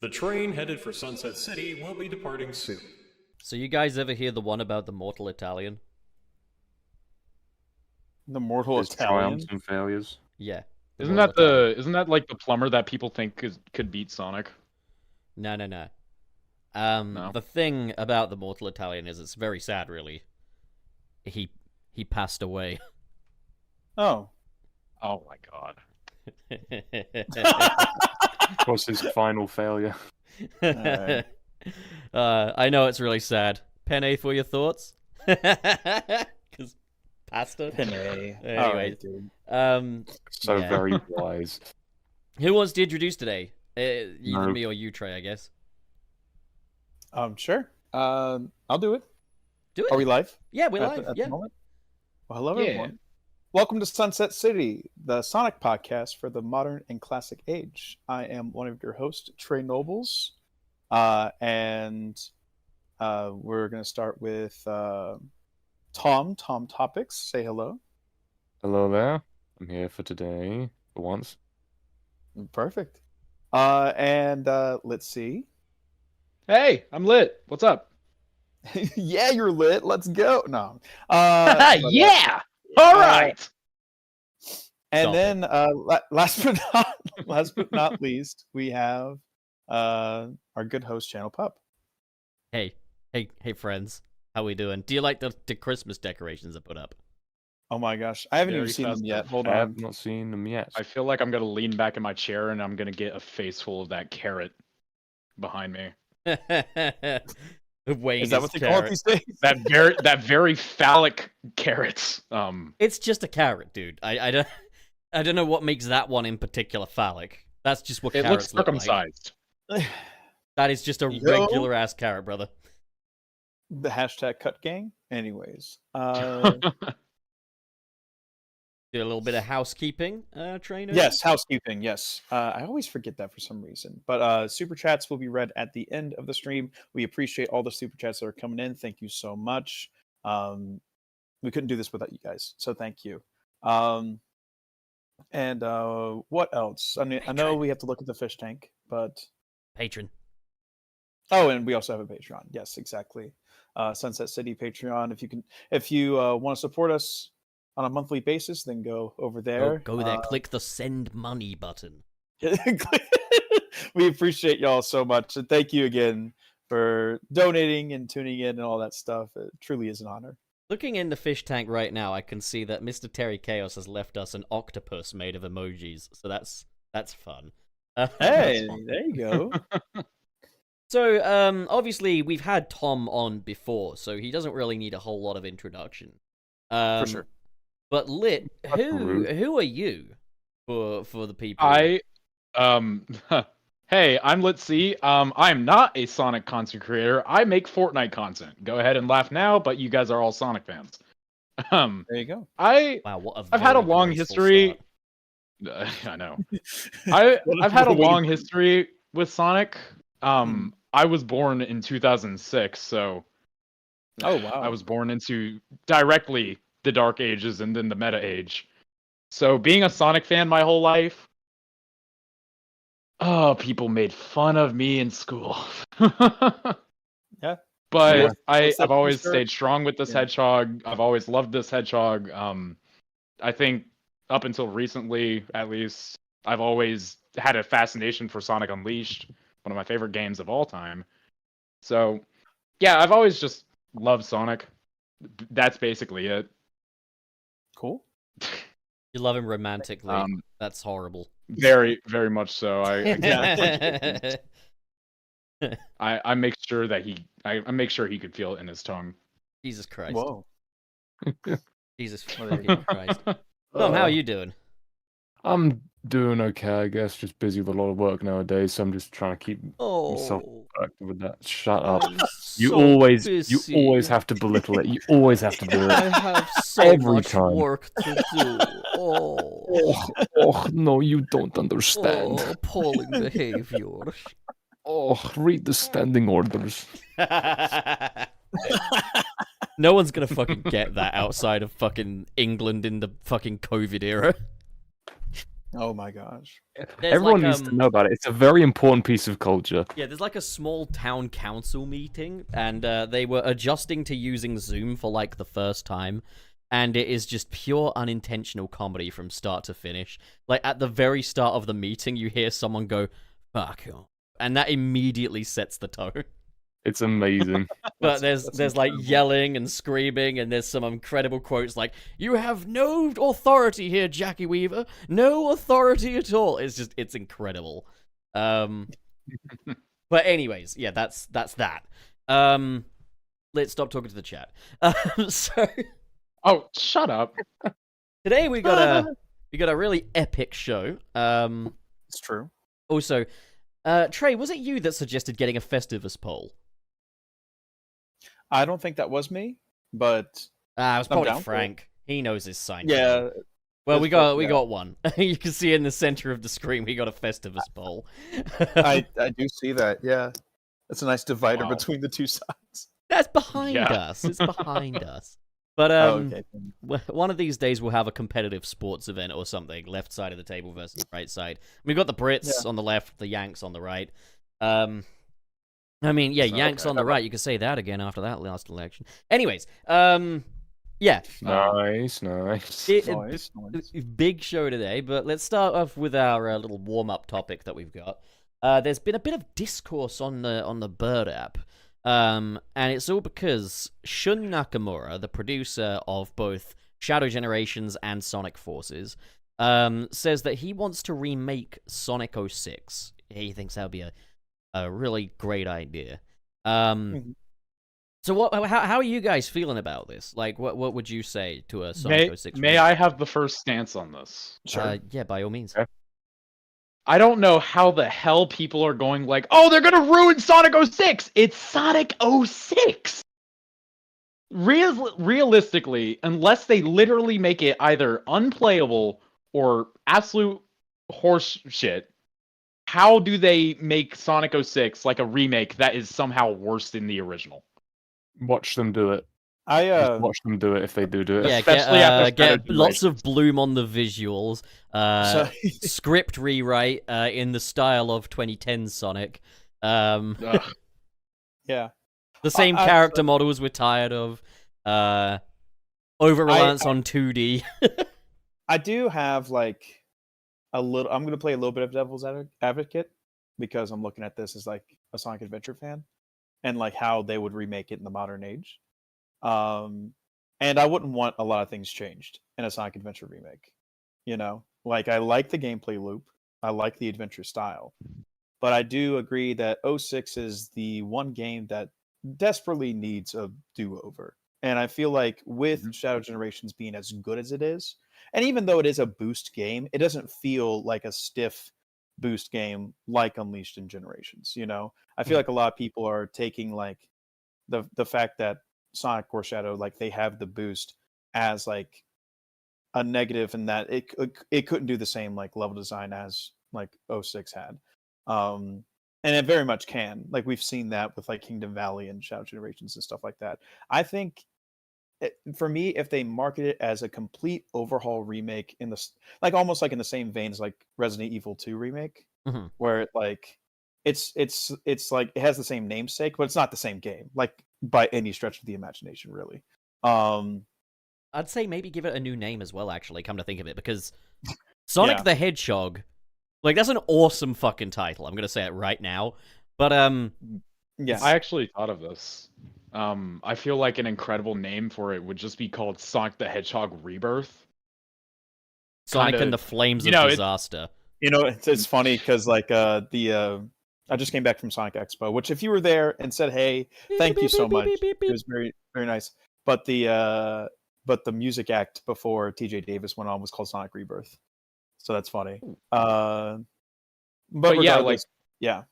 The train headed for Sunset City will be departing soon. So you guys ever hear the one about the mortal Italian? The mortal There's Italian. triumphs and failures. Yeah. Isn't mortal that Italian. isn't that like the plumber that people think could beat Sonic? No. No? The thing about the mortal Italian is it's very sad, really. He passed away. Oh. Oh my god. What's his final failure? Alright. I know it's really sad. Penne, for your thoughts? Because pasta. Penne. Anyway, Alright, dude. So Yeah. very wise. Who wants to introduce today? Either No. me or you, Trey, I guess. Sure. I'll do it. Do it. Are we live? Yeah, we're at live. the- at the Yeah. moment? Well, hello, Yeah. everyone. Welcome to Sunset City, the Sonic podcast for the modern and classic age. I am one of your hosts, Trey Nobles, and we're going to start with TomTopics. Say hello. Hello there. I'm here for today, for once. Perfect. And LitC. Hey, I'm lit. What's up? Yeah, you're lit. Let's go. No. But, Yeah. All right. And Stop then last but not least, we have our good host, Channel Pup. Hey, friends. How we doing? Do you like the Christmas decorations I put up? Oh my gosh, I haven't even Very seen them festive. yet. Hold I on. have not seen them yet. I feel like I'm gonna lean back in my chair and I'm gonna get a face full of that carrot behind me. Wayne Is that what they call it carrot. these days? That very phallic carrot. It's just a carrot, dude. I don't know what makes that one in particular phallic. That's just what It carrots looks look like. circumcised. That is just a Yo. regular ass carrot, brother. The hashtag cut gang. Anyways, Do a little bit of housekeeping, trainer. yes, housekeeping. Yes, I always forget that for some reason. But super chats will be read at the end of the stream. We appreciate all the super chats that are coming in. Thank you so much. We couldn't do this without you guys, so thank you. And what else? I mean, I know we have to look at the fish tank, but Patron. oh, and we also have a Patreon. Yes, exactly. Sunset City Patreon. If you want to support us on a monthly basis, then go over there. Go there. Click the send money button. We appreciate y'all so much, and thank you again for donating and tuning in and all that stuff. It truly is an honor. Looking in the fish tank right now, I can see that Mr. Terry Chaos has left us an octopus made of emojis. So that's fun. Hey, there you go. So, obviously, we've had Tom on before, so he doesn't really need a whole lot of introduction. For sure. But Lit, That's rude. who are you for the people? Hey, I'm LitC. I'm not a Sonic content creator. I make Fortnite content. Go ahead and laugh now, but you guys are all Sonic fans. There you go. Wow, what a I've had a very long graceful history. start. I know. I've had a long history with Sonic. I was born in 2006, so Oh wow. I was born into directly the Dark Ages and then the Meta Age. So being a Sonic fan my whole life, oh, people made fun of me in school. Yeah. But Yeah. I've always Sure. stayed strong with this Yeah. hedgehog. I've always loved this hedgehog. I think up until recently, at least, I've always had a fascination for Sonic Unleashed, one of my favorite games of all time. So, yeah, I've always just loved Sonic. That's basically it. Cool. You love him romantically. Um, That's horrible. Very, very much so. I Yeah. I make sure that I make sure he could feel it in his tongue. Jesus Christ. Whoa. Jesus Well, there you fucking Christ. Tom, how are you doing? I'm doing okay, I guess. Just busy with a lot of work nowadays, so I'm just trying to keep myself Oh, active with that. Shut up. I'm You so always busy. have to belittle it. You always have to do I it. have so Every much time. work to do. Oh, Oh, no, you don't understand. appalling behavior. Oh, read the standing orders. No one's gonna fucking get that outside of fucking England in the fucking COVID era. Oh my gosh. There's Everyone like, needs to know about it. It's a very important piece of culture. Yeah, there's like a small town council meeting, and they were adjusting to using Zoom for like the first time, and it is just pure unintentional comedy from start to finish. Like at the very start of the meeting, you hear someone go, "Fuck you," and that immediately sets the tone. It's amazing. But That's there's like incredible. yelling and screaming, and there's some incredible quotes like, "You have no authority here, Jackie Weaver. No authority at all." It's incredible. But anyways, yeah, that's that. Let's stop talking to the chat. So Oh, shut up. today we got a really epic show. It's true. Also, Trey, was it you that suggested getting a Festivus poll? I don't think that was me, but It was I'm probably down for it. Frank. He knows his sign. yeah, Well, we got yeah. one. You can see in the center of the screen we got a Festivus poll. I do see that. Yeah, it's a nice divider Wow. between the two sides. That's behind Yeah. us. It's behind us. But Okay. one of these days we'll have a competitive sports event or something. Left side of the table versus right side. We've got the Brits on the left, the Yanks on the right. I mean, yeah, Yanks on the right. You could say that again after that last election. Anyways, yeah. Nice. Nice. Big show today, but let's start off with our little warm-up topic that we've got. There's been a bit of discourse on the Bird app, and it's all because Shun Nakamura, the producer of both Shadow Generations and Sonic Forces, says that he wants to remake Sonic 06. He thinks that would be a really great idea. So how are you guys feeling about this? Like, what would you say to a Sonic 06? May I have the first stance on this? Sure. Yeah, by all means. Okay. I don't know how the hell people are going like, oh, they're gonna ruin Sonic 06! It's Sonic 06! Realistically, unless they literally make it either unplayable or absolute horse shit, how do they make Sonic 06 like a remake that is somehow worse than the original? Watch them do it. I Watch them do it if they do it. Yeah, Especially after get Shadow lots of bloom on the visuals. So- Script rewrite in the style of 2010 Sonic. Ugh. yeah. The same I- character models we're tired of. Over reliance on 2D. I do have like a little. I'm gonna play a little bit of devil's advocate because I'm looking at this as like a Sonic Adventure fan, and like how they would remake it in the modern age. And I wouldn't want a lot of things changed in a Sonic Adventure remake. You know, like I like the gameplay loop, I like the adventure style, but I do agree that 06 is the one game that desperately needs a do-over. And I feel like with Shadow Generations being as good as it is, and even though it is a boost game, it doesn't feel like a stiff boost game like Unleashed in Generations. You know, I feel like a lot of people are taking like the fact that Sonic or Shadow, like they have the boost as like a negative, and that it couldn't do the same like level design as like 06 had. And it very much can. Like we've seen that with like Kingdom Valley and Shadow Generations and stuff like that. I think for me, if they market it as a complete overhaul remake in the like almost like in the same vein as like Resident Evil 2 remake, Mhm. where it like it's like it has the same namesake, but it's not the same game, like by any stretch of the imagination, really. I'd say maybe give it a new name as well, actually, come to think of it, because Sonic Yeah. the Hedgehog, like, that's an awesome fucking title. I'm gonna say it right now. But, Yeah, I actually thought of this. I feel like an incredible name for it would just be called Sonic the Hedgehog Rebirth. Sonic Kinda- and the Flames you of know, Disaster. you know, it's funny because like I just came back from Sonic Expo, which if you were there and said, "Hey, thank you so much," it was very very nice. But the music act before TJ Davis went on was called Sonic Rebirth, so that's funny. But yeah, regardless, yeah,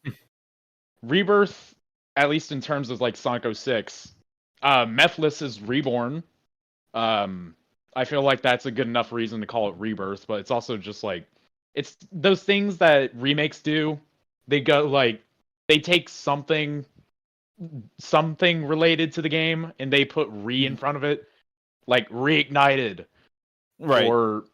Rebirth, at least in terms of like Sonic 06, Methless is Reborn. I feel like that's a good enough reason to call it Rebirth, but it's also just like it's those things that remakes do. They go like they take something related to the game and they put re in front of it, like reignited, right. or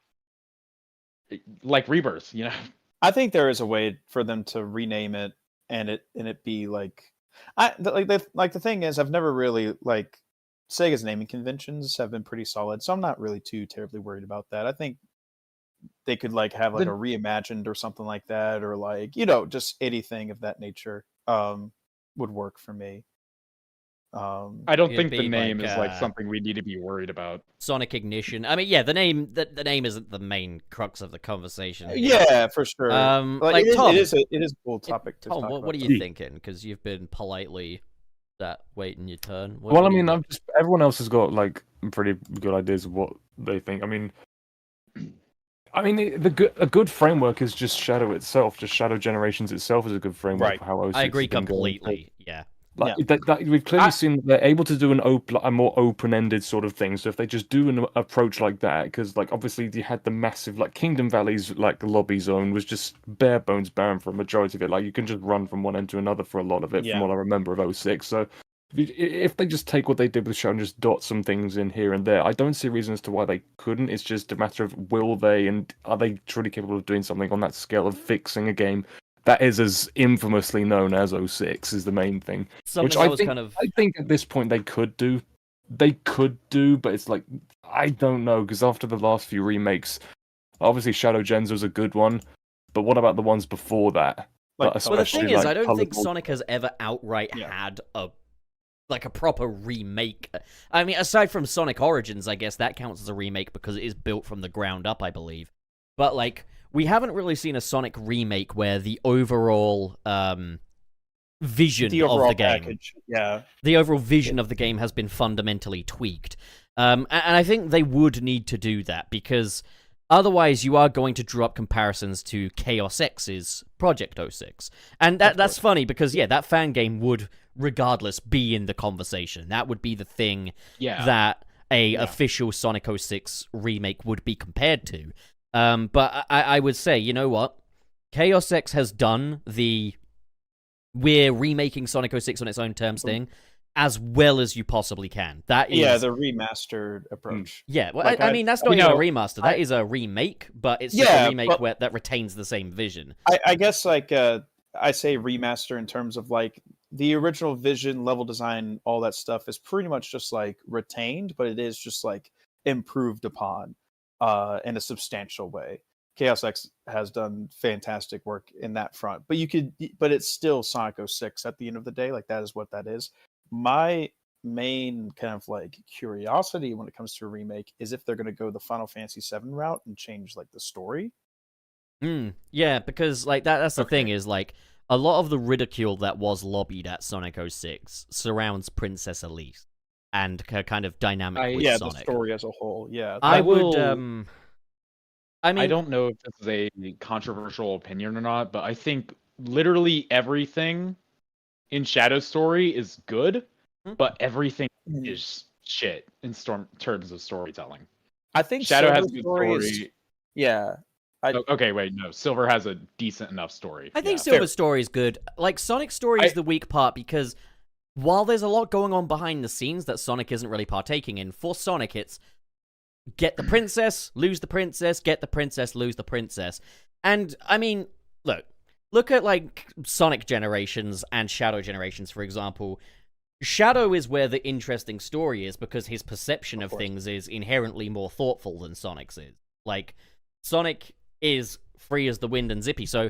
like Rebirth, you know. I think there is a way for them to rename it and it be like the thing is I've never really like Sega's naming conventions have been pretty solid, so I'm not really too terribly worried about that. I think they could like have like a reimagined or something like that, or like just anything of that nature would work for me. I don't think the be name like, is like something we need to be worried about. Sonic Ignition. I mean, yeah, the name isn't the main crux of the conversation here. Yeah, for sure. Like, Tom, it is a cool topic to Tom, talk what about. are you thinking? Because you've been politely waiting your turn. Well, I mean, everyone else has got like pretty good ideas of what they think. I mean, a good framework is just Shadow itself. Just Shadow Generations itself is a good framework Right. for how 06 I agree has been going. completely. Yeah. Like we've clearly seen they're able to do a more open-ended sort of thing. So if they just do an approach like that, because like obviously you had the massive like Kingdom Valley's like lobby zone was just bare bones barren for a majority of it. Like you can just run from one end to another for a lot of it, from what I remember of 06. So if they just take what they did with Shadow and just dot some things in here and there, I don't see a reason as to why they couldn't. It's just a matter of will they, and are they truly capable of doing something on that scale of fixing a game that is as infamously known as 06 is the main thing. Something Which I was think, kind of... I think at this point they could do. They could do, but it's like, I don't know, because after the last few remakes, obviously Shadow Gens was a good one, but what about the ones before that? Like, Well, the thing is, I don't think Colorful- Sonic has ever outright had a proper remake. I mean, aside from Sonic Origins, I guess that counts as a remake because it is built from the ground up, I believe. But like, we haven't really seen a Sonic remake where the overall vision of the game, package. the overall vision of the game has been fundamentally tweaked. And I think they would need to do that because otherwise you are going to draw up comparisons to Chaos X's Project 06. And that's funny because, yeah, that fan game would regardless be in the conversation. That would be the thing that a official Sonic 06 remake would be compared to. But I would say, you know what? Chaos X has done the we're remaking Sonic 06 on its own terms thing as well as you possibly can. That is the remastered approach. Yeah, well, Like, I mean, that's not even a remaster. That is a remake, but it's just a remake that retains the same vision. I guess, like, I say remaster in terms of, like, the original vision, level design, all that stuff is pretty much just, like, retained, but it is just, like, improved upon in a substantial way. Chaos X has done fantastic work in that front, but it's still Sonic 06 at the end of the day. Like, that is what that is. My main kind of like curiosity when it comes to a remake is if they're going to go the Final Fantasy VII route and change like the story. Yeah, because like that's the thing is like a lot of the ridicule that was lobbied at Sonic 06 surrounds Princess Elise and her kind of dynamic with Sonic. The story as a whole. Yeah, I don't know if this is a controversial opinion or not, but I think literally everything in Shadow's story is good, but everything is shit in terms of storytelling. I think Shadow has Silver's a good story. Okay, wait, no. Silver has a decent enough story. I think Silver's story is good. Like, Sonic's story is the weak part because while there's a lot going on behind the scenes that Sonic isn't really partaking in, for Sonic it's get the princess, lose the princess, get the princess, lose the princess. And, I mean, look at, like, Sonic Generations and Shadow Generations, for example. Shadow is where the interesting story is because his perception of things is inherently more thoughtful than Sonic's is. Like, Sonic is free as the wind and zippy, so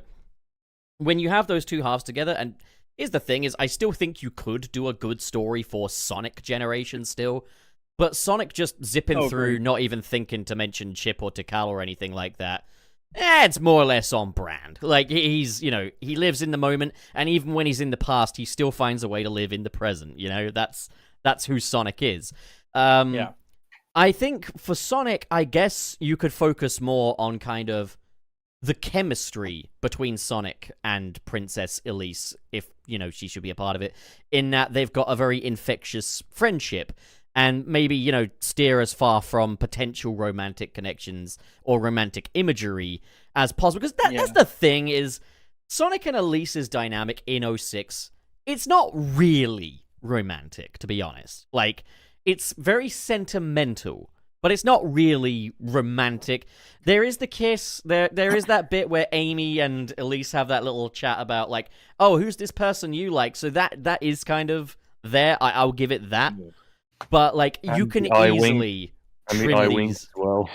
when you have those two halves together, and here's the thing, is I still think you could do a good story for Sonic Generations still, but Sonic just zipping through, not even thinking to mention Chip or Tikal or anything like that, it's more or less on brand. Like, he's, he lives in the moment, and even when he's in the past, he still finds a way to live in the present, That's who Sonic is. I think for Sonic, I guess you could focus more on kind of the chemistry between Sonic and Princess Elise, if, she should be a part of it, in that they've got a very infectious friendship, and maybe, steer as far from potential romantic connections or romantic imagery as possible. Because that's the thing, is Sonic and Elise's dynamic in 06, it's not really romantic, to be honest. Like, it's very sentimental, but it's not really romantic. There is the kiss. There is that bit where Amy and Elise have that little chat about like, oh, who's this person you like? So that is kind of there. I'll give it that. But like, And you can the eye wink. easily And the trim eye wink these. as well.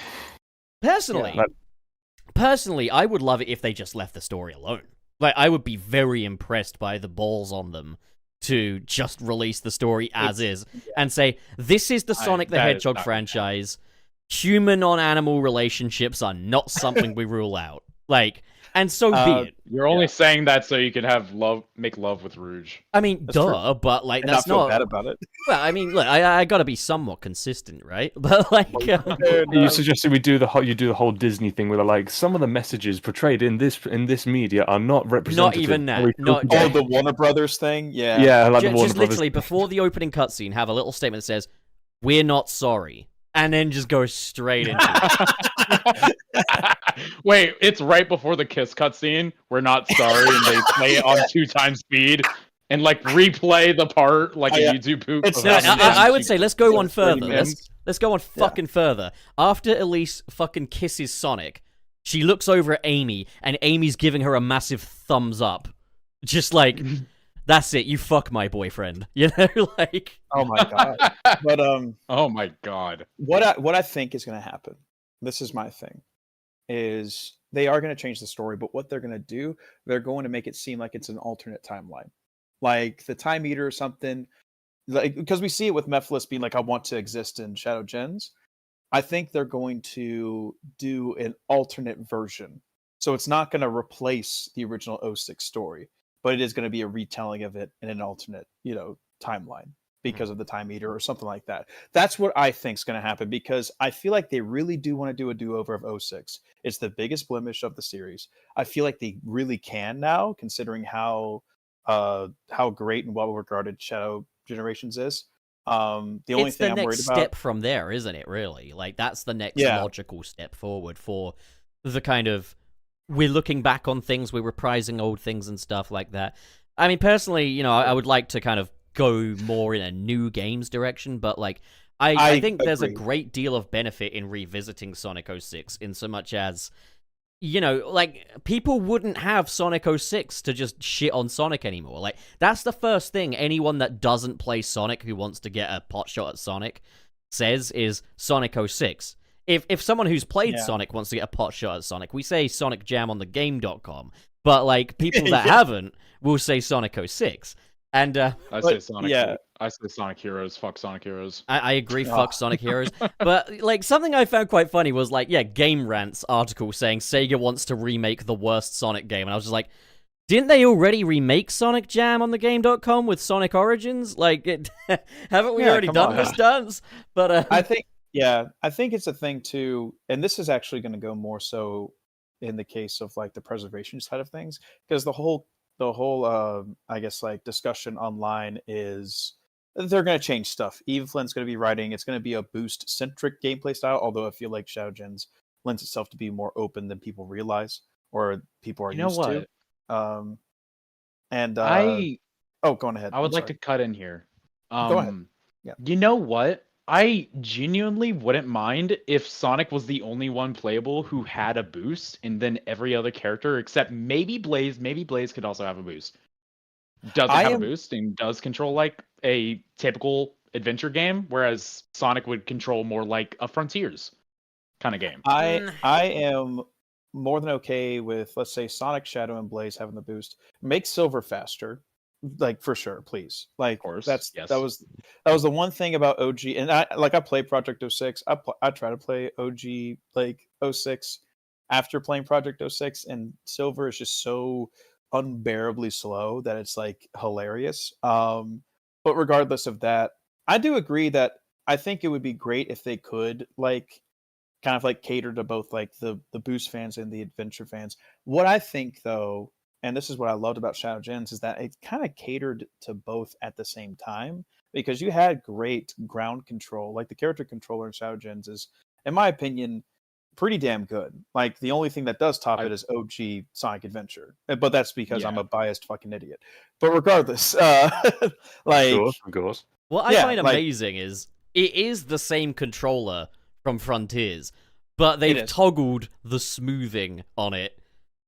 Personally, I would love it if they just left the story alone. Like, I would be very impressed by the balls on them to just release the story as is and say, this is the Sonic the that is Hedgehog not franchise. Human on animal relationships are not something we rule out. Like, and so be it. You're only saying that so you can have make love with Rouge. I mean, That's true. but like, And that's not feel not. bad about it. Well, I mean, look, I gotta be somewhat consistent, right? But like, You suggested we do the whole Disney thing where like some of the messages portrayed in this media are not representative. not even that. We Not Oh, the Warner Brothers thing? Yeah. yeah, like the just Warner Brothers. literally before the opening cutscene, have a little statement that says, "We're not sorry," and then just go straight into it. Wait, it's right before the kiss cutscene. We're not sorry, and they play it on 2x speed and like replay the part like a YouTube poop. It's of No, not- how I would say let's go one 30 further. minutes. Let's go one fucking further. After Elise fucking kisses Sonic, she looks over at Amy, and Amy's giving her a massive thumbs up, just like, "That's it, you fuck my boyfriend," you know, like. Oh my god. But Oh my god. what I think is going to happen, this is my thing, is they are going to change the story, but what they're going to do, they're going to make it seem like it's an alternate timeline, like the Time Eater or something, like, because we see it with Mephiles being like, I want to exist in Shadow Gens. I think they're going to do an alternate version, so it's not going to replace the original 06 story, but it is going to be a retelling of it in an alternate, timeline, because of the Time Eater or something like that. That's what I think is going to happen, because I feel like they really do want to do a do-over of 06. It's the biggest blemish of the series. I feel like they really can now, considering how great and well-regarded Shadow Generations is. The only It's thing the I'm next worried step about... from there, isn't it, really? Like, that's the next Yeah. logical step forward for the kind of, we're looking back on things, we're reprising old things and stuff like that. I mean, personally, I would like to kind of go more in a new games direction, but like, I think there's a agree. great deal of benefit in revisiting Sonic 06, in so much as, like, people wouldn't have Sonic 06 to just shit on Sonic anymore. Like, that's the first thing anyone that doesn't play Sonic who wants to get a pot shot at Sonic says is Sonic 06. If someone who's played Yeah. Sonic wants to get a pot shot at Sonic, we say Sonic Jam on the game.com. But, like, people that Yeah. haven't will say Sonic 06. And I But, say Sonic. yeah. I say Sonic Heroes. Fuck Sonic Heroes. I agree, Oh. fuck Sonic Heroes. But, like, something I found quite funny was, like, Game Rant's article saying Sega wants to remake the worst Sonic game. And I was just like, didn't they already remake Sonic Jam on the game.com with Sonic Origins? Like, haven't we Yeah, already come done on. this dance? But, I think it's a thing too, and this is actually going to go more so in the case of like the preservation side of things, because the whole I guess like discussion online is they're going to change stuff. Eve Flynn's going to be writing. It's going to be a boost centric gameplay style, although I feel like Shadow Gens lends itself to be more open than people realize or people are You know used what? to. And I go on ahead. I would I'm like sorry. to cut in here. Go ahead. Yeah. You know what? I genuinely wouldn't mind if Sonic was the only one playable who had a boost, and then every other character except maybe Blaze could also have a boost. Doesn't have a boost and does control like a typical adventure game, whereas Sonic would control more like a Frontiers kind of game. I am more than okay with, let's say, Sonic, Shadow, and Blaze having the boost. Make Silver faster, like for sure, please. Like, Of course, that yes. was the one thing about OG, and I played Project 06. I try to play OG like 06 after playing Project 06, and Silver is just so unbearably slow that it's like hilarious. But regardless of that, I do agree that I think it would be great if they could like kind of like cater to both like the boost fans and the adventure fans. What I think though, and this is what I loved about Shadow Gens, is that it kind of catered to both at the same time, because you had great ground control. Like the character controller in Shadow Gens is, in my opinion, pretty damn good. Like the only thing that does top it is OG Sonic Adventure, but that's because I'm Yeah. a biased fucking idiot. But regardless, like Of course. what I Yeah, find like- amazing is it is the same controller from Frontiers, but they've is. toggled the smoothing on it,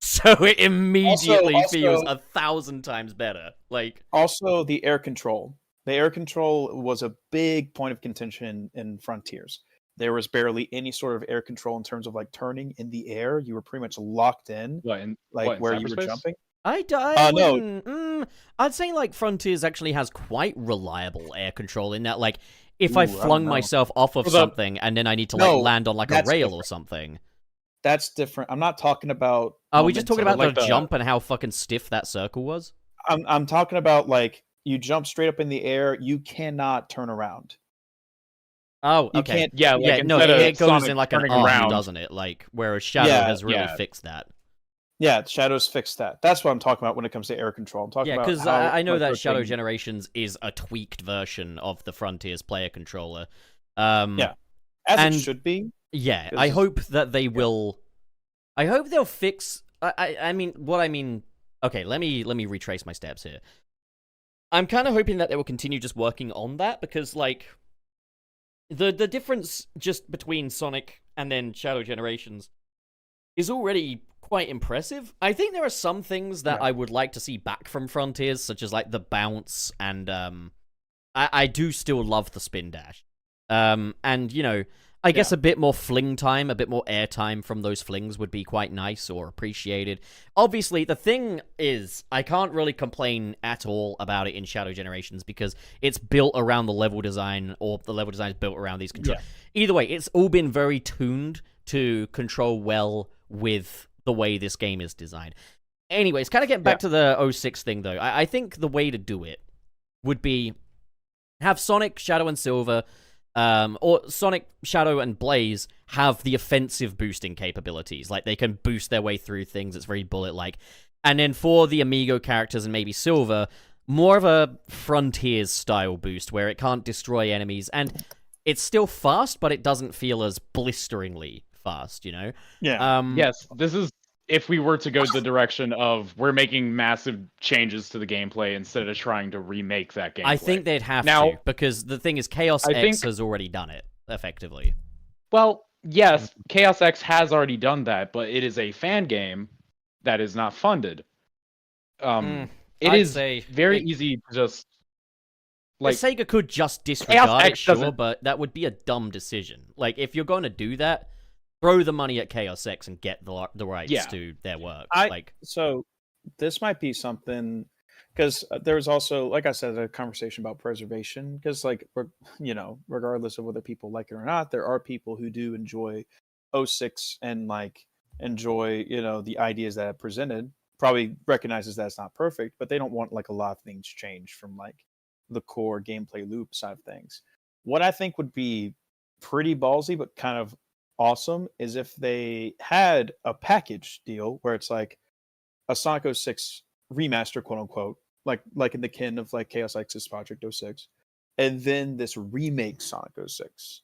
so it immediately Also- feels 1,000 times better. Like, Also, the air control. The air control was a big point of contention in Frontiers. There was barely any sort of air control in terms of like turning in the air. You were pretty much locked in, What in like where you were cyberspace? jumping. I no. wouldn't. I'd say like Frontiers actually has quite reliable air control in that, like, if I Ooh, I don't flung know. myself off of Well, the- something and then I need to No, like land on like a that's rail or different. something. That's different. I'm not talking about. Are we just talking about momentum. the like jump and how fucking stiff that circle was? I'm talking about like you jump straight up in the air. You cannot turn around. Oh, You okay. can't. Yeah, like Yeah, no, instead of it goes Sonic in like an turning arc, around, doesn't it? Like, whereas Shadow Yeah, has really yeah. fixed that. Yeah, Shadows fixed that. That's what I'm talking about when it comes to air control. I'm talking Yeah, about because how, I know like, that Shadow rotating- Generations is a tweaked version of the Frontiers player controller. Yeah. as and- it should be. Yeah, This I is- hope that they will. I hope they'll fix. I mean, what I mean. Okay, let me retrace my steps here. I'm kind of hoping that they will continue just working on that, because like the difference just between Sonic and then Shadow Generations is already quite impressive. I think there are some things that Yeah. I would like to see back from Frontiers, such as like the bounce, and I do still love the spin dash. And you know, I guess a bit more fling time, a bit more air time from those flings would be quite nice or appreciated. Obviously, the thing is, I can't really complain at all about it in Shadow Generations because it's built around the level design, or the level design is built around these controls. Either way, it's all been very tuned to control well with the way this game is designed. Anyways, kind of getting back to the 06 thing, though, I think the way to do it would be have Sonic, Shadow, and Silver, or Sonic, Shadow, and Blaze have the offensive boosting capabilities. Like, they can boost their way through things. It's very bullet-like. And then for the Amigo characters and maybe Silver, more of a Frontiers-style boost where it can't destroy enemies. And it's still fast, but it doesn't feel as blisteringly fast, you know? Yeah. Yes, this is if we were to go the direction of we're making massive changes to the gameplay instead of trying to remake that gameplay. I think they'd have Now- to, because the thing is, Chaos I X think- has already done it, effectively. Well, yes, Chaos X has already done that, but it is a fan game that is not funded. It I'd is say very it- easy to just Like, like Sega could just disregard it, X sure, doesn't- but that would be a dumb decision. Like, if you're going to do that, throw the money at Chaos X and get the rights Yeah. to their work. So this might be something, because there's also, like I said, a conversation about preservation. Because regardless of whether people like it or not, there are people who do enjoy 06 and like enjoy the ideas that it presented. Probably recognizes that it's not perfect, but they don't want like a lot of things changed from like the core gameplay loop side of things. What I think would be pretty ballsy, but kind of awesome, is if they had a package deal where it's like a Sonic 06 remaster, quote unquote, like in the kin of like Chaos X's Project 06, and then this remake Sonic 06.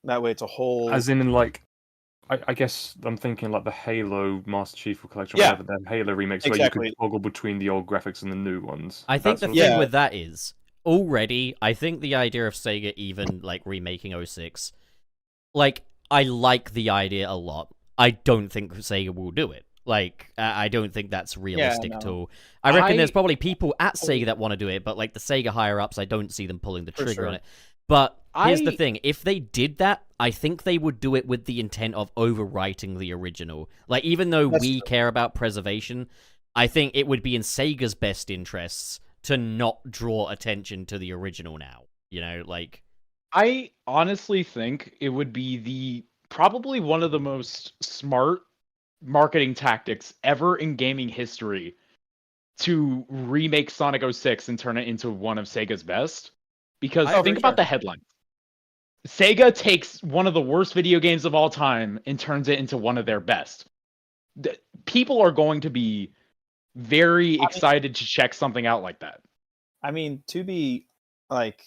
That way, it's a whole. As in like, I guess I'm thinking like the Halo Master Chief Collection, Yeah. whatever, the Halo remakes, where Exactly. you could toggle between the old graphics and the new ones. I think the That's thing Yeah. with that is, already, I think the idea of Sega even, like, remaking 06, like, I like the idea a lot. I don't think Sega will do it. Like, I don't think that's realistic no. at all. I reckon I- there's probably people at Sega that want to do it, but, like, the Sega higher-ups, I don't see them pulling the For trigger sure. on it. But here's the I- thing. If they did that, I think they would do it with the intent of overwriting the original. Like, even though That's we true. care about preservation, I think it would be in Sega's best interests to not draw attention to the original now. You know, like... I honestly think it would be probably one of the most smart marketing tactics ever in gaming history to remake Sonic 06 and turn it into one of Sega's best. Because Oh, think for about sure. the headline. Sega takes one of the worst video games of all time and turns it into one of their best. People are going to be very excited to check something out like that. I mean, to be like,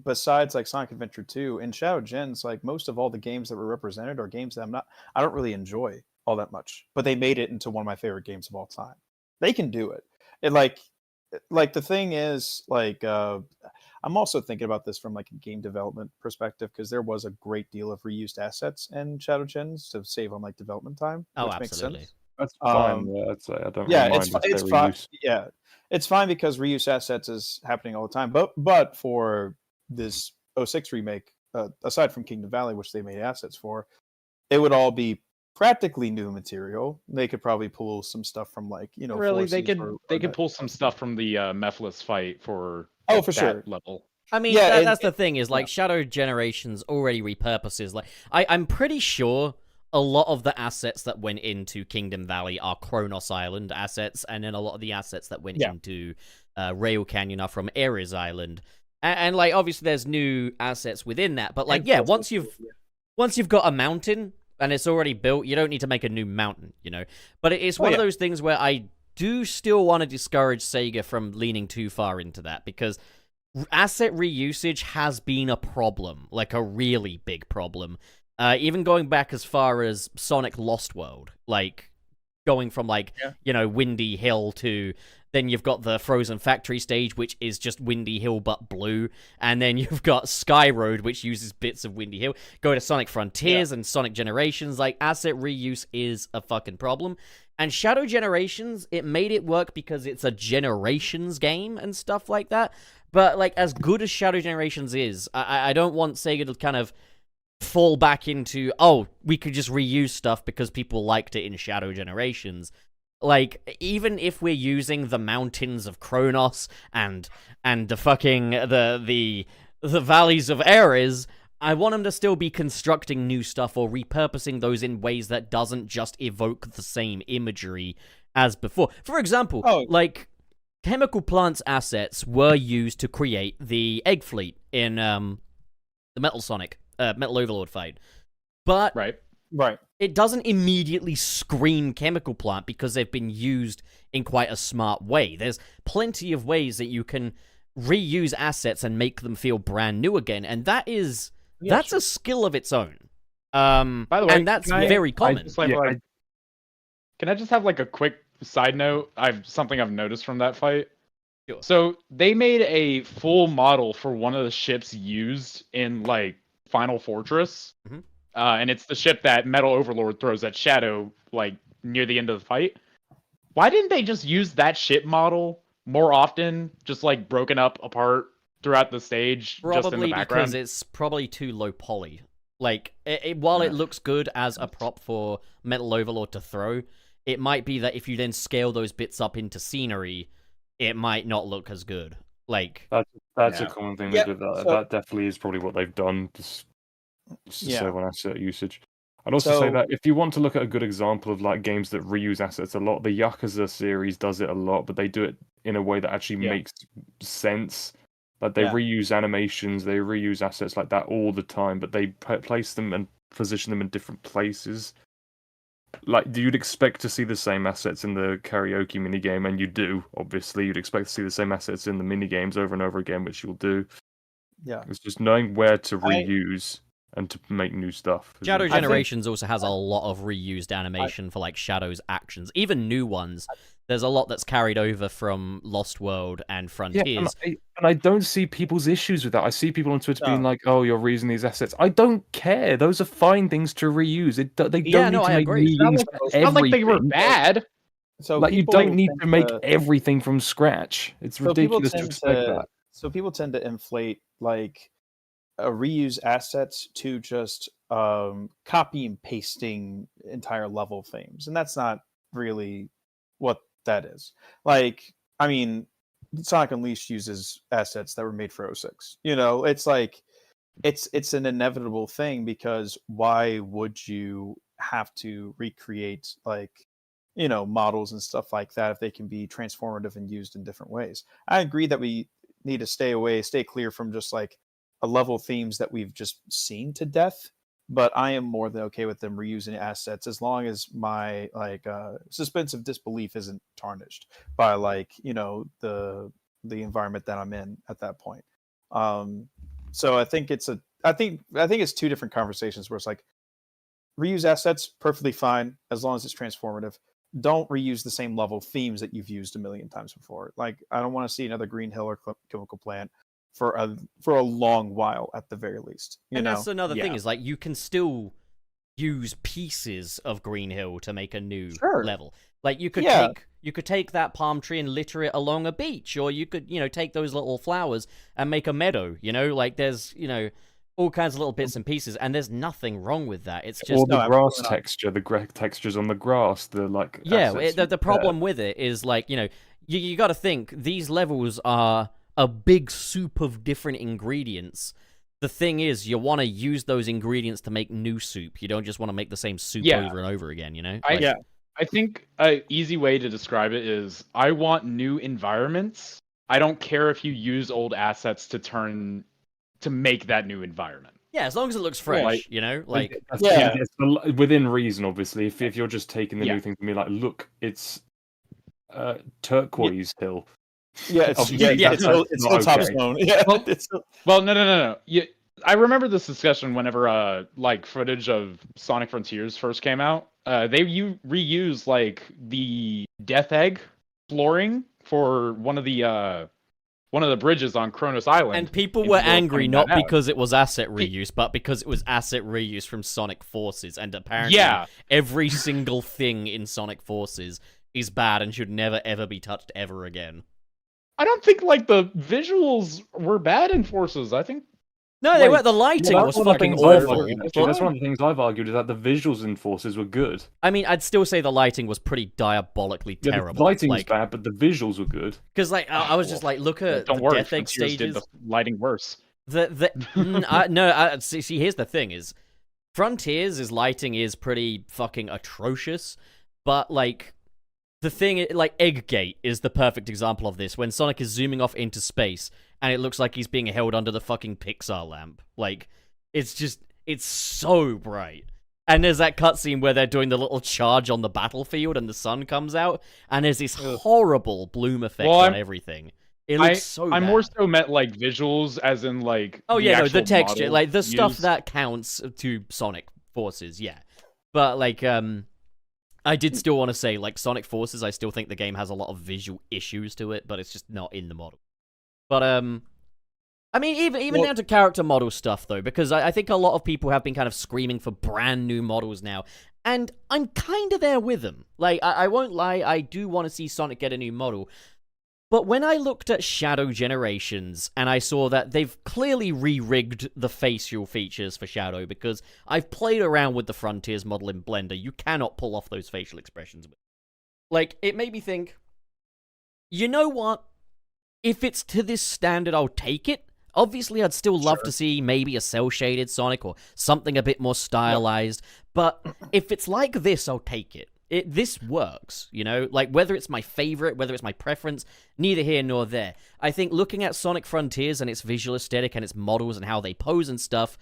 besides like Sonic Adventure 2 and Shadow Gens, like most of all the games that were represented are games that I don't really enjoy all that much, but they made it into one of my favorite games of all time. They can do it. It like the thing is like, I'm also thinking about this from like a game development perspective, because there was a great deal of reused assets in Shadow Gens to save on like development time, Oh, which absolutely. makes sense. That's fine. Um, Yeah, I'd say I don't yeah, really mind it's their fine. reuse. Yeah, it's fine because reuse assets is happening all the time. But for this '06 remake, aside from Kingdom Valley, which they made assets for, it would all be practically new material. They could probably pull some stuff from like Really, they Forces could or pull some stuff from the Mephiles fight for oh for that sure. level. I mean, Yeah, that's the thing is like Shadow Generations already repurposes. Like, I'm pretty sure a lot of the assets that went into Kingdom Valley are Kronos Island assets, and then a lot of the assets that went into Rail Canyon are from Ares Island. And like, obviously, there's new assets within that, but like, yeah, once you've got a mountain and it's already built, you don't need to make a new mountain, you know. But it's one of those things where I do still want to discourage Sega from leaning too far into that, because asset reusage has been a problem, like a really big problem. Even going back as far as Sonic Lost World, like going from like, Windy Hill to then you've got the Frozen Factory stage, which is just Windy Hill but blue, and then you've got Sky Road, which uses bits of Windy Hill. Go to Sonic Frontiers and Sonic Generations, like asset reuse is a fucking problem. And Shadow Generations, it made it work because it's a Generations game and stuff like that. But like, as good as Shadow Generations is, I don't want Sega to kind of fall back into, oh, we could just reuse stuff because people liked it in Shadow Generations. Like, even if we're using the mountains of Kronos and the fucking the valleys of Ares, I want them to still be constructing new stuff or repurposing those in ways that doesn't just evoke the same imagery as before. For example, like Chemical Plant's assets were used to create the Egg Fleet in the Metal Overlord fight. But right. It doesn't immediately scream Chemical Plant because they've been used in quite a smart way. There's plenty of ways that you can reuse assets and make them feel brand new again, and that's a skill of its own. By the way, and that's very common. Can I just have like a quick side note? Something I've noticed from that fight. Sure. So they made a full model for one of the ships used in like Final Fortress. Mm-hmm. And it's the ship that Metal Overlord throws at Shadow, like, near the end of the fight. Why didn't they just use that ship model more often, just, like, broken up apart throughout the stage, just in the background? Probably because it's probably too low poly. Like, while it looks good as a prop for Metal Overlord to throw, it might be that if you then scale those bits up into scenery, it might not look as good. Like, that's a common thing they do. That definitely is probably what they've done. Just to save on asset usage. I'd also say that if you want to look at a good example of like games that reuse assets a lot, the Yakuza series does it a lot, but they do it in a way that actually makes sense. Like they reuse animations, they reuse assets like that all the time, but they place them and position them in different places. Like, you'd expect to see the same assets in the karaoke minigame, and you do, obviously. You'd expect to see the same assets in the minigames over and over again, which you'll do. Yeah. It's just knowing where to reuse and to make new stuff. Shadow Generations also has a lot of reused animation for like Shadow's actions, even new ones. There's a lot that's carried over from Lost World and Frontiers. Yeah, and I don't see people's issues with that. I see people on Twitter being like, "Oh, you're reusing these assets." I don't care. Those are fine things to reuse. They don't need to make new things for everything. It's not like they were bad. So like, you don't need to make everything from scratch. It's ridiculous to expect that. So people tend to inflate like reuse assets to just copy and pasting entire level themes, and that's not really what that is. Like, I mean, Sonic Unleashed uses assets that were made for 06. You know, it's like it's an inevitable thing, because why would you have to recreate like, you know, models and stuff like that if they can be transformative and used in different ways? I agree that we need to stay clear from just like a level themes that we've just seen to death, but I am more than okay with them reusing assets as long as my like suspense of disbelief isn't tarnished by like, you know, the environment that I'm in at that point. So I think it's two different conversations where it's like, reuse assets perfectly fine as long as it's transformative. Don't reuse the same level themes that you've used a million times before. Like, I don't want to see another Green Hill or Chemical Plant for a long while at the very least. You and know, that's another thing Yeah. is like you can still use pieces of Green Hill to make a new Sure. level. Like you could Yeah. take that palm tree and litter it along a beach, or you could take those little flowers and make a meadow. Like there's all kinds of little bits and pieces, and there's nothing wrong with that. It's just Or the No, grass absolutely not. texture, the textures on the grass, the like. yeah. assets The problem with it is like you got to think these levels are a big soup of different ingredients. The thing is, you want to use those ingredients to make new soup. You don't just want to make the same soup Yeah. over and over again. Yeah. I think an easy way to describe it is I want new environments. I don't care if you use old assets to make that new environment. Yeah, as long as it looks fresh, Like- like Yeah. it's within reason, obviously. If you're just taking the Yeah. new thing from me, like, look, it's turquoise hill. Yeah, it's Obviously, yeah, that's it's still not top okay. stone. Yeah, Well- it's still, Well, no. I remember this discussion whenever like footage of Sonic Frontiers first came out. They reused like the Death Egg flooring for one of the bridges on Kronos Island. and people and were people were angry pointing not that out. because it was asset reuse, but because it was asset reuse from Sonic Forces, and apparently Yeah, every single thing in Sonic Forces is bad and should never ever be touched ever again. I don't think like the visuals were bad in Forces. I think No, they Like, were. The lighting Well, was that's one of the fucking things I've awful. argued, actually. That's one of the things I've argued is that the visuals in Forces were good. I mean, I'd still say the lighting was pretty diabolically Yeah, terrible. the lighting was like, bad, but the visuals were good. because I was just like, look at don't the worry, Death Egg Frontiers stages. did the lighting worse. See, here's the thing: is Frontiers' lighting is pretty fucking atrocious, but like the thing, like Egggate is the perfect example of this. When Sonic is zooming off into space, and it looks like he's being held under the fucking Pixar lamp. Like, it's so bright. And there's that cutscene where they're doing the little charge on the battlefield, and the sun comes out, and there's this horrible bloom effect on everything. It looks so I bad. more so meant like visuals, as in like Oh yeah, no, the actual texture, models like the stuff used. that counts to Sonic Forces, yeah. But like, I did still want to say, like, Sonic Forces, I still think the game has a lot of visual issues to it, but it's just not in the model. But I mean, even down to character model stuff though, because I think a lot of people have been kind of screaming for brand new models now, and I'm kind of there with them. Like, I won't lie, I do want to see Sonic get a new model. But when I looked at Shadow Generations, and I saw that they've clearly re-rigged the facial features for Shadow, because I've played around with the Frontiers model in Blender, you cannot pull off those facial expressions. Like, it made me think, you know what? If it's to this standard, I'll take it. Obviously, I'd still love to see maybe a cel-shaded Sonic, or something a bit more stylized, but if it's like this, I'll take it. This works, like whether it's my favorite, whether it's my preference, neither here nor there. I think looking at Sonic Frontiers and its visual aesthetic and its models and how they pose and stuff,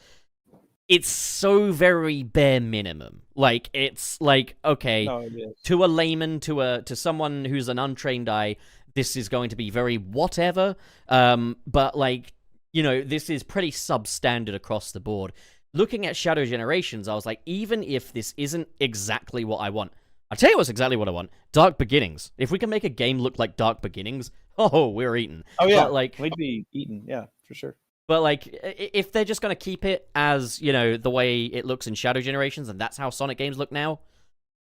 it's so very bare minimum. Like, it's like, okay, no, it is. to a layman, to someone who's an untrained eye, this is going to be very whatever. But like, this is pretty substandard across the board. Looking at Shadow Generations, I was like, even if this isn't exactly what I want, I'll tell you what's exactly what I want. Dark Beginnings. If we can make a game look like Dark Beginnings, oh, we're eaten. Oh yeah, But, like, we'd be eaten. Yeah, for sure. but like, if they're just gonna keep it as, the way it looks in Shadow Generations, and that's how Sonic games look now,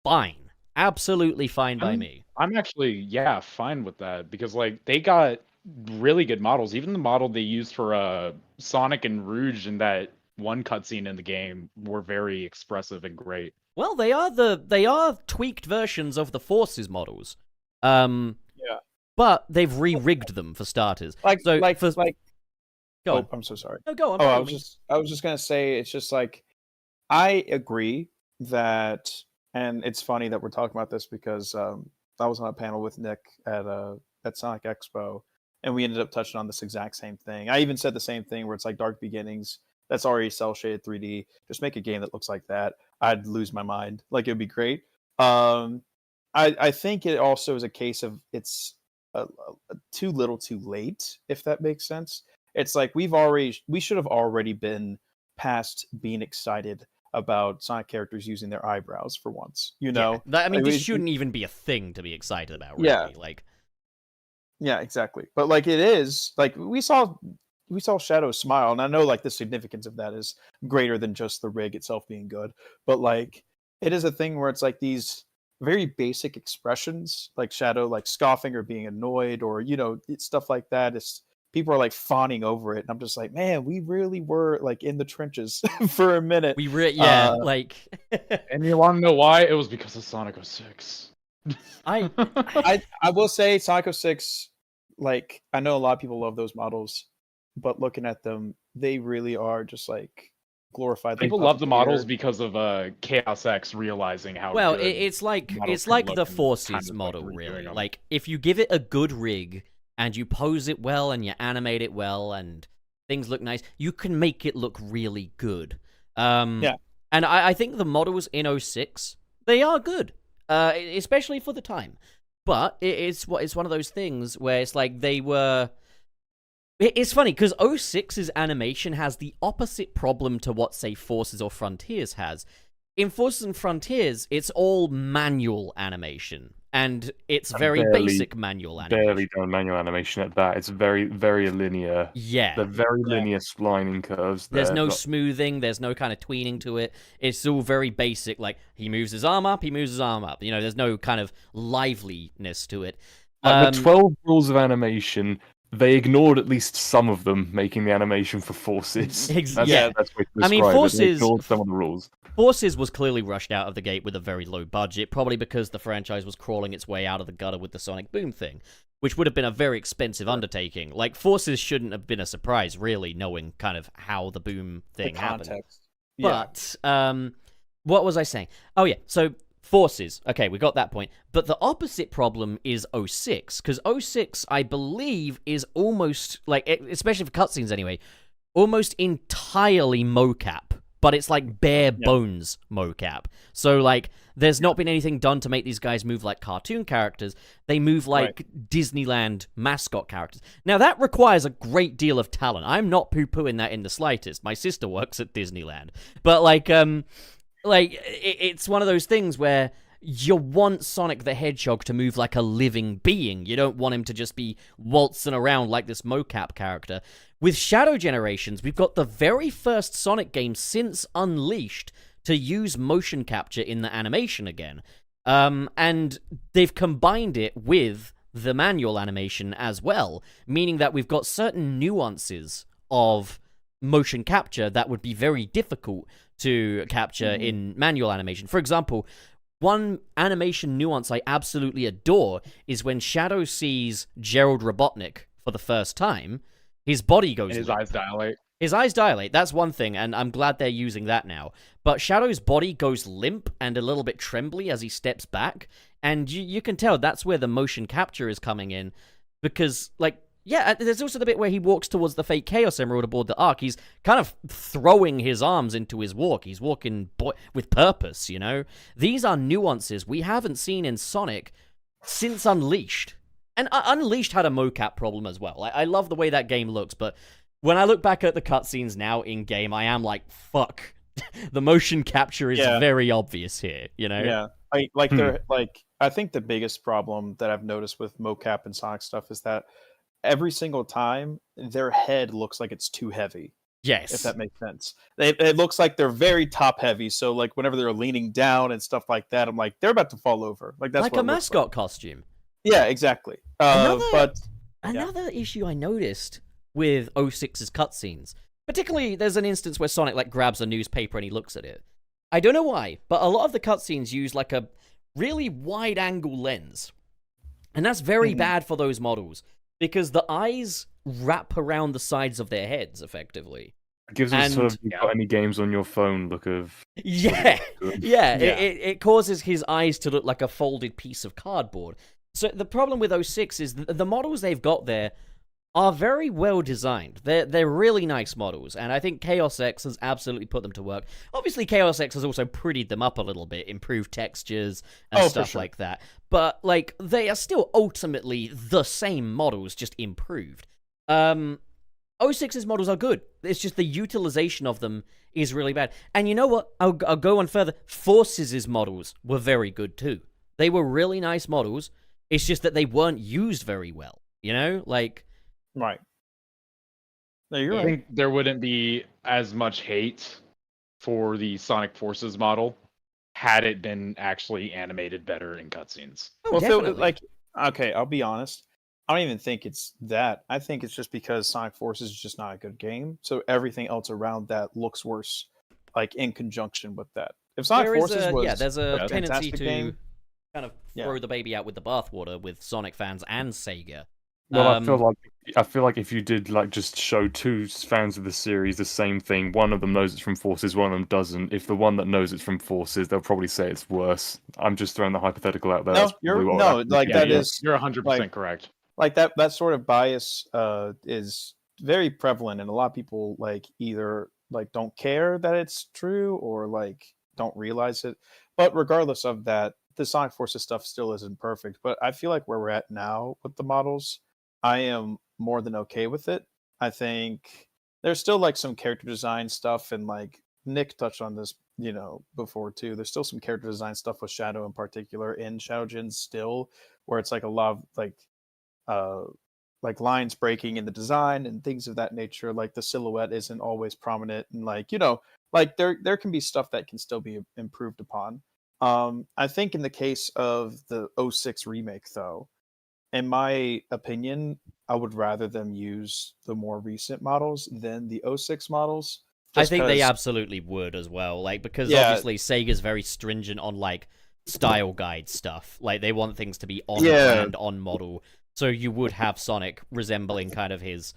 fine. Absolutely fine by me. I'm actually fine with that, because like they got really good models. Even the model they used for Sonic and Rouge in that one cutscene in the game were very expressive and great. Well, they are tweaked versions of the Forces models. Yeah. But they've re-rigged them for starters. Like, So, like, for- like. Go Oh, on. I'm so sorry. No, go on. Oh, by I all was means. just gonna say, it's just like, I agree that, and it's funny that we're talking about this because I was on a panel with Nick at Sonic Expo, and we ended up touching on this exact same thing. I even said the same thing where it's like Dark Beginnings. That's already cel shaded 3D. Just make a game that looks like that. I'd lose my mind. Like, it'd be great. I think it also is a case of it's too little, too late. If that makes sense. It's like we should have already been past being excited about Sonic characters using their eyebrows for once. Yeah. I mean, Like, this we- shouldn't even be a thing to be excited about, really. Yeah. Like, Yeah, exactly. But like, it is like we saw, we saw Shadow smile, and I know like the significance of that is greater than just the rig itself being good, but like it is a thing where it's like these very basic expressions, like Shadow like scoffing or being annoyed, or stuff like that. It's people are like fawning over it, and I'm just like, man, we really were like in the trenches for a minute. Like. And you want to know why? It was because of Sonic 06. I will say Sonic 06, like I know a lot of people love those models, but looking at them, they really are just like glorified. People love the models because of Chaos X realizing how well, good it's like models can look the and Forces kind of, model, like, redoing really. them. Like if you give it a good rig and you pose it well and you animate it well and things look nice, you can make it look really good. Yeah. And I think the models in 06, they are good, especially for the time. But it's one of those things where it's like they were. It's funny because 06's animation has the opposite problem to what, say, Forces or Frontiers has. In Forces and Frontiers, it's all manual animation, and it's very basic manual animation. Barely done manual animation at that. It's very, very linear. Yeah. They're very linear splining curves. There's no smoothing, there's no kind of tweening to it. It's all very basic, like, he moves his arm up, he moves his arm up. There's no kind of liveliness to it. The 12 rules of animation, they ignored at least some of them, making the animation for Forces. That's way to describe it. Forces. They ignored some of the rules. Forces was clearly rushed out of the gate with a very low budget, probably because the franchise was crawling its way out of the gutter with the Sonic Boom thing, which would have been a very expensive undertaking. Like, Forces shouldn't have been a surprise, really, knowing kind of how the Boom thing happened. But, what was I saying? Oh, yeah, so Forces. Okay, we got that point. But the opposite problem is 06, because 06, I believe, is almost, like, especially for cutscenes anyway, almost entirely mocap. But it's like bare bones mocap. So, like, there's not been anything done to make these guys move like cartoon characters. They move like Disneyland mascot characters. Now, that requires a great deal of talent. I'm not poo-pooing that in the slightest. My sister works at Disneyland. But, it's one of those things where you want Sonic the Hedgehog to move like a living being. You don't want him to just be waltzing around like this mocap character. With Shadow Generations, we've got the very first Sonic game since Unleashed to use motion capture in the animation again. And they've combined it with the manual animation as well, meaning that we've got certain nuances of motion capture that would be very difficult to capture in manual animation. For example, one animation nuance I absolutely adore is when Shadow sees Gerald Robotnik for the first time, his body goes And his limp. eyes dilate. His eyes dilate, that's one thing, and I'm glad they're using that now. But Shadow's body goes limp and a little bit trembly as he steps back, and you can tell that's where the motion capture is coming in, because, there's also the bit where he walks towards the fake Chaos Emerald aboard the Ark. He's kind of throwing his arms into his walk. He's walking with purpose, These are nuances we haven't seen in Sonic since Unleashed. And Unleashed had a mocap problem as well. I love the way that game looks, but when I look back at the cutscenes now in-game, I am like, fuck. The motion capture is very obvious here, Yeah. I think the biggest problem that I've noticed with mocap and Sonic stuff is that every single time their head looks like it's too heavy. Yes. If that makes sense. It looks like they're very top heavy, so like whenever they're leaning down and stuff like that, I'm like, they're about to fall over. Like that's like what a mascot costume. Yeah, exactly. Another issue I noticed with 06's cutscenes, particularly there's an instance where Sonic grabs a newspaper and he looks at it. I don't know why, but a lot of the cutscenes use like a really wide angle lens. And that's very bad for those models, because the eyes wrap around the sides of their heads, effectively. It gives us sort of, you've got any games on your phone look of... It causes his eyes to look like a folded piece of cardboard. So the problem with 06 is the models they've got there are very well designed. They're really nice models, and I think Chaos X has absolutely put them to work. Obviously, Chaos X has also prettied them up a little bit, improved textures and stuff like that. But they are still ultimately the same models, just improved. 06's models are good. It's just the utilization of them is really bad. And you know what? I'll go on further. Forces' models were very good too. They were really nice models. It's just that they weren't used very well. Right. No, you're I right. think there wouldn't be as much hate for the Sonic Forces model had it been actually animated better in cutscenes. Oh, Well, if it, definitely. like, okay, I'll be honest. I don't even think it's that. I think it's just because Sonic Forces is just not a good game, so everything else around that looks worse, like in conjunction with that. If Sonic There is Forces a was there's a a tendency fantastic to game, kind of yeah, throw the baby out with the bathwater with Sonic fans and Sega. Well, Um, I feel like if you did like just show two fans of the series the same thing, one of them knows it's from Forces, one of them doesn't. If the one that knows it's from Forces, they'll probably say it's worse. I'm just throwing the hypothetical out there. no, That's probably you're what would no, actually like be Yeah, that the is you're 100% like correct. that sort of bias is very prevalent, and a lot of people like either like don't care that it's true or like don't realize it. But regardless of that, the Sonic Forces stuff still isn't perfect. But I feel like where we're at now with the models, I am more than okay with it. I think there's still like some character design stuff, and like Nick touched on this, before too. There's still some character design stuff with Shadow in particular in Shadow Gen still, where it's like a lot of uh lines breaking in the design and things of that nature. Like the silhouette isn't always prominent, and like there can be stuff that can still be improved upon. I think in the case of the '06 remake, though, in my opinion, I would rather them use the more recent models than the '06 models. I Just think they because, absolutely would as well, like because yeah, obviously Sega's very stringent on like style guide stuff. Like they want things to be on yeah, brand, on model. So you would have Sonic resembling kind of his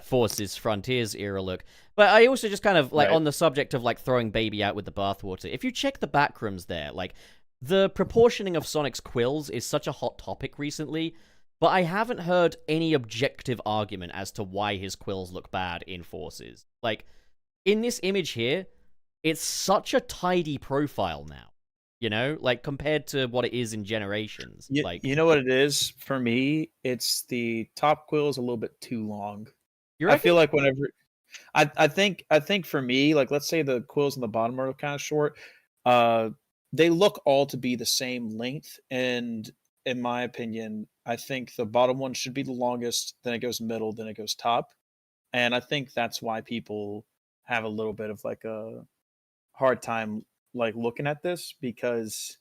Forces Frontiers era look. But I also just kind of like right. on the subject of like throwing baby out with the bathwater. If you check the backrooms there, like the proportioning of Sonic's quills is such a hot topic recently. But I haven't heard any objective argument as to why his quills look bad in Forces. Like in this image here, it's such a tidy profile now. Like compared to what it is in Generations. You, Like, you know what it is for me? It's the top quill is a little bit too long. you I reckon? feel like whenever I think for me, like let's say the quills on the bottom are kind of short, uh, they look all to be the same length. And in my opinion, I think the bottom one should be the longest, then it goes middle, then it goes top. And I think that's why people have a little bit of like a hard time like looking at this because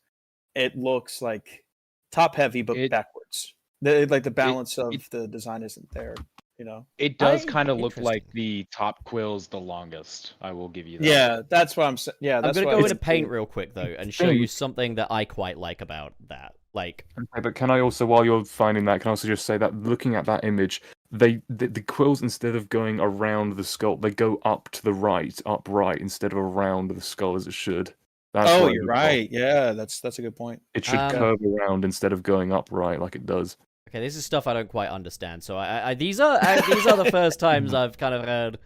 it looks like top heavy but It backwards. Like the it balance it of the design isn't there, you know. it does kind of look Interesting. like the top quill's the longest. I will give you that. Yeah, that's what I'm saying. Yeah, I'm that's gonna what I go into think paint too. real quick though and It's show you pink. something that I quite like about that. Like, Okay, but can I also, while you're finding that, can I also just say that looking at that image, the quills instead of going around the skull, they go up to the right, upright instead of around the skull as it should. That's Oh, what it you're looks like. right. Yeah, that's a good point. It should Yeah. curve around instead of going upright like it does. okay, this is stuff I don't quite understand. So these are the first times I've kind of had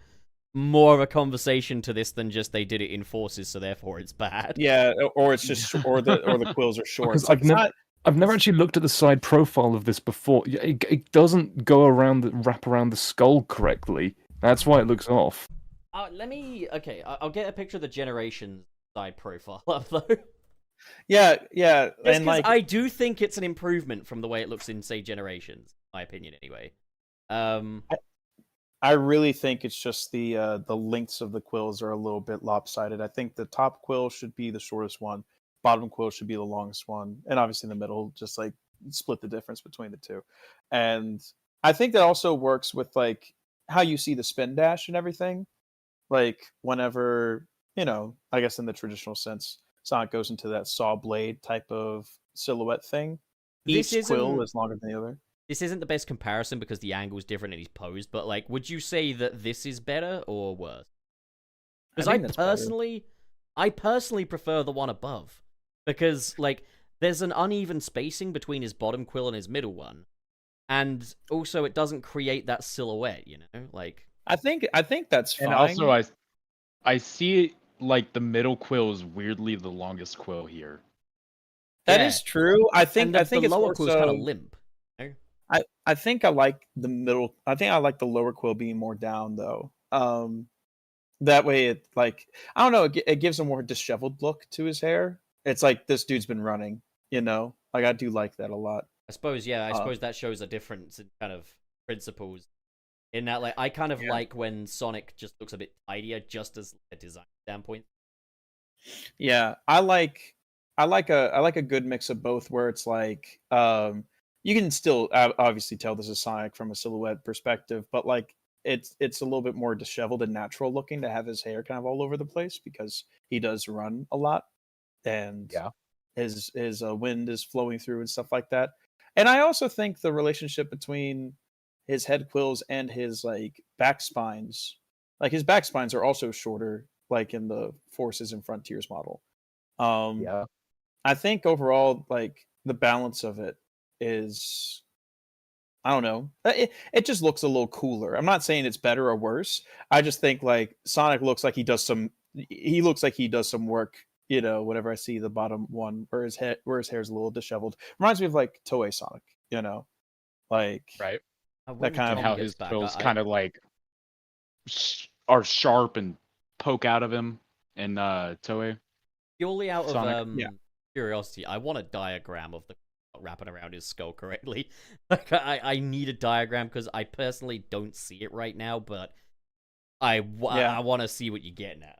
more of a conversation to this than just they did it in Forces, so therefore it's bad. Yeah, or it's just or the quills are short. Because It's like it's not I've never actually looked at the side profile of this before. It doesn't go around wrap around the skull correctly. That's why it looks off. Let me. Okay, I'll get a picture of the Generations side profile up though. yeah, Just and because like I do think it's an improvement from the way it looks in, say, Generations. My opinion, anyway. I really think it's just the lengths of the quills are a little bit lopsided. I think the top quill should be the shortest one, bottom quill should be the longest one, and obviously in the middle, just like split the difference between the two. And I think that also works with like how you see the spin dash and everything. Like whenever, I guess in the traditional sense, Sonic goes into that saw blade type of silhouette thing. This Each quill isn't is longer than the other. this isn't the best comparison because the angle's different and he's posed. But like, would you say that this is better or worse? Because think that's better. I personally prefer the one above because like there's an uneven spacing between his bottom quill and his middle one, and also it doesn't create that silhouette. Like. I think that's fine. And also, I see it like the middle quill is weirdly the longest quill here. That Yeah. is true. I think And the it's lower more quill's kind of so. limp. I think I like the middle. I think I like the lower quill being more down though. That way it like I don't know. It gives a more disheveled look to his hair. It's like this dude's been running. Like I do like that a lot. I suppose, yeah, I Uh, suppose that shows a difference in kind of principles. In that, like, I kind of Yeah. like when Sonic just looks a bit tidier, just as a design standpoint. Yeah, I like a good mix of both, where it's like you can still obviously tell this is Sonic from a silhouette perspective, but like it's a little bit more disheveled and natural looking to have his hair kind of all over the place because he does run a lot and Yeah. his wind is flowing through and stuff like that. And I also think the relationship between his head quills and his like back spines, like his back spines are also shorter, like in the Forces and Frontiers model. Um, Yeah. I think overall, like the balance of it is, I don't know, it just looks a little cooler. I'm not saying it's better or worse. I just think like Sonic looks like he looks like he does some work. Whenever I see the bottom one where his hair's a little disheveled, reminds me of like Toei Sonic. Like Right. When kind of And Tom how gets his back, quills kind of like are sharp and poke out of him in Toei. purely out of Sonic, yeah. curiosity, I want a diagram of the wrapping around his skull correctly. Like, I need a diagram because I personally don't see it right now, but I want to see what you're getting at.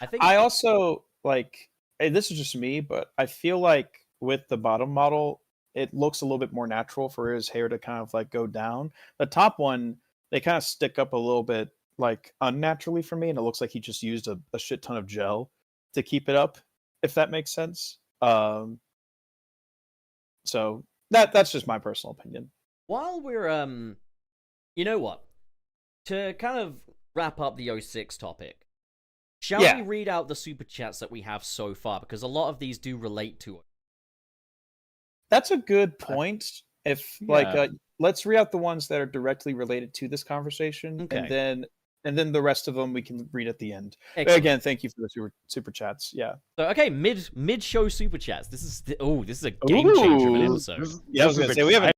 I think I also like, and this is just me, but I feel like with the bottom model, it looks a little bit more natural for his hair to kind of like go down. The top one, they kind of stick up a little bit like unnaturally for me, and it looks like he just used a shit ton of gel to keep it up, if that makes sense. So that's just my personal opinion. while we're you know what? To kind of wrap up the 06 topic, shall Yeah. we read out the super chats that we have so far? Because a lot of these do relate to it. That's a good point. If like Yeah. let's read out the ones that are directly related to this conversation, Okay. and then the rest of them we can read at the end. Excellent. Again, thank you for the super chats. Yeah. So, okay, mid show super chats. This is a game changer of an Ooh, episode. Yeah, I was gonna say we haven't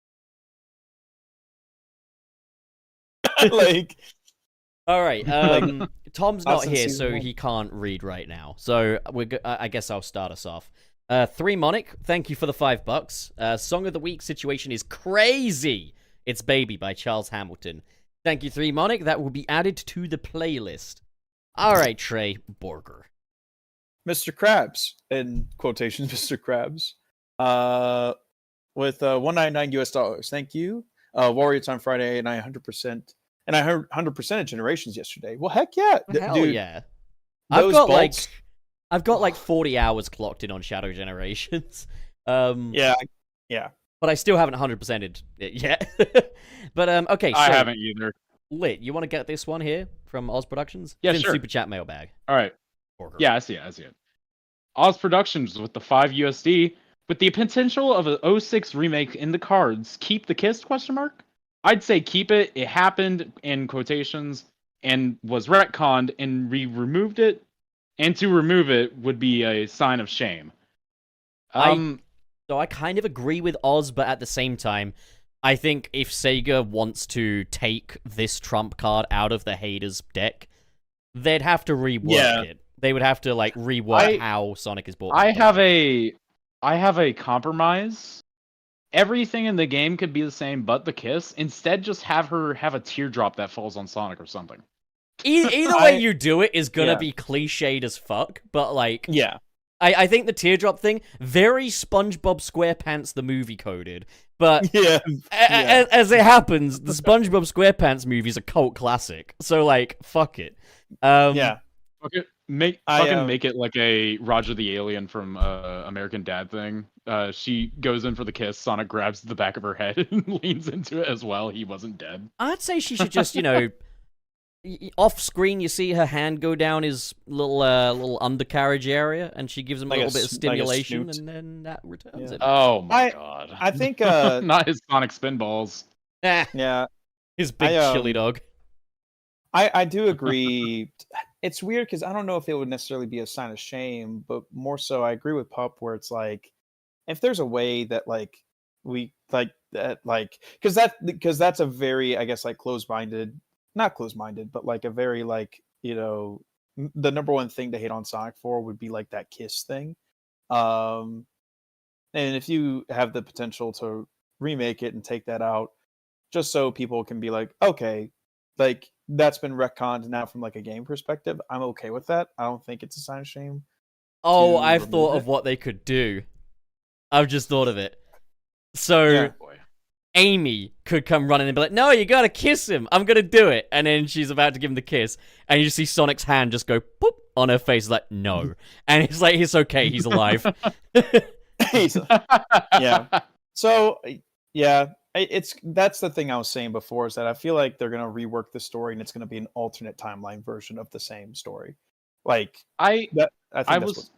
like All right. Tom's not Austin here, season so one. he can't read right now. So I guess I'll start us off. 3 Monic, thank you for the $5. Song of the week situation is crazy. It's Baby by Charles Hamilton. Thank you, 3 Monic. That will be added to the playlist. All right, Trey Borger. Mr. Krabs, in quotations, Mr. Krabs, with $199. Thank you. Warrior Time Friday, and I 100%, and I heard 100% Generations yesterday. Well, heck yeah, Hell dude. yeah. Those I've got like 40 hours clocked in on Shadow Generations. Yeah. But I still haven't 100%ed it yet. But okay, so I haven't either. Lit, you want to get this one here from Oz Productions? Yeah, It's in sure. Super Chat mailbag. All right. Borger. Yeah, I see it. Oz Productions with the 5 USD. With the potential of a 06 remake in the cards, keep the Kiss? I'd say keep it. It happened in quotations and was retconned, and we removed it. And to remove it would be a sign of shame. So I kind of agree with Oz, but at the same time, I think if Sega wants to take this trump card out of the haters deck, they'd have to rework it. They would have to like rework how Sonic is bought. I have a compromise. Everything in the game could be the same but the Kiss. Instead, just have her have a teardrop that falls on Sonic or something. Either way you do it is gonna be cliched as fuck, but like, Yeah. I think the teardrop thing, very SpongeBob SquarePants the movie coded, but Yeah. as it happens, the SpongeBob SquarePants movie is a cult classic, so like, fuck it. Yeah. Okay, make it like a Roger the Alien from American Dad thing. She goes in for the kiss. Sonic grabs the back of her head and leans into it as well. He wasn't dead. I'd say she should just, off screen you see her hand go down his little undercarriage area, and she gives him Like a a little bit of s- like a stimulation, snoot. and then that returns Yeah. it. Oh my god! I think not his Sonic spinballs. yeah. His big chili dog. I do agree. It's weird because I don't know if it would necessarily be a sign of shame, but more so I agree with Pup where it's like if there's a way that like we like that like because that's a very I guess like not closed-minded, but like a very like the number one thing to hate on Sonic for would be like that kiss thing. And if you have the potential to remake it and take that out, just so people can be like, okay, like that's been retconned now from like a game perspective. I'm okay with that. I don't think it's a sign of shame. Oh, to I've remove thought it. of what they could do. I've just thought of it. So Yeah. Boy. Amy could come running and be like, "No, you gotta kiss him. I'm gonna do it." And then she's about to give him the kiss, and you see Sonic's hand just go boop on her face, like, "No." And it's like, it's okay, he's alive. Yeah. So yeah, that's the thing I was saying before, is that I feel like they're gonna rework the story and it's gonna be an alternate timeline version of the same story. Like I that. I think I that's was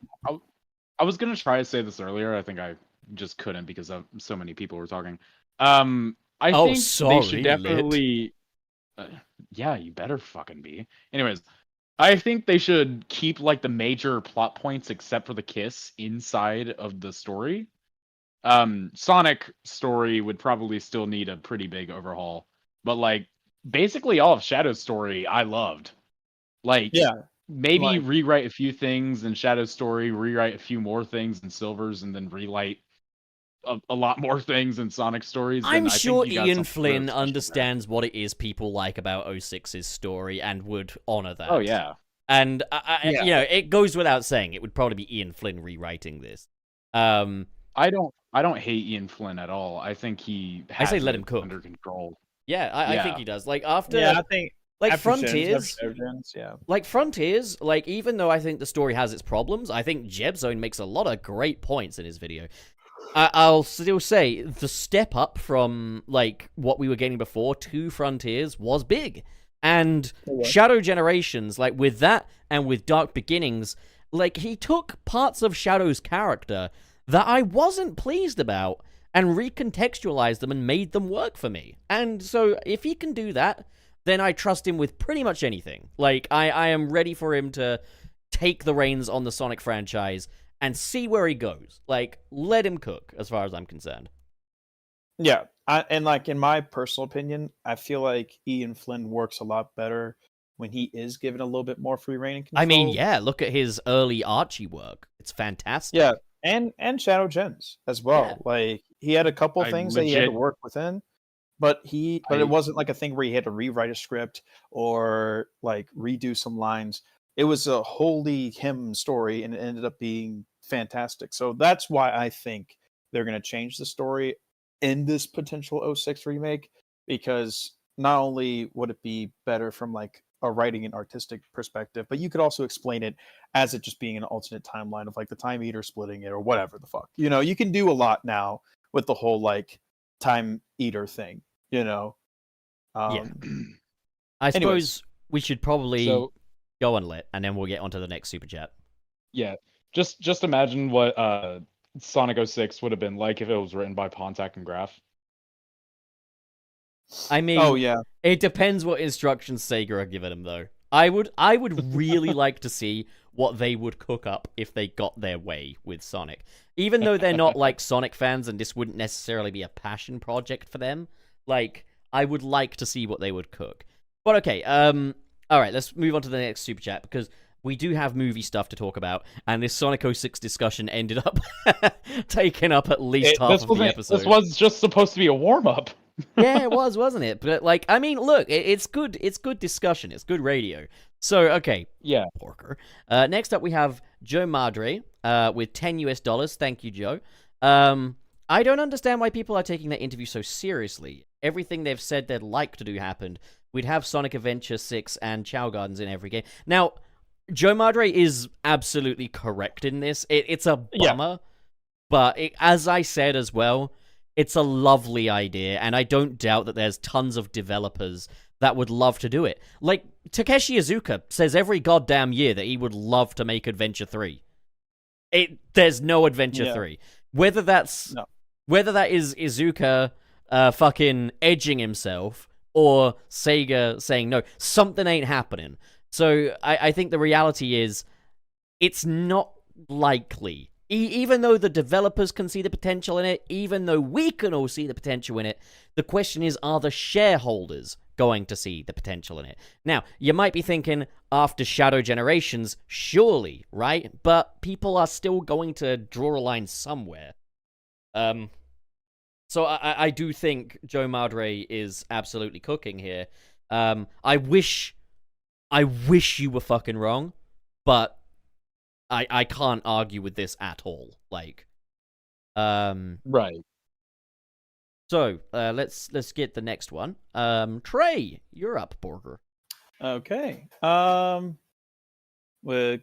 I was gonna try to say this earlier. I think I just couldn't because of so many people were talking. I Oh, think they sorry, should definitely. Yeah, you better fucking be. Anyways, I think they should keep like the major plot points except for the kiss inside of the story. Sonic story would probably still need a pretty big overhaul, but like basically all of Shadow's story I loved. Like Yeah. maybe Like- rewrite a few things in Shadow's story, rewrite a few more things in Silver's, and then relight a lot more things in Sonic stories. then I'm I think sure you got Ian something Flynn really special there. understands what it is people like about 06's story and would honor that. Oh yeah, And Yeah. you know, it goes without saying, it would probably be Ian Flynn rewriting this. I don't hate Ian Flynn at all. I think he I has say let it him cook. under control. Yeah, I think Yeah. he does. Like after, Yeah, I think like after Frontiers, yeah. like Frontiers, like even though I think the story has its problems, I think Jebzone makes a lot of great points in his video. I'll still say the step up from like what we were getting before to Frontiers was big, and Shadow Generations, like with that and with Dark Beginnings, like he took parts of Shadow's character that I wasn't pleased about and recontextualized them and made them work for me. And so if he can do that, then I trust him with pretty much anything. Like I am ready for him to take the reins on the Sonic franchise and see where he goes. Like, let him cook, as far as I'm concerned. Yeah, and like in my personal opinion, I feel like Ian Flynn works a lot better when he is given a little bit more free reign and control. I mean, yeah, look at his early Archie work. It's fantastic. Yeah, and Shadow Gens as well. Yeah. Like he had a couple I things that he had to legit- work within, but it wasn't like a thing where he had to rewrite a script or like redo some lines. It was a wholly him story, and it ended up being fantastic. So that's why I think they're going to change the story in this potential 06 remake, because not only would it be better from like a writing and artistic perspective, but you could also explain it as it just being an alternate timeline of like the Time Eater splitting it or whatever the fuck. You know, you can do a lot now with the whole like Time Eater thing, you know. Yeah. I suppose anyways. we should probably So go and let, and then we'll get onto the next super chat. yeah, just imagine what Sonic 06 would have been like if it was written by Pontac and Graf. I mean, Oh yeah. it depends what instructions Sega are giving him, though. I would really like to see what they would cook up if they got their way with Sonic. Even though they're not like Sonic fans and this wouldn't necessarily be a passion project for them, like I would like to see what they would cook. But okay, all right, let's move on to the next super chat because we do have movie stuff to talk about, and this Sonic 06 discussion ended up taking up at least half of the episode. This was just supposed to be a warm up. Yeah, it was, wasn't it? But like, I mean, look, it's good. It's good discussion. It's good radio. So okay, Yeah. Porker. Next up, we have Joe Madre with $10. Thank you, Joe. I don't understand why people are taking that interview so seriously. Everything they've said they'd like to do happened. We'd have Sonic Adventure 6 and Chow Gardens in every game. Now, Joe Madre is absolutely correct in this. It's a bummer, but as I said as well, it's a lovely idea, and I don't doubt that there's tons of developers that would love to do it. Like, Takeshi Iizuka says every goddamn year that he would love to make Adventure 3. There's no Adventure 3. Whether that is Iizuka fucking edging himself or Sega saying no, something ain't happening. So I think the reality is it's not likely. Even though the developers can see the potential in it, even though we can all see the potential in it, the question is, are the shareholders going to see the potential in it? Now, you might be thinking, after Shadow Generations, surely, right? But people are still going to draw a line somewhere. So I do think Joe Madre is absolutely cooking here. I wish you were fucking wrong, but I can't argue with this at all. Like, Right. So let's get the next one. Trey, you're up, Borger. Okay. With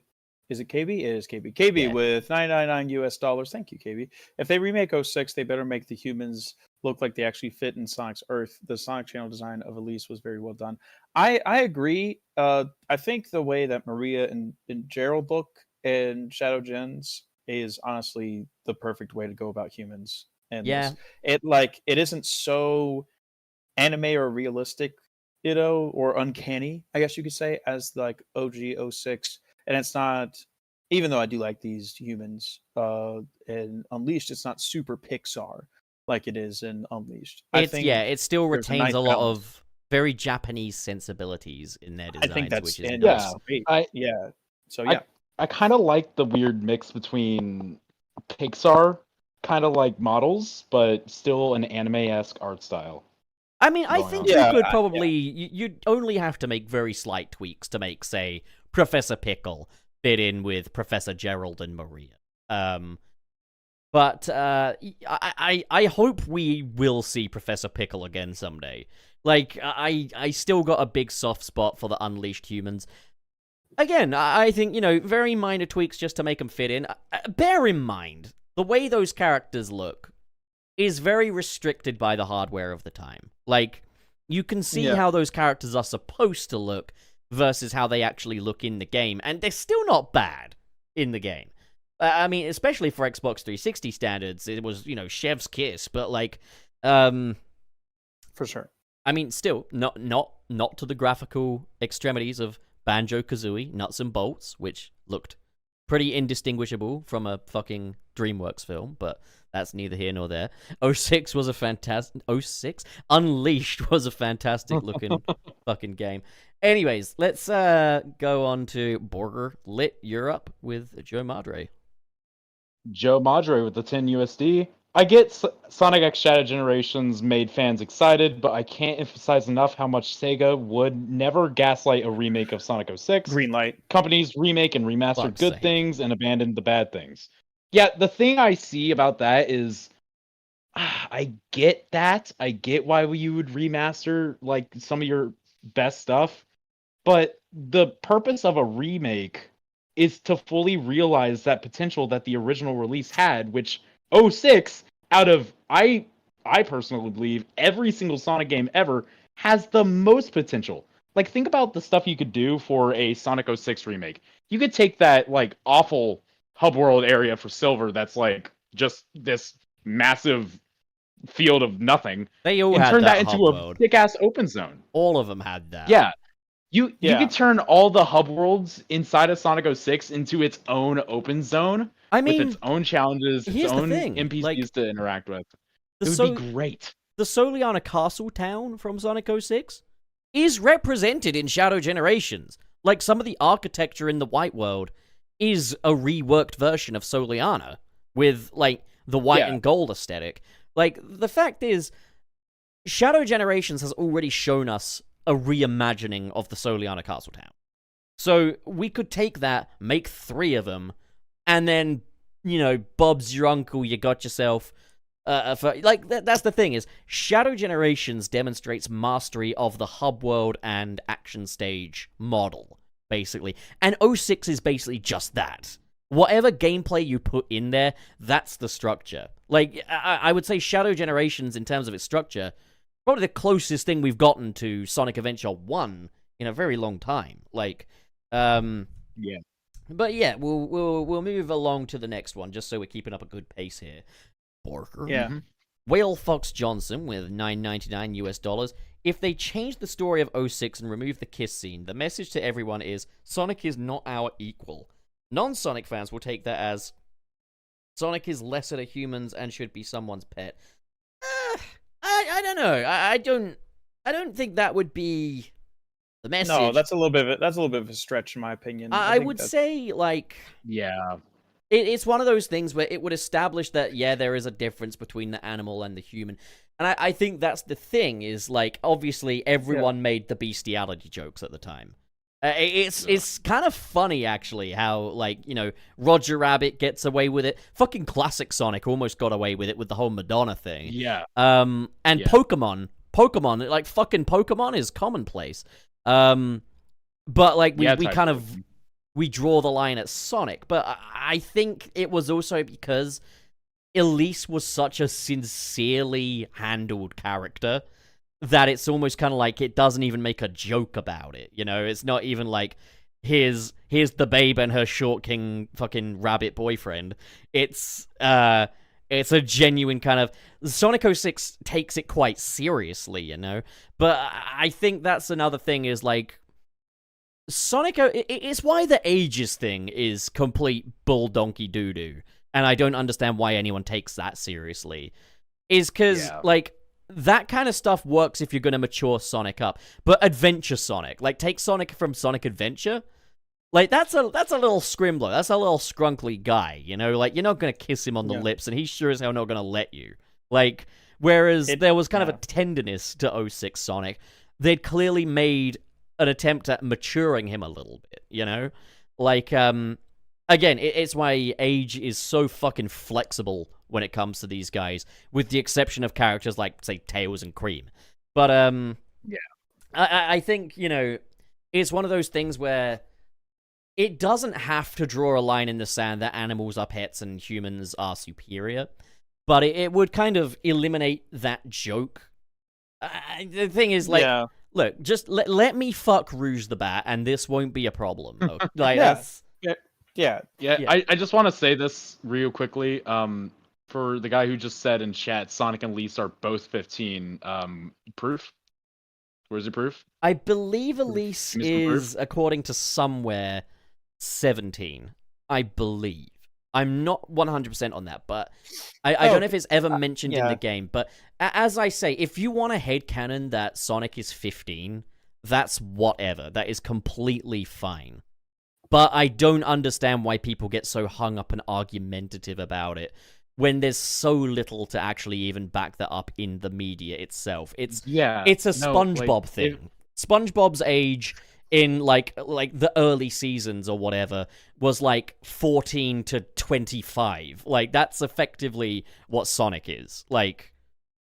is it KB? It is KB. KB Yeah. with $9.99 US. Thank you, KB. If they remake 06, they better make the humans look like they actually fit in Sonic's Earth. The Sonic Channel design of Elise was very well done. I agree. I think the way that Maria and Gerald look in Shadow Gens is honestly the perfect way to go about humans. And Yeah. it isn't so anime or realistic, or uncanny, I guess you could say, as like OG 06. And it's not, even though I do like these humans in Unleashed, it's not super Pixar like it is in Unleashed. It still there's a retains nice a lot balance. of very Japanese sensibilities in their designs, I think that's which is and nice. yeah. So yeah, I kind of like the weird mix between Pixar kind of like models, but still an anime-esque art style. I mean, I going think on. you Yeah, could probably you'd only have to make very slight tweaks to make, say, Professor Pickle fit in with Professor Gerald and Maria. But I hope we will see Professor Pickle again someday. Like, I still got a big soft spot for the Unleashed humans. Again, I think, very minor tweaks just to make them fit in. Bear in mind, the way those characters look is very restricted by the hardware of the time. Like, you can see how those characters are supposed to look versus how they actually look in the game, and they're still not bad in the game. I mean, especially for Xbox 360 standards, it was, chef's kiss, but like, for sure. I mean, still not to the graphical extremities of Banjo-Kazooie Nuts and Bolts, which looked pretty indistinguishable from a fucking DreamWorks film, but that's neither here nor there. 06 was a fantastic... 06? Unleashed was a fantastic looking fucking game. Anyways, let's go on to Borger Lit Europe with Joe Madre. Joe Madre with the 10 USD. I get Sonic X Shadow Generations made fans excited, but I can't emphasize enough how much Sega would never gaslight a remake of Sonic 06. Green light. Companies remake and remaster Fuck's good sake. things and abandon the bad things. Yeah, the thing I see about that is, I get that. I get why you would remaster like some of your best stuff, but the purpose of a remake is to fully realize that potential that the original release had, which 06 out of I personally believe every single Sonic game ever has the most potential. Like, think about the stuff you could do for a Sonic 06 remake. You could take that like awful hub world area for Silver that's like just this massive field of nothing They all and had turn that hub into a world. thick ass open zone. All of them had that. Yeah. You Yeah. could turn all the hub worlds inside of Sonic 06 into its own open zone I with mean, its own challenges, its here's the own thing, NPCs like, to interact with. the It would so- be great. the Soliana Castle town from Sonic 06 is represented in Shadow Generations. Like, some of the architecture in the White World is a reworked version of Soliana with, like, the white Yeah. and gold aesthetic. Like, the fact is, Shadow Generations has already shown us a reimagining of the Soliana Castle town. So we could take that, make 3 of them, and then, Bob's your uncle, you got yourself... that's the thing, is Shadow Generations demonstrates mastery of the hub world and action stage model, basically. And 06 is basically just that. Whatever gameplay you put in there, that's the structure. Like, I would say Shadow Generations, in terms of its structure, probably the closest thing we've gotten to Sonic Adventure 1 in a very long time. Like, Yeah. But yeah, we'll move along to the next one, just so we're keeping up a good pace here. Borger. Yeah. Whale Fox Johnson with $9.99 US. If they change the story of 06 and remove the kiss scene, the message to everyone is Sonic is not our equal. Non-Sonic fans will take that as Sonic is lesser to humans and should be someone's pet. I don't know. I don't think that would be the message. No, that's a little bit of a stretch in my opinion. I think would that's- say, like, Yeah. it's one of those things where it would establish that, yeah, there is a difference between the animal and the human. And I think that's the thing, is like, obviously everyone made the bestiality jokes at the time. It's kind of funny, actually, how, like, Roger Rabbit gets away with it. Fucking classic Sonic almost got away with it with the whole Madonna thing. Yeah. And Pokemon, like, fucking Pokemon is commonplace. But, like, we draw the line at Sonic. But I think it was also because Elise was such a sincerely handled character that it's almost kind of like it doesn't even make a joke about it. It's not even like, here's the babe and her short king fucking rabbit boyfriend. It's a genuine kind of... Sonic 06 takes it quite seriously, But I think that's another thing, is like, Sonic... It's why the ages thing is complete bull donkey doo-doo. And I don't understand why anyone takes that seriously. Is because, like, that kind of stuff works if you're going to mature Sonic up. But Adventure Sonic, like, take Sonic from Sonic Adventure. Like, that's a little scrimbler. That's a little scrunkly guy, Like, you're not going to kiss him on the lips, and he's sure as hell not going to let you. Like, whereas there was kind of a tenderness to 06 Sonic. They'd clearly made an attempt at maturing him a little bit, Like, again, it's why age is so fucking flexible when it comes to these guys, with the exception of characters like, say, Tails and Cream. But, I think, it's one of those things where it doesn't have to draw a line in the sand that animals are pets and humans are superior, but it would kind of eliminate that joke. The thing is, like, look, just let me fuck Rouge the Bat, and this won't be a problem. Like, that's... Yeah. I just want to say this real quickly. For the guy who just said in chat, Sonic and Elise are both 15. Proof? Where's the proof? I believe Elise is, according to somewhere, 17. I believe. I'm not 100% on that, but I don't know if it's ever mentioned in the game. But as I say, if you want a headcanon that Sonic is 15, that's whatever. That is completely fine. But I don't understand why people get so hung up and argumentative about it when there's so little to actually even back that up in the media itself. It's a SpongeBob thing. SpongeBob's age in like the early seasons or whatever was like 14 to 25. Like, that's effectively what Sonic is. Like,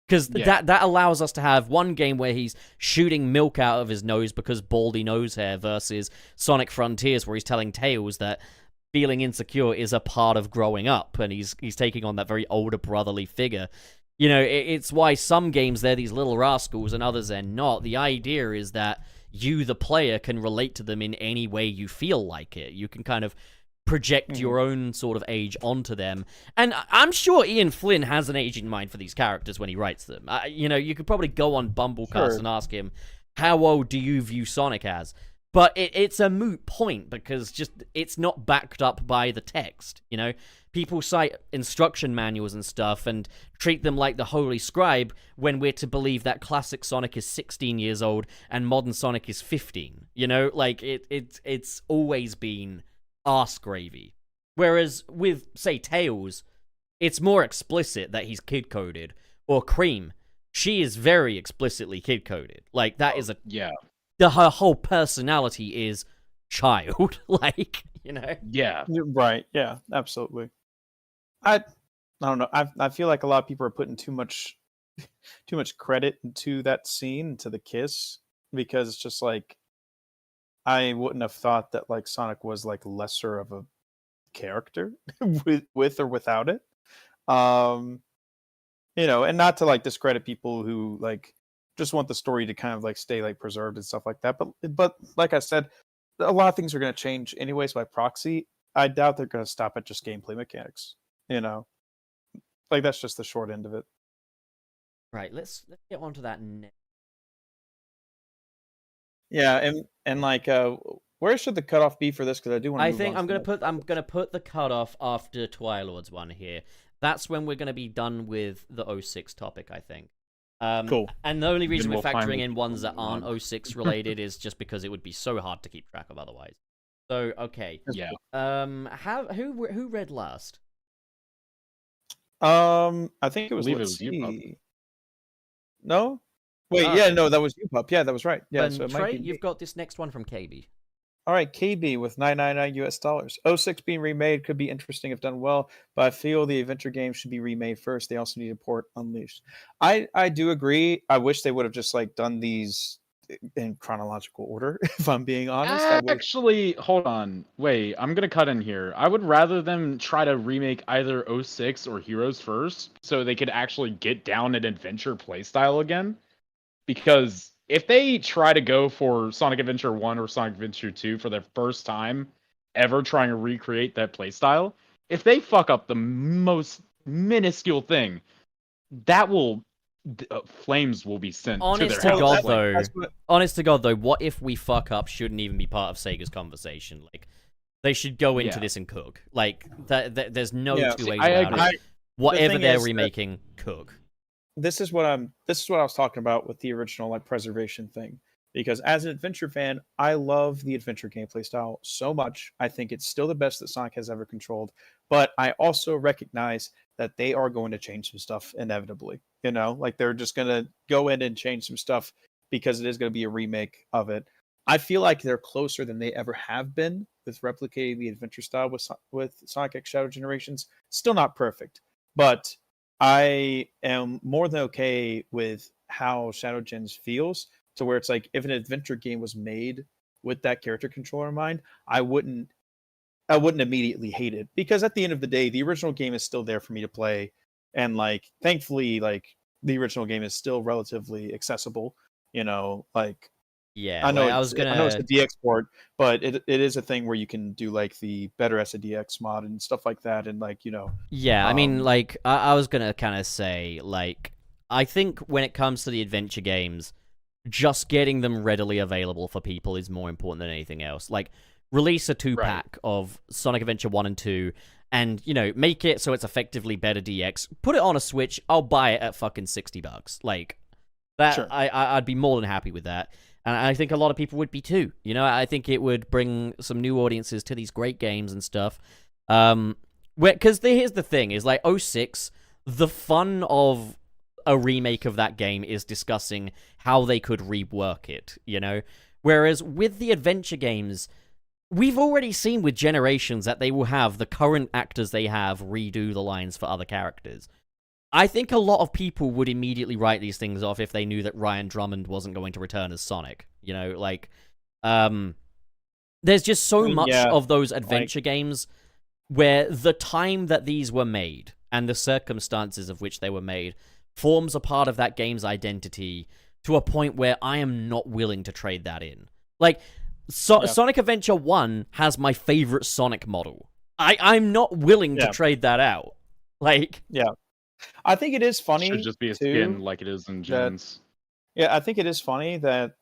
because that allows us to have one game where he's shooting milk out of his nose because baldy nose hair, versus Sonic Frontiers, where he's telling Tails that feeling insecure is a part of growing up, and he's taking on that very older brotherly figure. It's why some games, they're these little rascals and others they're not. The idea is that you, the player, can relate to them in any way you feel like it. You can kind of project your own sort of age onto them. And I'm sure Ian Flynn has an age in mind for these characters when he writes them. You could probably go on Bumblecast and ask him, how old do you view Sonic as? But it's a moot point, because it's not backed up by the text, People cite instruction manuals and stuff and treat them like the holy scribe, when we're to believe that classic Sonic is 16 years old and modern Sonic is 15. Like, it's always been arse gravy. Whereas with, say, Tails, it's more explicit that he's kid-coded. Or Cream, she is very explicitly kid-coded. Like, that is her whole personality is child. Like, Yeah. Right. Yeah, absolutely. I don't know. I feel like a lot of people are putting too much credit into that scene, to the kiss, because it's just like, I wouldn't have thought that, like, Sonic was like lesser of a character with or without it. And not to like discredit people who like just want the story to kind of like stay like preserved and stuff like that. But like I said, a lot of things are going to change anyways by proxy. I doubt they're going to stop at just gameplay mechanics. Like, that's just the short end of it. Right. Let's get on to that next. Yeah, and like, where should the cutoff be for this? Because I do want to. I think I'm gonna put the cutoff after Twilord's one here. That's when we're gonna be done with the 06 topic, I think. Cool. And the only reason we're factoring in ones that aren't 06 related is just because it would be so hard to keep track of otherwise. So okay. Yeah. Who read last? I think it was. I believe Let's it was you, see. probably. No. Wait, Ah. yeah, no, that was you, Pup. Yeah, that was right. Yeah, Then so it might Trey, be me. you've got this next one from KB. All right, KB with $999. 06 being remade could be interesting if done well, but I feel the adventure game should be remade first. They also need to port Unleashed. I do agree. I wish they would have just like done these in chronological order. If I'm being honest, I would. Actually, hold on. Wait, I'm gonna cut in here. I would rather them try to remake either 06 or Heroes first, so they could actually get down an adventure playstyle again. Because if they try to go for Sonic Adventure 1 or Sonic Adventure 2 for their first time ever trying to recreate that playstyle, if they fuck up the most minuscule thing, that will flames will be sent Honest to to their God, house. though. That's what- Honest to God, though, what if we fuck up shouldn't even be part of Sega's conversation? Like, they should go into Yeah. this and cook. Like, there's no Yeah, two see, ways I about agree. it. Whatever thing they're is that- remaking, cook. This is what I was talking about with the original like preservation thing. Because as an adventure fan, I love the adventure gameplay style so much. I think it's still the best that Sonic has ever controlled. But I also recognize that they are going to change some stuff inevitably. You know, like they're just going to go in and change some stuff because it is going to be a remake of it. I feel like they're closer than they ever have been with replicating the adventure style with Sonic X Shadow Generations. Still not perfect, but I am more than okay with how Shadow Gens feels, to where it's like if an adventure game was made with that character controller in mind, I wouldn't immediately hate it, because at the end of the day, the original game is still there for me to play, and like thankfully, like the original game is still relatively accessible. You know, like Yeah, I know like, I was I know it's gonna. a DX port, but it is a thing where you can do like the better SADX mod and stuff like that, and like Yeah, I mean, um, like, I was gonna kind of say, like, I think when it comes to the adventure games, just getting them readily available for people is more important than anything else. Like, release a 2-pack of Sonic Adventure 1 and 2, and, make it so it's effectively better DX. Put it on a Switch, I'll buy it at fucking $60. Like, that, Sure. I'd be more than happy with that. And I think a lot of people would be too. I think it would bring some new audiences to these great games and stuff. Because here's the thing, is like 06, the fun of a remake of that game is discussing how they could rework it, Whereas with the adventure games, we've already seen with Generations that they will have the current actors they have redo the lines for other characters. I think a lot of people would immediately write these things off if they knew that Ryan Drummond wasn't going to return as Sonic. There's just so much Yeah, of those adventure games where the time that these were made and the circumstances of which they were made forms a part of that game's identity to a point where I am not willing to trade that in. Like, Sonic Adventure 1 has my favorite Sonic model. I'm not willing to trade that out. Like, yeah. I think it is funny. Should just be a too, skin like it is in Gens. Yeah, I think it is funny that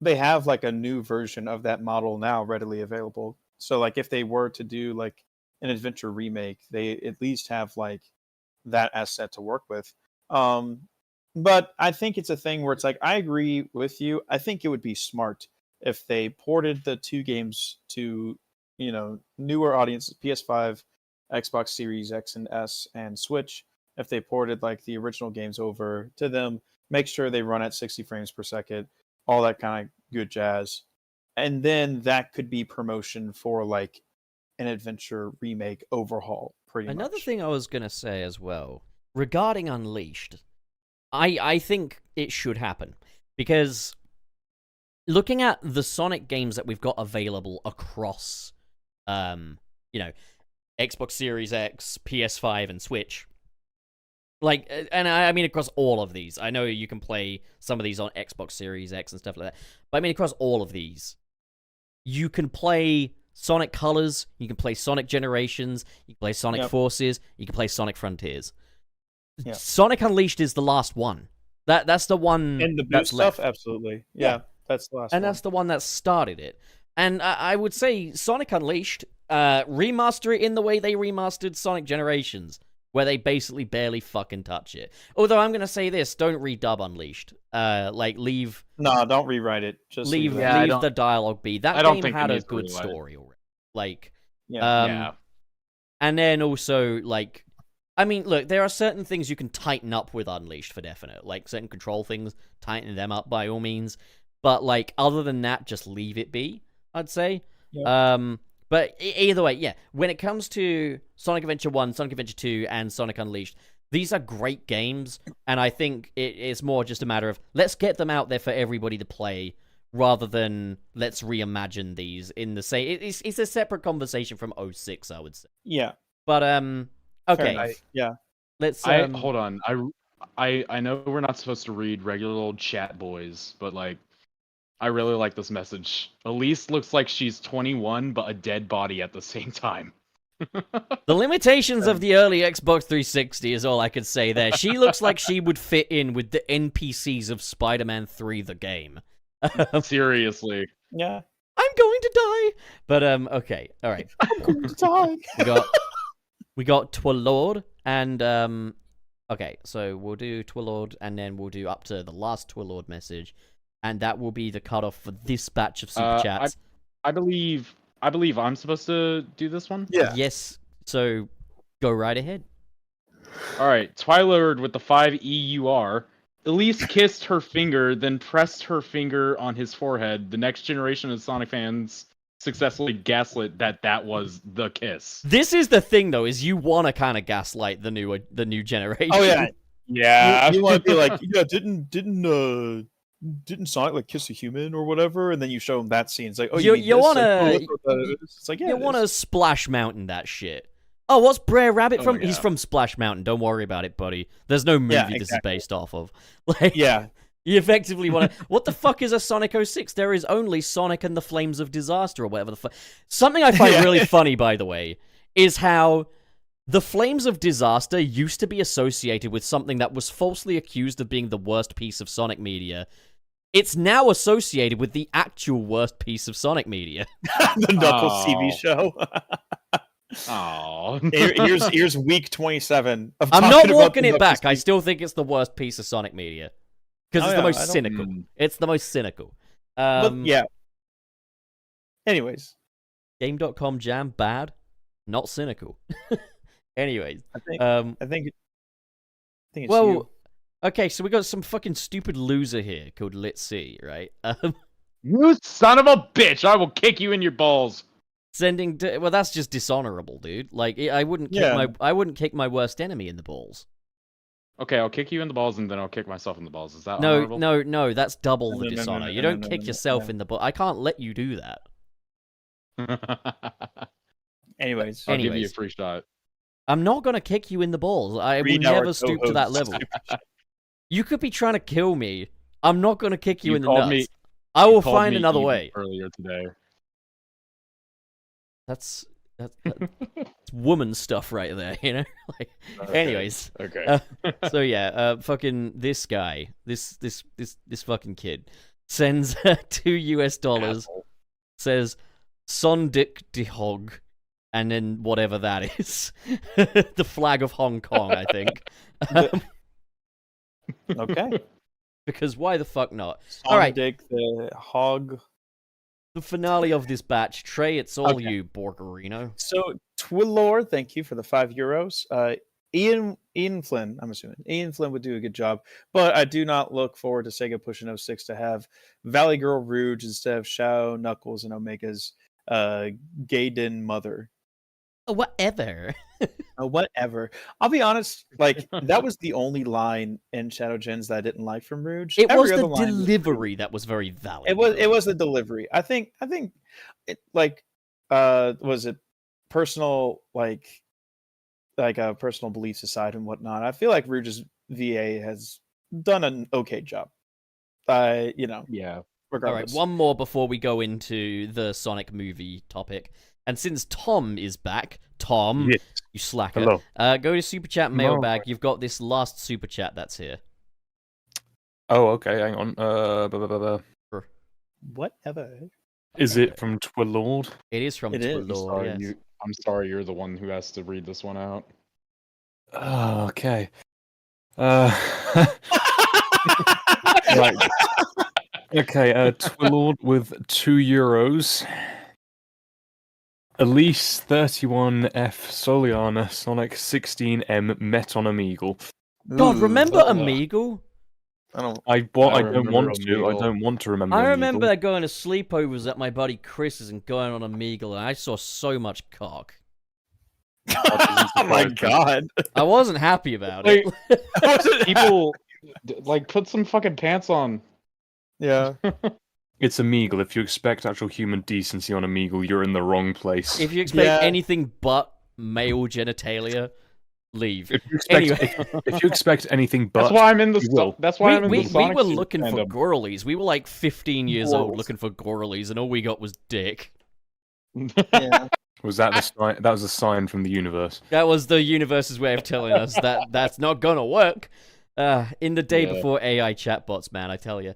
they have like a new version of that model now readily available. So like if they were to do like an adventure remake, they at least have like that asset to work with. But I think it's a thing where it's like, I agree with you. I think it would be smart if they ported the two games to, newer audiences, PS5, Xbox Series X and S, and Switch. If they ported like the original games over to them, make sure they run at 60 frames per second, all that kind of good jazz. And then that could be promotion for like an adventure remake overhaul, pretty another much. thing I was going to say as well, regarding Unleashed, I think it should happen. Because looking at the Sonic games that we've got available across, Xbox Series X, PS5, and Switch, like, and I mean across all of these. I know you can play some of these on Xbox Series X and stuff like that, but I mean across all of these, you can play Sonic Colors, you can play Sonic Generations, you can play Sonic Forces, you can play Sonic Frontiers. Yeah. Sonic Unleashed is the last one. That's the one And the boot that's stuff, left. absolutely. Yeah, that's the last And one. that's the one that started it. And I would say Sonic Unleashed, remaster it in the way they remastered Sonic Generations, where they basically barely fucking touch it. Although I'm going to say this, don't redub Unleashed. Leave No, don't rewrite it. Just leave it. Yeah, I leave don't- the dialogue be. That I don't game think it had a needs to good rewrite it. story already. Yeah. Yeah. And then also, like, I mean, look, there are certain things you can tighten up with Unleashed for definite. Like, certain control things, tighten them up by all means. But, like, other than that, just leave it be, I'd say. Yeah. But either way, yeah. When it comes to Sonic Adventure 1, Sonic Adventure 2, and Sonic Unleashed, these are great games, and I think it's more just a matter of, let's get them out there for everybody to play, rather than let's reimagine these in the same... It's a separate conversation from 06, I would say. Yeah. But, okay. Yeah. Let's hold on. I know we're not supposed to read regular old chat boys, but like, I really like this message. Elise looks like she's 21, but a dead body at the same time. The limitations of the early Xbox 360 is all I could say there. She looks like she would fit in with the NPCs of Spider-Man 3, the game. Seriously. Yeah. I'm going to die. But okay, all right. I'm going to die. We got Twilord and okay, so we'll do Twilord and then we'll do up to the last Twilord message, and that will be the cutoff for this batch of super chats. I believe I'm supposed to do this one. Yeah. Yes. So go right ahead. All right, Twilord with the 5 EUR. Elise kissed her finger, then pressed her finger on his forehead. The next generation of Sonic fans successfully gaslit that was the kiss. This is the thing, though, is you want to kind of gaslight the new generation. Oh yeah. Yeah. You want to be like, yeah, didn't Sonic like kiss a human or whatever, and then you show them that scene. It's like, oh, you want to, it's like, yeah, you want to Splash Mountain that shit. Oh, what's Brer Rabbit from? yeah. He's from Splash Mountain. Don't worry about it, buddy. There's no movie this is based off of. Like, yeah. You effectively want to... What the fuck is a Sonic 06? There is only Sonic and the Flames of Disaster, or whatever the fuck. Something I find really funny, by the way, is how the Flames of Disaster used to be associated with something that was falsely accused of being the worst piece of Sonic media. It's now associated with the actual worst piece of Sonic media. The Knuckles TV show. Oh. Here's week 27 of I'm talking not about walking the it back. Knuckles I still think it's the worst piece of Sonic media. Because it's the most cynical. It's the most cynical. But yeah. Anyways. Game.com Jam, bad. Not cynical. Anyways. I think it's well, you. Okay, so we got some fucking stupid loser here called LitC, right? You son of a bitch! I will kick you in your balls. Well, that's just dishonorable, dude. Like, I wouldn't kick my worst enemy in the balls. Okay, I'll kick you in the balls and then I'll kick myself in the balls. Is that no, honorable? no? That's double the dishonor. no, You don't no, kick no, yourself no. in the balls. I can't let you do that. Anyways. I'll give you a free shot. I'm not gonna kick you in the balls. I will Read our never stoop to that co-host. level. You could be trying to kill me. I'm not gonna kick you in the called nuts. me- I will Called find me another evil way. Earlier today. That's woman stuff right there, you know. Like, Okay. anyways, Okay. so yeah, fucking this guy, this fucking kid sends $2 Asshole. says Sondik de Hog, and then whatever that is, the flag of Hong Kong, I think. Okay. Because why the fuck not? All right. Dick the hog. The finale of this batch, Trey. It's all Okay. you, Borgarino. So Twilor, thank you for the €5. Ian Flynn, I'm assuming Ian Flynn would do a good job, but I do not look forward to Sega pushing 06 to have Valley Girl Rouge instead of Shao, Knuckles, and Omega's Gaiden mother. Whatever. Whatever. I'll be honest, like that was the only line in Shadow Gens that I didn't like from Rouge. It Every was other the line delivery that was very valid. It was the delivery. I think it like was it personal like a personal beliefs aside and whatnot. I feel like Rouge's VA has done an okay job. Yeah. All right, Regardless. one more before we go into the Sonic movie topic. And since Tom is back, Tom, Yes. you slacker, Hello. go to Super Chat Mailbag. You've got this last Super Chat that's here. Oh, okay. Hang on. Whatever. Is it from Twilord? It is from It is. Twilord, yes. I'm sorry you're the one who has to read this one out. Oh, okay. Right. Okay. Twilord with €2. Elise 31F Soliana Sonic 16M met on Omegle. God, remember Ugh. Omegle? I don't. I don't remember want to. I Omegle. don't want to remember. I Omegle. remember going to sleepovers at my buddy Chris's and going on Omegle, and I saw so much cock. Oh my god! I wasn't happy about it. People like put some fucking pants on. Yeah. It's Omegle. If you expect actual human decency on Omegle, you're in the wrong place. If you expect Yeah. anything but male genitalia, leave. If you expect, Anyway. if you expect anything but, That's why I'm in the. you will. That's why I'm in We the Sonic were looking for fandom. girlies. We were like 15 years old Girls. looking for girlies, and all we got was dick. Yeah. was that the sign? That was a sign from the universe. That was the universe's way of telling us that that's not gonna work. In the day Yeah. before AI chatbots, man, I tell you.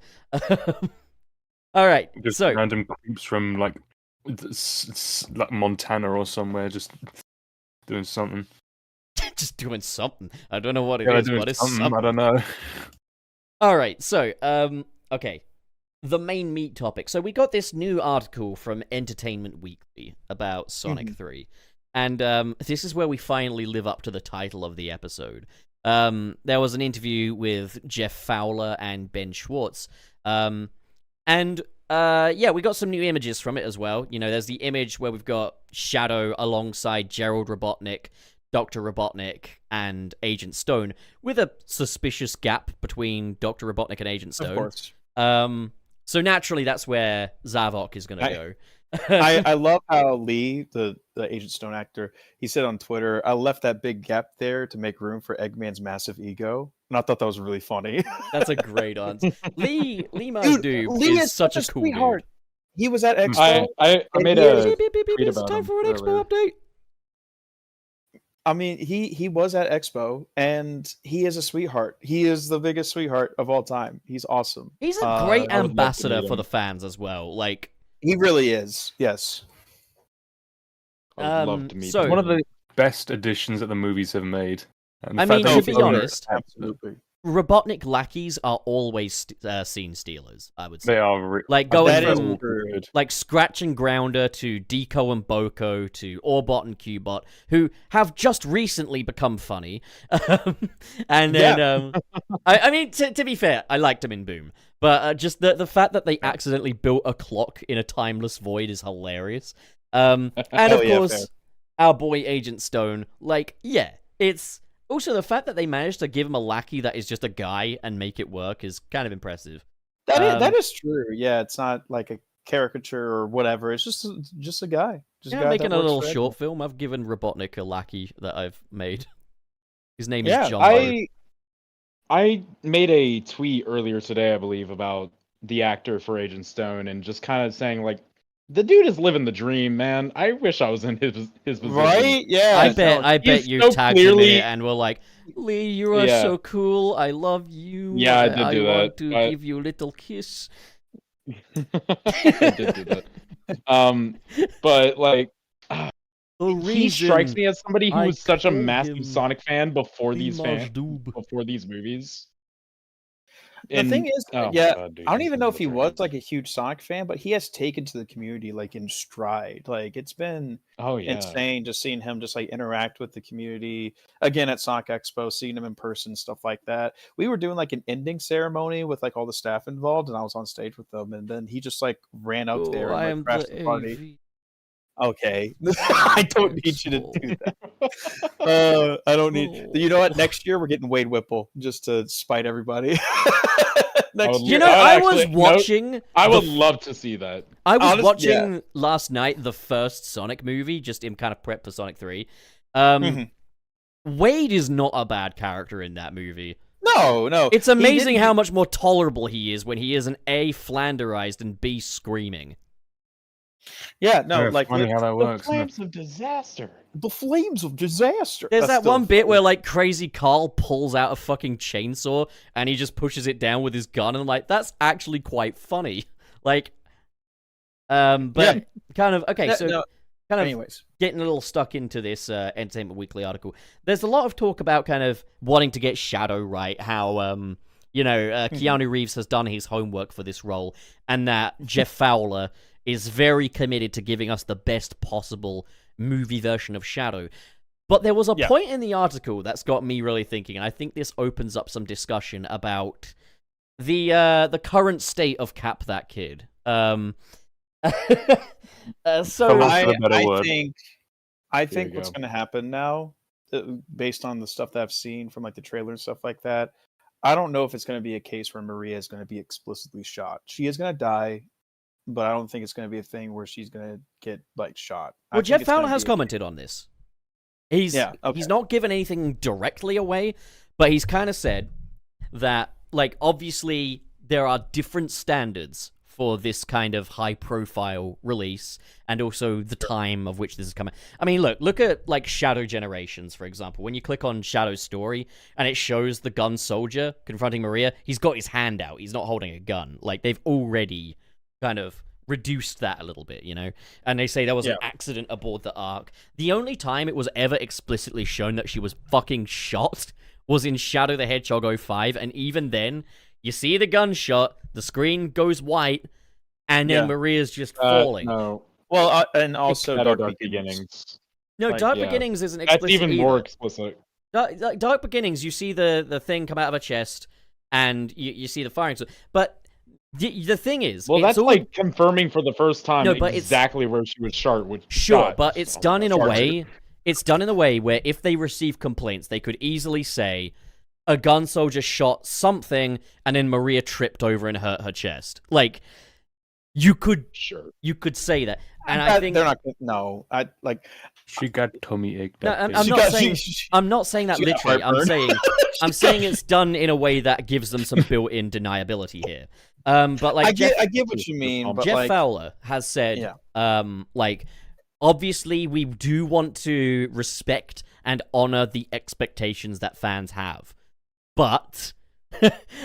All right, Just so random creeps from like Montana or somewhere, just doing something. just doing something. I don't know what it Yeah, is, doing but it's something. something. I don't know. All right, so okay, the main meat topic. So we got this new article from Entertainment Weekly about Sonic 3, and this is where we finally live up to the title of the episode. There was an interview with Jeff Fowler and Ben Schwartz, and yeah, we got some new images from it as well. You know, there's the image where we've got Shadow alongside Gerald Robotnik, Dr. Robotnik, and Agent Stone, with a suspicious gap between Dr. Robotnik and Agent Stone. Of course. So naturally, that's where Zavok is going to go. I love how Lee, the Agent Stone actor, he said on Twitter, "I left that big gap there to make room for Eggman's massive ego," and I thought that was really funny. That's a great answer. Lee Mazdoob Lee is such a cool sweetheart. dude. He was at Expo. I made Yeah. a Beep, beep, beep, beep, tweet it's about time him for an Expo earlier. update. I mean, he was at Expo, and he is a sweetheart. He is the biggest sweetheart of all time. He's awesome. He's a great I would love to ambassador meet for him. the fans as well. Like, He really is. Yes. I would love to meet so- him. One of the best additions that the movies have made. And the I fact mean, that to it's be over- honest, Absolutely. Robotnik lackeys are always scene stealers, I would say. they are Like, going That is from true. like Scratch and Grounder to Deco and Boko to Orbot and Cubot, who have just recently become funny. And then, I mean, to be fair, I liked him in Boom, but just the fact that they accidentally built a clock in a timeless void is hilarious. And of Oh, yeah, course, fair. our boy Agent Stone, like, yeah, it's also the fact that they managed to give him a lackey that is just a guy and make it work is kind of impressive. That is true. Yeah, it's not like a caricature or whatever. It's just a guy. Just a Yeah, guy making that a works little for short film. I've given Robotnik a lackey that I've made. His name Yeah, is John. I made a tweet earlier today, I believe, about the actor for Agent Stone and just kind of saying like, the dude is living the dream, man. I wish I was in his position. Right? Yeah. I bet he's you so tagged him in clearly- it and were like, Lee, you are Yeah. so cool. I love you. Yeah, I did do I want that, to but- give you a little kiss. I did do that. But like, The he strikes reason me as somebody who I was such a call him massive Sonic fan before Lee these Mazdoob. movies. The thing is, oh my yeah, God, dude, I don't he's even know if he living the was dream. like a huge Sonic fan, but he has taken to the community like in stride. Like it's been Oh yeah, insane just seeing him just like interact with the community again at Sonic Expo, seeing him in person, stuff like that. We were doing like an ending ceremony with like all the staff involved, and I was on stage with them, and then he just like ran up there Oh, I and am like crashed the the party. AV. Okay, I don't need you to do that. I don't need. You know what? Next year we're getting Wade Whipple just to spite everybody. Next would year, You know, I I was actually- no, watching. I would the love to see that. I was Honest- watching last night the first Sonic movie, just in kind of prep for Sonic 3. Mhm. Wade is not a bad character in that movie. no. It's He amazing didn't- how much more tolerable he is when he is an A, flanderized, and B, screaming. Yeah, no, Yeah, like funny how that The works. isn't it? flames of disaster. the flames of disaster. There's That's that still one bit funny. where, like, Crazy Carl pulls out a fucking chainsaw, and he just pushes it down with his gun, and I'm like, that's actually quite funny. Like, but Yeah. kind of, okay, No, so no, kind of anyways, getting a little stuck into this Entertainment Weekly article. There's a lot of talk about kind of wanting to get Shadow right, how Keanu Reeves has done his homework for this role, and that Jeff Fowler is very committed to giving us the best possible movie version of Shadow. But there was a point in the article that's got me really thinking, and I think this opens up some discussion about the current state of Cap That Kid. So I think what's going to happen now, based on the stuff that I've seen from like the trailer and stuff like that, I don't know if it's going to be a case where Maria is going to be explicitly shot. She is going to die, but I don't think it's going to be a thing where she's going to get like shot. Well, Jeff Fowler has commented on this. He's not given anything directly away, but he's kind of said that, like, obviously there are different standards for this kind of high-profile release, and also the time of which this is coming. I mean, look at, like, Shadow Generations, for example. When you click on Shadow's story, and it shows the gun soldier confronting Maria, he's got his hand out. He's not holding a gun. Like, they've already kind of reduced that a little bit, you know? And they say there was an accident aboard the Ark. The only time it was ever explicitly shown that she was fucking shot was in Shadow the Hedgehog 05, and even then, you see the gunshot, the screen goes white, and then Maria's just falling. No. Well, and also Dark Beginnings. No, like, Dark Beginnings isn't explicit. That's even either. more explicit. Dark Beginnings, you see the thing come out of her chest, and you see the firing. But the thing is, well, that's like confirming for the first time exactly where she was shot. Sure, but it's done in a way. It's done in a way where if they receive complaints, they could easily say a gun soldier shot something, and then Maria tripped over and hurt her chest. Like, you could say that, and I think they're not. No, I like. She got tummy ache. No, I'm not saying that literally. I'm saying it's done in a way that gives them some built-in deniability here. But like, I get what you mean. But Jeff Fowler has said, like, obviously we do want to respect and honor the expectations that fans have, but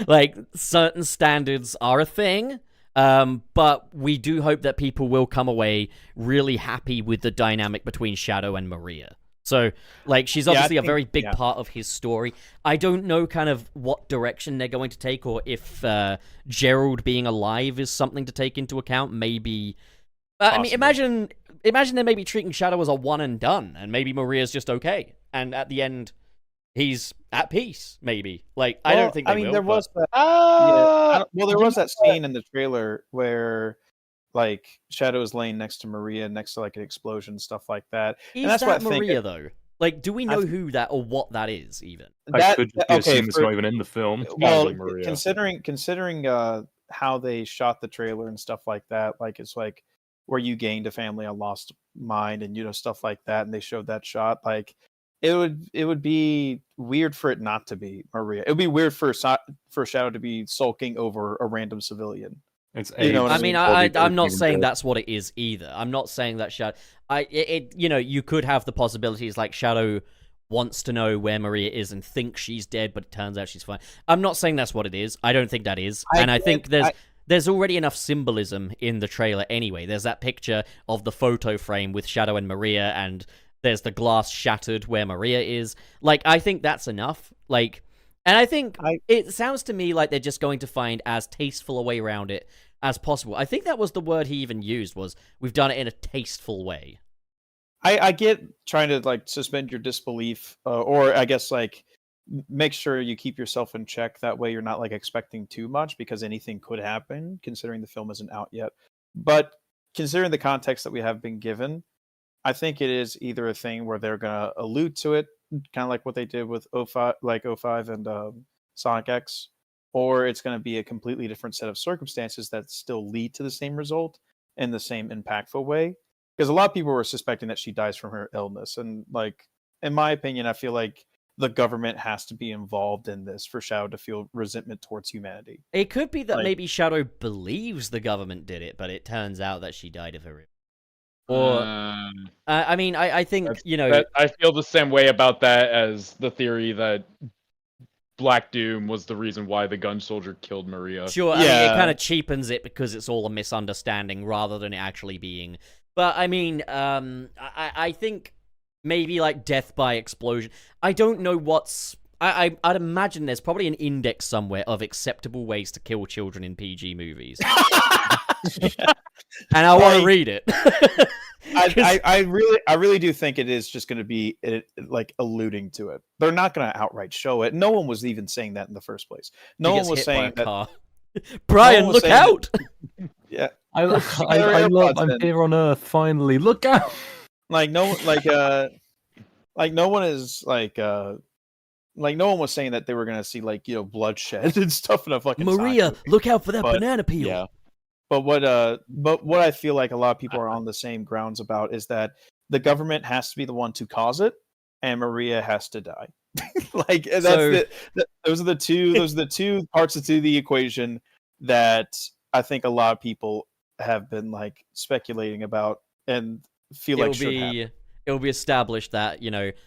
like, certain standards are a thing. But we do hope that people will come away really happy with the dynamic between Shadow and Maria. So, like, she's obviously a very big part of his story. I don't know kind of what direction they're going to take, or if Gerald being alive is something to take into account. Maybe, I mean, imagine they're maybe treating Shadow as a one and done, and maybe Maria's just okay, and at the end, he's at peace. Maybe, like, I don't think. There was that. There was that scene in the trailer where, like, Shadow is laying next to Maria, next to like an explosion, stuff like that. Is and that's that what Maria though? Like, do we know who that or what that is even? I could assume it's not even in the film. Well, considering how they shot the trailer and stuff like that, like, it's like where you gained a family on Lost Mind and stuff like that, and they showed that shot, like. It would be weird for it not to be Maria. It would be weird for Shadow to be sulking over a random civilian. I'm not saying that's what it is either. I'm not saying that Shadow. You could have the possibilities like Shadow wants to know where Maria is and thinks she's dead, but it turns out she's fine. I'm not saying that's what it is. I don't think that is, I think there's already enough symbolism in the trailer anyway. There's that picture of the photo frame with Shadow and Maria, and there's the glass shattered where Maria is. Like, I think that's enough. Like, and I think it sounds to me like they're just going to find as tasteful a way around it as possible. I think that was the word he even used, was we've done it in a tasteful way. I get trying to, like, suspend your disbelief, or I guess, like, make sure you keep yourself in check. That way you're not, like, expecting too much, because anything could happen, considering the film isn't out yet. But considering the context that we have been given, I think it is either a thing where they're going to allude to it, kind of like what they did with 05 and Sonic X, or it's going to be a completely different set of circumstances that still lead to the same result in the same impactful way. Because a lot of people were suspecting that she dies from her illness. And, like, in my opinion, I feel like the government has to be involved in this for Shadow to feel resentment towards humanity. It could be that maybe Shadow believes the government did it, but it turns out that she died of her illness. Or, I mean, I think, I feel the same way about that as the theory that Black Doom was the reason why the gun soldier killed Maria. Sure, I mean, it kind of cheapens it because it's all a misunderstanding rather than it actually being. But, I mean, I think maybe, like, death by explosion. I don't know what's... I'd imagine there's probably an index somewhere of acceptable ways to kill children in PG movies. and I want to Like, read it. I really do think it is just going to be like alluding to it. They're not going to outright show it. No one was even saying that in the first place. No He one gets was hit by saying a that. car. Brian, was look saying that- out! Yeah, I love. AirPods I'm in. here on Earth. Finally, look out! like no, like no one is like no one was saying that they were going to see like bloodshed and stuff in a fucking Sonic Maria, movie. look out for that But, banana peel. Yeah. But what I feel like a lot of people are on the same grounds about is that the government has to be the one to cause it, and Maria has to die. Like that's So- those are the two parts to the equation that I think a lot of people have been like speculating about and feel like should happen. It'll be established that,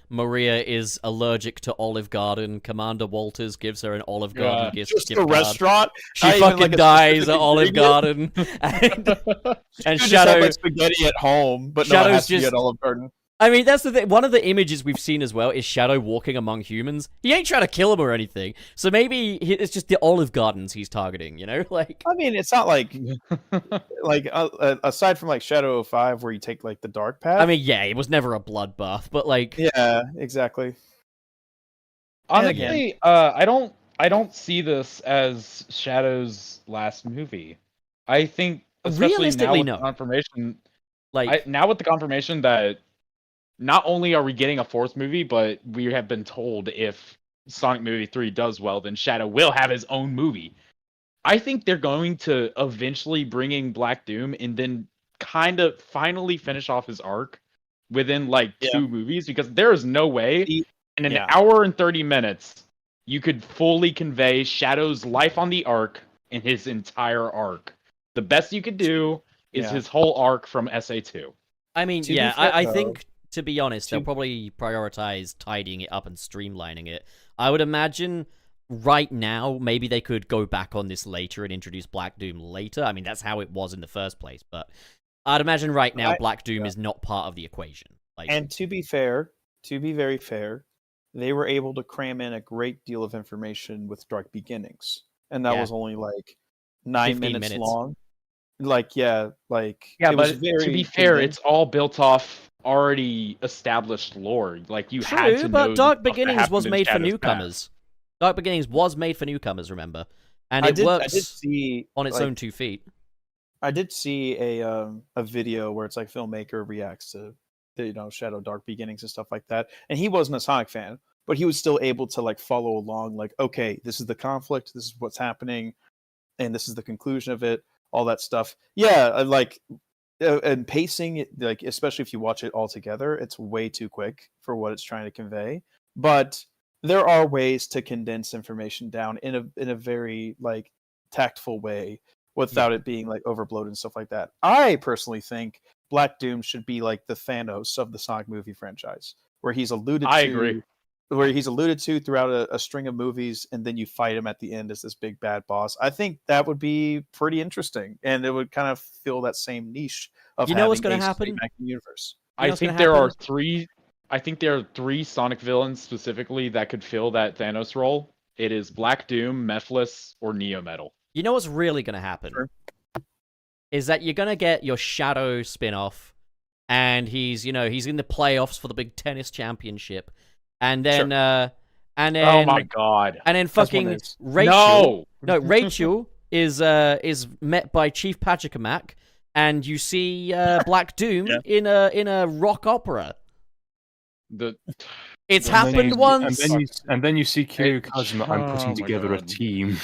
Maria is allergic to Olive Garden. Commander Walters gives her an Olive Garden gift Just gift a card. restaurant. She not even, fucking like, a dies at specific Olive ingredient. Garden. And You just have, Shadow... like, spaghetti at home, but no, it Shadow's has to be just- at Olive Garden. I mean, that's the thing. One of the images we've seen as well is Shadow walking among humans. He ain't trying to kill them or anything. So maybe it's just the Olive Gardens he's targeting, Like... I mean, it's not like aside from like Shadow 05 where you take like the dark path. I mean, yeah, it was never a bloodbath, but like... yeah, exactly. Honestly, I don't see this as Shadow's last movie. I think, especially Realistically, now with no. the confirmation, Like, now with the confirmation that not only are we getting a fourth movie, but we have been told if Sonic Movie 3 does well, then Shadow will have his own movie. I think they're going to eventually bring in Black Doom and then kind of finally finish off his arc within like 2 movies, because there is no way in an hour and 30 minutes you could fully convey Shadow's life on the Ark in his entire arc. The best you could do is his whole arc from SA2. I mean, To be yeah, fair, I though, think, to be honest, they'll probably prioritize tidying it up and streamlining it. I would imagine right now, maybe they could go back on this later and introduce Black Doom later. I mean, that's how it was in the first place, but I'd imagine right now Black Doom is not part of the equation. Like, And to be very fair, they were able to cram in a great deal of information with Dark Beginnings, and that was only like 9 minutes long. Like it but was very to be fair, condensed. it's all built off already established lore. Like you had true, to but know Dark the stuff that Beginnings happened was in made for Shadow's newcomers. Dark Beginnings was made for newcomers, remember? And it I works did see on its like, own 2 feet. I did see a video where it's like filmmaker reacts to Shadow Dark Beginnings and stuff like that, and he wasn't a Sonic fan, but he was still able to like follow along. Like, okay, this is the conflict, this is what's happening, and this is the conclusion of it. All that stuff, and pacing, like especially if you watch it all together, it's way too quick for what it's trying to convey. But there are ways to condense information down in a very like tactful way without it being like overbloated and stuff like that. I personally think Black Doom should be like the Thanos of the Sonic movie franchise, where he's alluded I to. agree. Where he's alluded to throughout a string of movies, and then you fight him at the end as this big bad boss. I think that would be pretty interesting, and it would kind of fill that same niche of what's going to happen? back in the universe. I think there are three. I think there are 3 Sonic villains specifically that could fill that Thanos role. It is Black Doom, Mephiles, or Neo Metal. You know what's really going to happen? Sure. Is that you're going to get your Shadow spin-off, and he's in the playoffs for the big tennis championship. And then, Oh my god! And then fucking is. Rachel. No, Rachel is met by Chief Pachacamac, and you see Black Doom in a rock opera. It's happened once. And then you see Kiryu Kazuma. I'm putting together a team.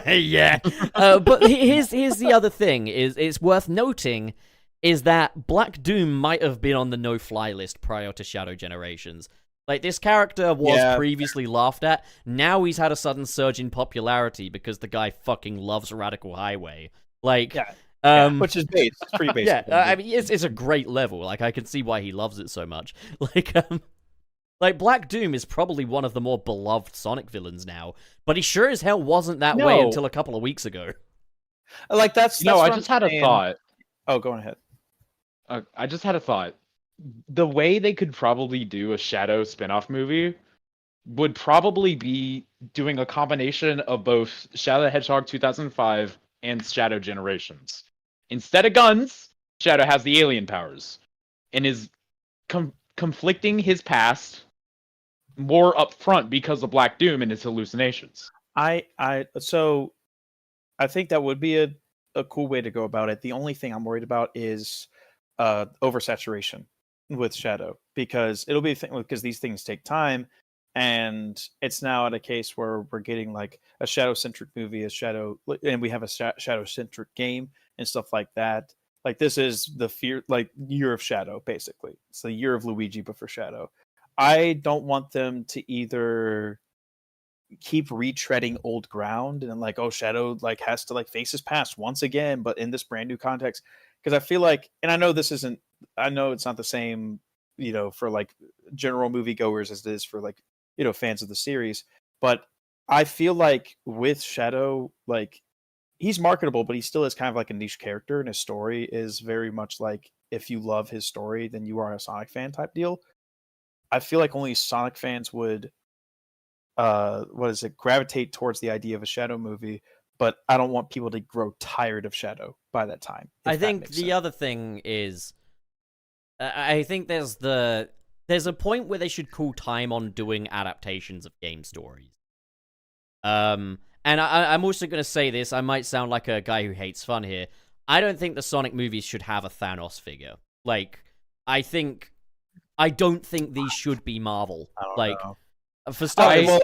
Yeah. But here's the other thing. It's worth noting is that Black Doom might have been on the no-fly list prior to Shadow Generations. Like, this character was previously laughed at. Now he's had a sudden surge in popularity because the guy fucking loves Radical Highway. Like, which is base. It's pretty basic. Yeah, I mean, it's a great level. Like, I can see why he loves it so much. Like, Black Doom is probably one of the more beloved Sonic villains now, but he sure as hell wasn't that way until a couple of weeks ago. Like, that's no, I what just I'm had a saying. thought. Oh, go ahead. I just had a thought. The way they could probably do a Shadow spin-off movie would probably be doing a combination of both Shadow the Hedgehog 2005 and Shadow Generations. Instead of guns, Shadow has the alien powers and is conflicting his past more upfront because of Black Doom and his hallucinations. So I think that would be a cool way to go about it. The only thing I'm worried about is oversaturation with Shadow, because it'll be a thing, because these things take time, and it's now at a case where we're getting like a Shadow-centric movie, and we have a Shadow-centric game and stuff like that. Like, this is the year of Shadow, basically. It's the year of Luigi, but for Shadow. I don't want them to either keep retreading old ground and like, oh, Shadow like has to like face his past once again, but in this brand new context. Because I feel like, and I know it's not the same, for like general moviegoers as it is for like, fans of the series. But I feel like with Shadow, like, he's marketable, but he still is kind of like a niche character, and his story is very much like, if you love his story, then you are a Sonic fan type deal. I feel like only Sonic fans would gravitate towards the idea of a Shadow movie, but I don't want people to grow tired of Shadow by that time. I think the other thing is, I think there's a point where they should call time on doing adaptations of game stories. And I'm also going to say this, I might sound like a guy who hates fun here. I don't think the Sonic movies should have a Thanos figure. Like, I don't think these should be Marvel. Like, for starters,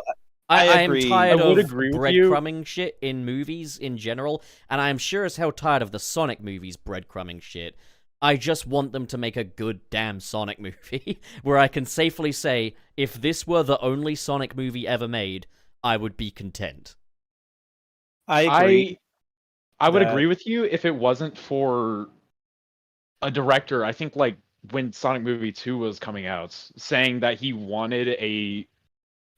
I am tired of breadcrumbing shit in movies in general, and I am sure as hell tired of the Sonic movies breadcrumbing shit. I just want them to make a good damn Sonic movie, where I can safely say, if this were the only Sonic movie ever made, I would be content. I agree. I would agree with you if it wasn't for a director. I think like when Sonic Movie 2 was coming out, saying that he wanted a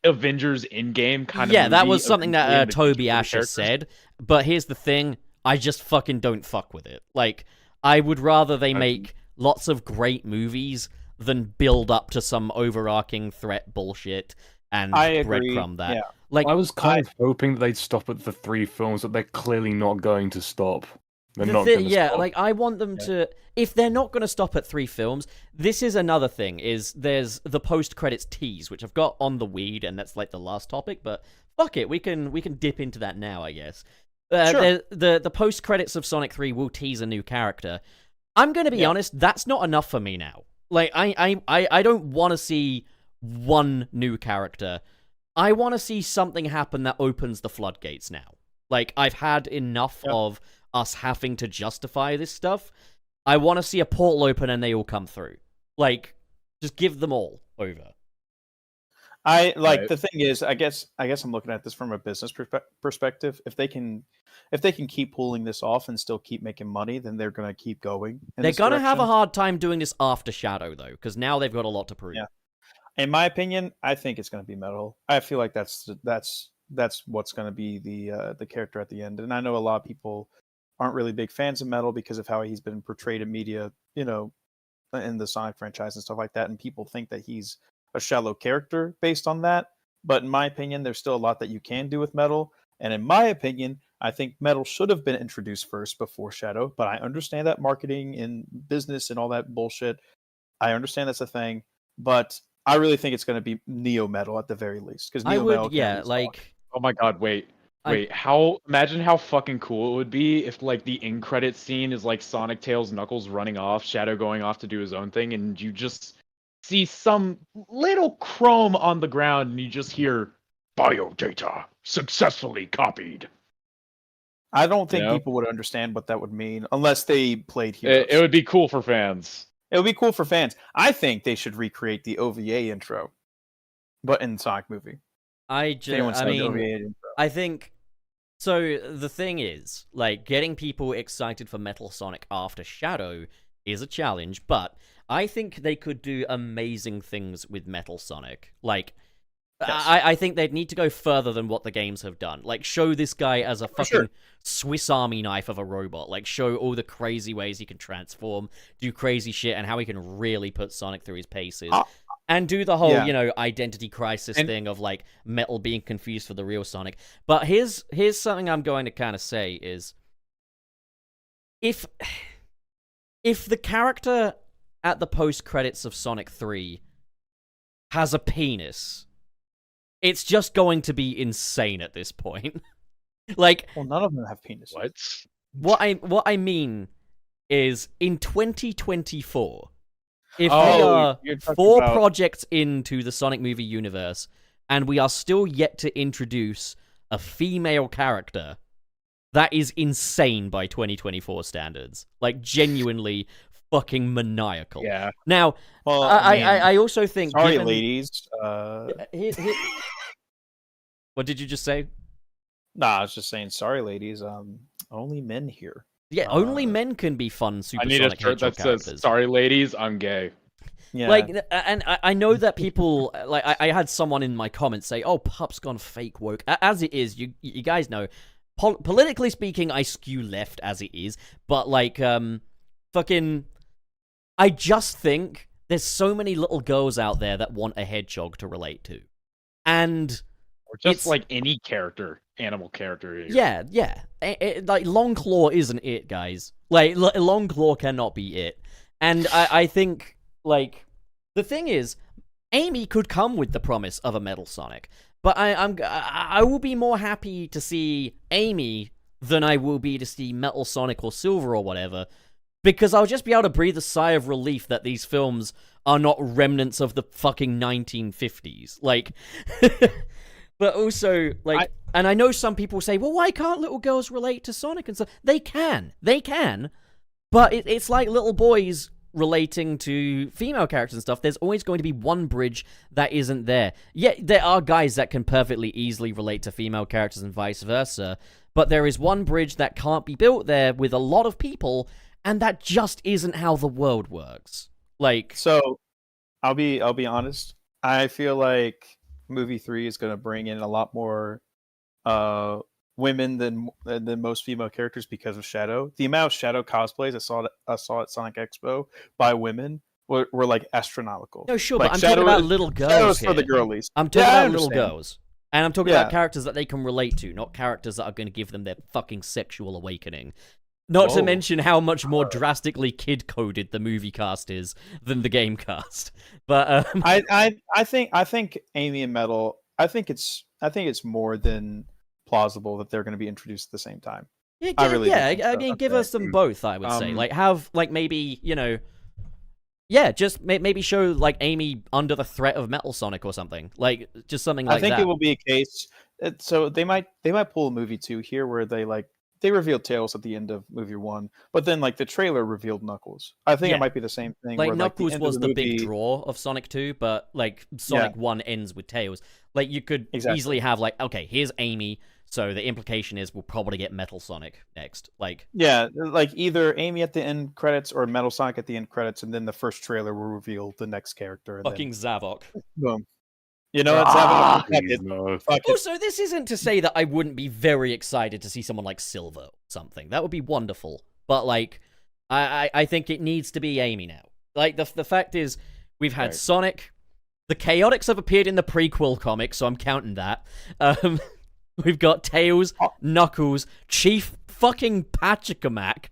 Avengers in-game kind of movie. That was something that Toby Asher said. But here's the thing, I just fucking don't fuck with it. Like, I would rather they make lots of great movies than build up to some overarching threat bullshit and breadcrumb that. Yeah. Like, I was kind of hoping that they'd stop at the 3 films, but they're clearly not going to stop. They're not going to stop. Like, I want them to... If they're not going to stop at 3 films, this is another thing, is there's the post-credits tease, which I've got on the weed, and that's, like, the last topic, but fuck it, we can dip into that now, I guess. Sure. The post-credits of Sonic 3 will tease a new character. I'm going to be honest, that's not enough for me now. Like, I don't want to see one new character. I want to see something happen that opens the floodgates now. Like, I've had enough of us having to justify this stuff. I want to see a portal open and they all come through. Like, just give them all over. The thing is, I guess I'm looking at this from a business perspective. If they can keep pulling this off and still keep making money, then they're going to keep going. They're going to have a hard time doing this after Shadow, though, because now they've got a lot to prove. Yeah. In my opinion, I think it's going to be Metal. I feel like that's what's going to be the character at the end. And I know a lot of people aren't really big fans of Metal because of how he's been portrayed in media, in the Sonic franchise and stuff like that. And people think that he's a shallow character based on that. But in my opinion, there's still a lot that you can do with Metal. And in my opinion, I think Metal should have been introduced first before Shadow. But I understand that marketing and business and all that bullshit. I understand that's a thing. But I really think it's going to be Neo Metal at the very least. Because Neo Metal, oh my god, wait. Imagine how fucking cool it would be if like the end credit scene is like Sonic, Tails, Knuckles running off, Shadow going off to do his own thing, and you just see some little chrome on the ground and you just hear biodata successfully copied. I don't think people would understand what that would mean unless they played Heroes. It would be cool for fans. It would be cool for fans. I think they should recreate the OVA intro, but in the Sonic movie. I think... So, the thing is, like, getting people excited for Metal Sonic after Shadow is a challenge, but I think they could do amazing things with Metal Sonic. Like, yes. I think they'd need to go further than what the games have done. Like, show this guy as a fucking Swiss Army knife of a robot. Like, show all the crazy ways he can transform, do crazy shit, and how he can really put Sonic through his paces. And do the whole, identity crisis thing of, like, Metal being confused for the real Sonic. But here's something I'm going to kind of say is, if the character at the post credits of Sonic 3 has a penis, it's just going to be insane at this point. Like, Well, none of them have penises. What? what I mean is, in 2024, if we Oh, are you're talking 4 about- projects into the Sonic movie universe, and we are still yet to introduce a female character, that is insane by 2024 standards. Like, genuinely fucking maniacal. Yeah. Now, Well, I also think... sorry, given- ladies. What did you just say? Nah, I was just saying, sorry, ladies. Only men here. Yeah, only men can be fun I Super need a Sonic shirt Hedgehog that characters. says, "Sorry, ladies, I'm gay." Yeah. Like, and I know that people, like, I had someone in my comments say, "Oh, Pup's gone fake woke." As it is, you guys know, politically speaking, I skew left as it is, but like, fucking, I just think there's so many little girls out there that want a hedgehog to relate to, and Or just It's- like any character, animal character. yeah, like Longclaw isn't it, guys. Like Longclaw cannot be it, and I think like the thing is, Amy could come with the promise of a Metal Sonic, but I will be more happy to see Amy than I will be to see Metal Sonic or Silver or whatever, because I'll just be able to breathe a sigh of relief that these films are not remnants of the fucking 1950s. Like, but also, like, and I know some people say, well, why can't little girls relate to Sonic and stuff? They can, but it's like little boys relating to female characters and stuff. There's always going to be one bridge that isn't there. Yeah, there are guys that can perfectly easily relate to female characters and vice versa, but there is one bridge that can't be built there with a lot of people, and that just isn't how the world works. Like, So, I'll be honest. I feel like movie 3 is going to bring in a lot more women than most female characters because of Shadow. The amount of Shadow cosplays I saw at Sonic Expo by women were like astronomical. no, sure, Like, but I'm talking about little Shadow's girls for the here. girlies. I'm talking Yeah, I about little understand. girls. And I'm talking Yeah. about characters that they can relate to, not characters that are going to give them their fucking sexual awakening. Not to Whoa. mention how much more drastically kid-coded the movie cast is than the game cast. But I think Amy and Metal. I think it's more than plausible that they're going to be introduced at the same time. yeah, I really do think I so. mean, give Okay. us them both. I would say, Um, like, have like maybe just maybe show like Amy under the threat of Metal Sonic or something, like just something like I think that. it will be a case. So they might pull a movie 2 here where they revealed Tails at the end of movie 1, but then like the trailer revealed Knuckles. I think Yeah. it might be the same thing. Like where, Knuckles end was of the big movie- draw of Sonic 2, but like Sonic 1 ends with Tails. Like you could Exactly. easily have like, okay, here's Amy, so the implication is we'll probably get Metal Sonic next. Like, Yeah, like either Amy at the end credits or Metal Sonic at the end credits, and then the first trailer will reveal the next character. And fucking Zavok. then, boom. You know, it's having fuck Please, it. no. Fuck it. Also, this isn't to say that I wouldn't be very excited to see someone like Silver or something. That would be wonderful. But like, I think it needs to be Amy now. Like the fact is, we've had Right. Sonic. The Chaotix have appeared in the prequel comic, so I'm counting that. We've got Tails, Knuckles, Chief fucking Pachacamac,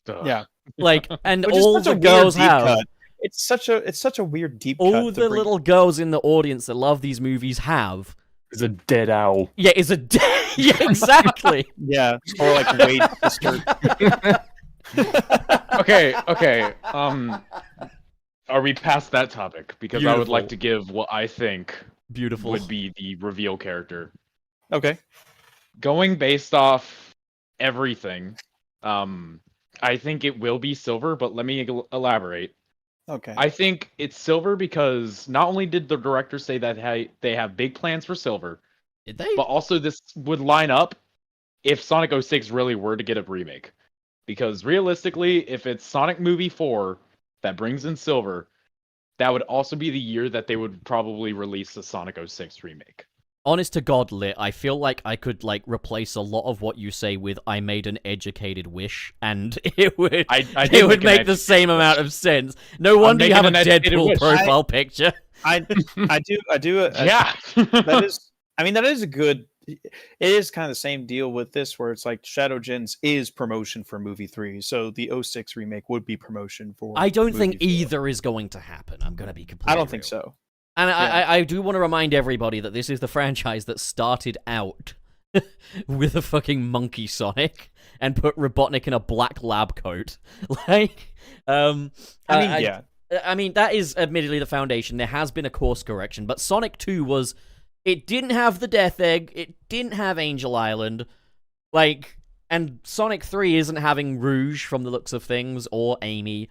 Ugh. Yeah, like, and Which is all such a the weird girls deep have. cut. It's such a weird deep cut. All to the bring- little girls in the audience that love these movies have. It's a dead owl. Yeah, is a yeah, exactly. Yeah, or like Wade sister. Okay. Are we past that topic? Because I would like Beautiful. to give what I think Beautiful. would be the reveal character. Okay. Going based off everything, I think it will be Silver, but let me elaborate. Okay. I think it's Silver because not only did the director say that they have big plans for Silver, Did they? but also this would line up if Sonic 06 really were to get a remake. Because realistically, if it's Sonic Movie 4 that brings in Silver, that would also be the year that they would probably release the Sonic 06 remake. Honest to God, Lit, I feel like I could like replace a lot of what you say with "I made an educated wish," and it would I it did would make make an the educated same wish. amount of sense. No wonder you making have a an educated Deadpool wish. profile picture. I do. Yeah. That is. I mean, that is a good it is kind of the same deal with this, where it's like Shadow Gens is promotion for movie 3, so the '06 remake would be promotion for. I don't think movie 4. either is going to happen. I'm going to be completely I don't think real. so. And Yeah. I do want to remind everybody that this is the franchise that started out with a fucking monkey Sonic and put Robotnik in a black lab coat. Like, yeah. I mean, that is admittedly the foundation. There has been a course correction, but Sonic 2 was... It didn't have the Death Egg, it didn't have Angel Island, like, and Sonic 3 isn't having Rouge from the looks of things, or Amy.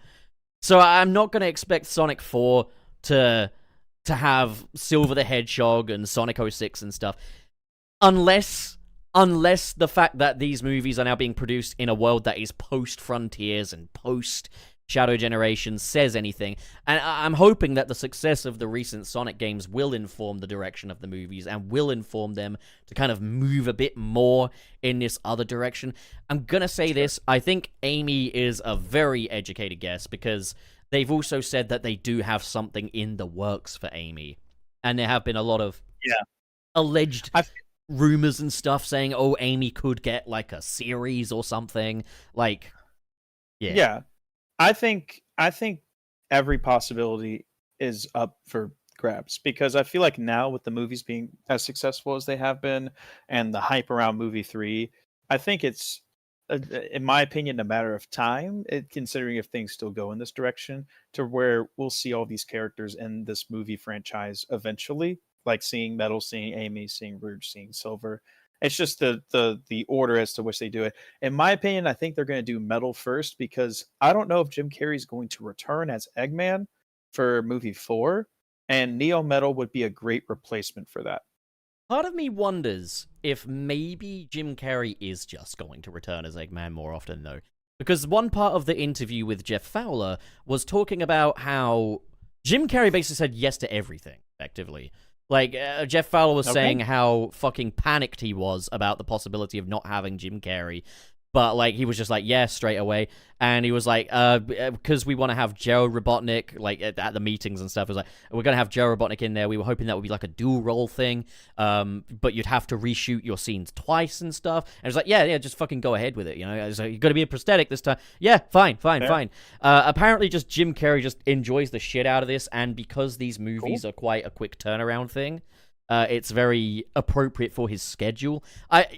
So I'm not going to expect Sonic 4 to have Silver the Hedgehog and Sonic 06 and stuff. Unless the fact that these movies are now being produced in a world that is post-Frontiers and post-Shadow Generation says anything. And I'm hoping that the success of the recent Sonic games will inform the direction of the movies and will inform them to kind of move a bit more in this other direction. I'm gonna say this, I think Amy is a very educated guess, because they've also said that they do have something in the works for Amy. And there have been a lot of alleged rumors and stuff saying, oh, Amy could get like a series or something. Like, Yeah. I think every possibility is up for grabs, because I feel like now, with the movies being as successful as they have been and the hype around movie 3, I think it's, in my opinion, a matter of time, considering if things still go in this direction, to where we'll see all these characters in this movie franchise eventually, like seeing Metal, seeing Amy, seeing Rouge, seeing Silver. It's just the order as to which they do it. In my opinion, I think they're going to do Metal first, because I don't know if Jim Carrey's going to return as Eggman for movie 4, and Neo Metal would be a great replacement for that. part of me wonders if maybe Jim Carrey is just going to return as Eggman more often, though. Because one part of the interview with Jeff Fowler was talking about how Jim Carrey basically said yes to everything, effectively. Like, Jeff Fowler was saying how fucking panicked he was about the possibility of not having Jim Carrey. But, like, he was just like, yeah, straight away. And he was like, because we want to have Joe Robotnik, like, at the meetings and stuff. It was like, we're going to have Joe Robotnik in there. We were hoping that would be, like, a dual role thing. But you'd have to reshoot your scenes twice and stuff. And it was like, yeah, just fucking go ahead with it, you know? It was like, you've got to be a prosthetic this time. Yeah, fine. Apparently, just Jim Carrey just enjoys the shit out of this. And because these movies are quite a quick turnaround thing, it's very appropriate for his schedule.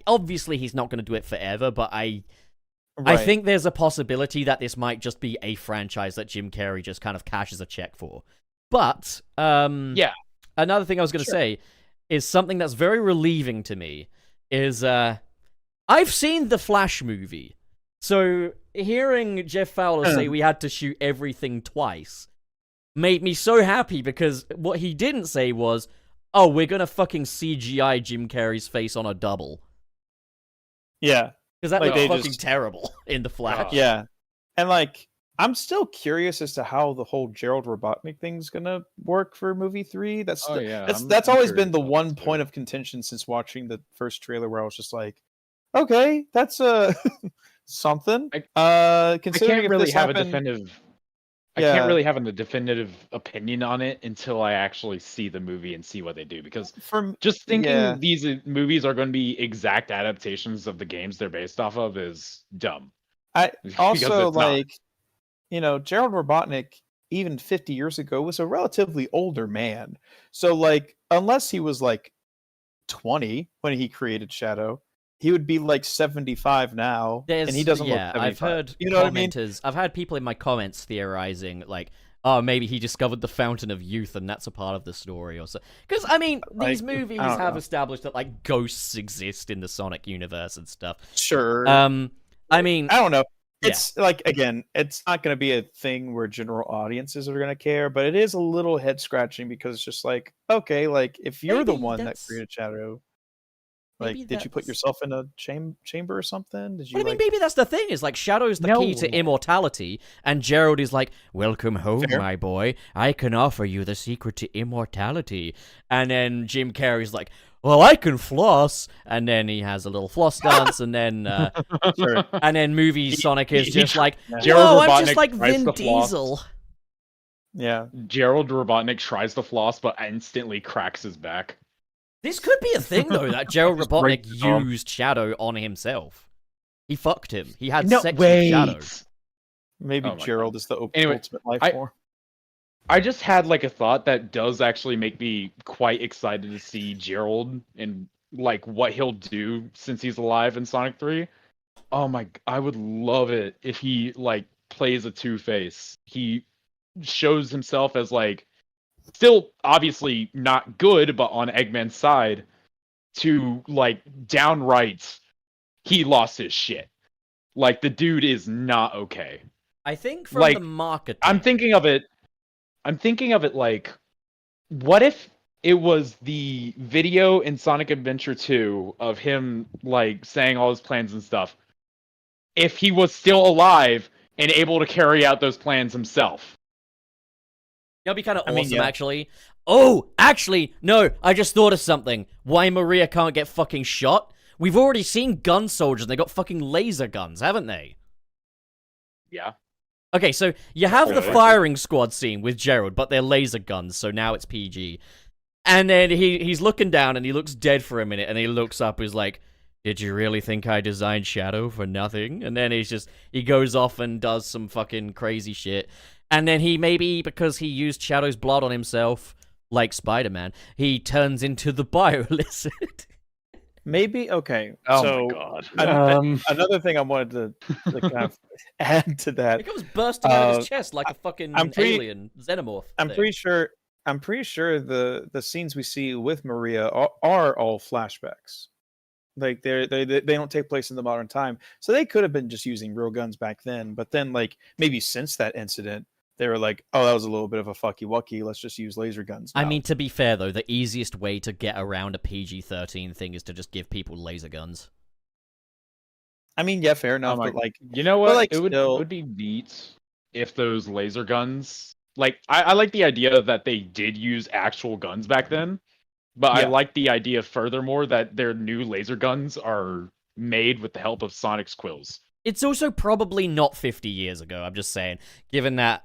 Obviously, he's not going to do it forever, but I think there's a possibility that this might just be a franchise that Jim Carrey just kind of cashes a check for. But, another thing I was going to say is something that's very relieving to me is, I've seen the Flash movie. So, hearing Jeff Fowler say we had to shoot everything twice made me so happy, because what he didn't say was, oh, we're gonna fucking CGI Jim Carrey's face on a double. Yeah. Because that looked fucking terrible in The Flash. Yeah. And, like, I'm still curious as to how the whole Gerald Robotnik thing's gonna work for movie 3. That's always been the one point of contention since watching the first trailer, where I was just like, okay, that's something. I Considering can't really have I can't really have a definitive opinion on it until I actually see the movie and see what they do. Because just thinking these movies are going to be exact adaptations of the games they're based off of is dumb. I also, like, you know, Gerald Robotnik, even 50 years ago, was a relatively older man. So, like, unless he was, like, 20 when he created Shadow, he would be like 75 now, and he doesn't look 75. I've heard you know commenters, what I mean? I've had people in my comments theorizing, like, oh, maybe he discovered the Fountain of Youth and that's a part of the story, or so. Because, I mean, these movies have established that, like, ghosts exist in the Sonic universe and stuff. Sure. I mean, I don't know. It's like, again, it's not going to be a thing where general audiences are going to care, but it is a little head scratching, because it's just like, okay, like, if you're the one that created Shadow, like, did you put yourself in a chamber or something? Did you? I mean, maybe that's the thing. Is like, Shadow's the key to immortality, and Gerald is like, "Welcome home, my boy. I can offer you the secret to immortality." And then Jim Carrey's like, "Well, I can floss," and then he has a little floss dance, and then and then movie Sonic is just like, "Oh, I'm just like Vin Diesel." Yeah, Gerald Robotnik tries to floss, but instantly cracks his back. This could be a thing, though, that Gerald Just Robotnik break his arm. used Shadow on himself. He fucked him. He had No, sex wait. with Shadow. Maybe Oh my Gerald is the Anyway, ultimate life I- form. I just had like a thought that does actually make me quite excited to see Gerald and like what he'll do since he's alive in Sonic 3. Oh my, I would love it if he like plays a Two-Face. He shows himself as like still obviously not good, but on Eggman's side to like downright he lost his shit. Like the dude is not okay. I think from Like, the marketing... I'm thinking of it like, what if it was the video in Sonic Adventure 2 of him like saying all his plans and stuff? If he was still alive and able to carry out those plans himself. That'd be kind of I awesome, mean, yeah. actually. Oh, actually, no, I just thought of something. Why Maria can't get fucking shot? We've already seen gun soldiers, and they got fucking laser guns, haven't they? Yeah. Okay, so you have the Okay. firing squad scene with Gerald, but they're laser guns, so now it's PG. And then he's looking down, and he looks dead for a minute, and he looks up, he's like, did you really think I designed Shadow for nothing? And then he goes off and does some fucking crazy shit. And then he maybe, because he used Shadow's blood on himself, like Spider-Man, he turns into the Bio-Lizard. Maybe okay. Oh so my god. another thing I wanted to kind of add to that. It comes bursting out of his chest like a fucking I'm pretty- alien xenomorph. I'm thing. pretty sure. I'm pretty sure the scenes we see with Maria are all flashbacks. Like they don't take place in the modern time, so they could have been just using real guns back then. But then, like maybe since that incident, they were like, "Oh, that was a little bit of a fucky wucky. Let's just use laser guns." I now." mean, to be fair, though, the easiest way to get around a PG-13 thing is to just give people laser guns. yeah, fair enough. my- But like, You know what? like, it still- would be neat if those laser guns. Like, I like the idea that they did use actual guns back then, but I Yeah. like the idea furthermore that their new laser guns are made with the help of Sonic's quills. It's also probably not 50 years ago, I'm just saying, given that,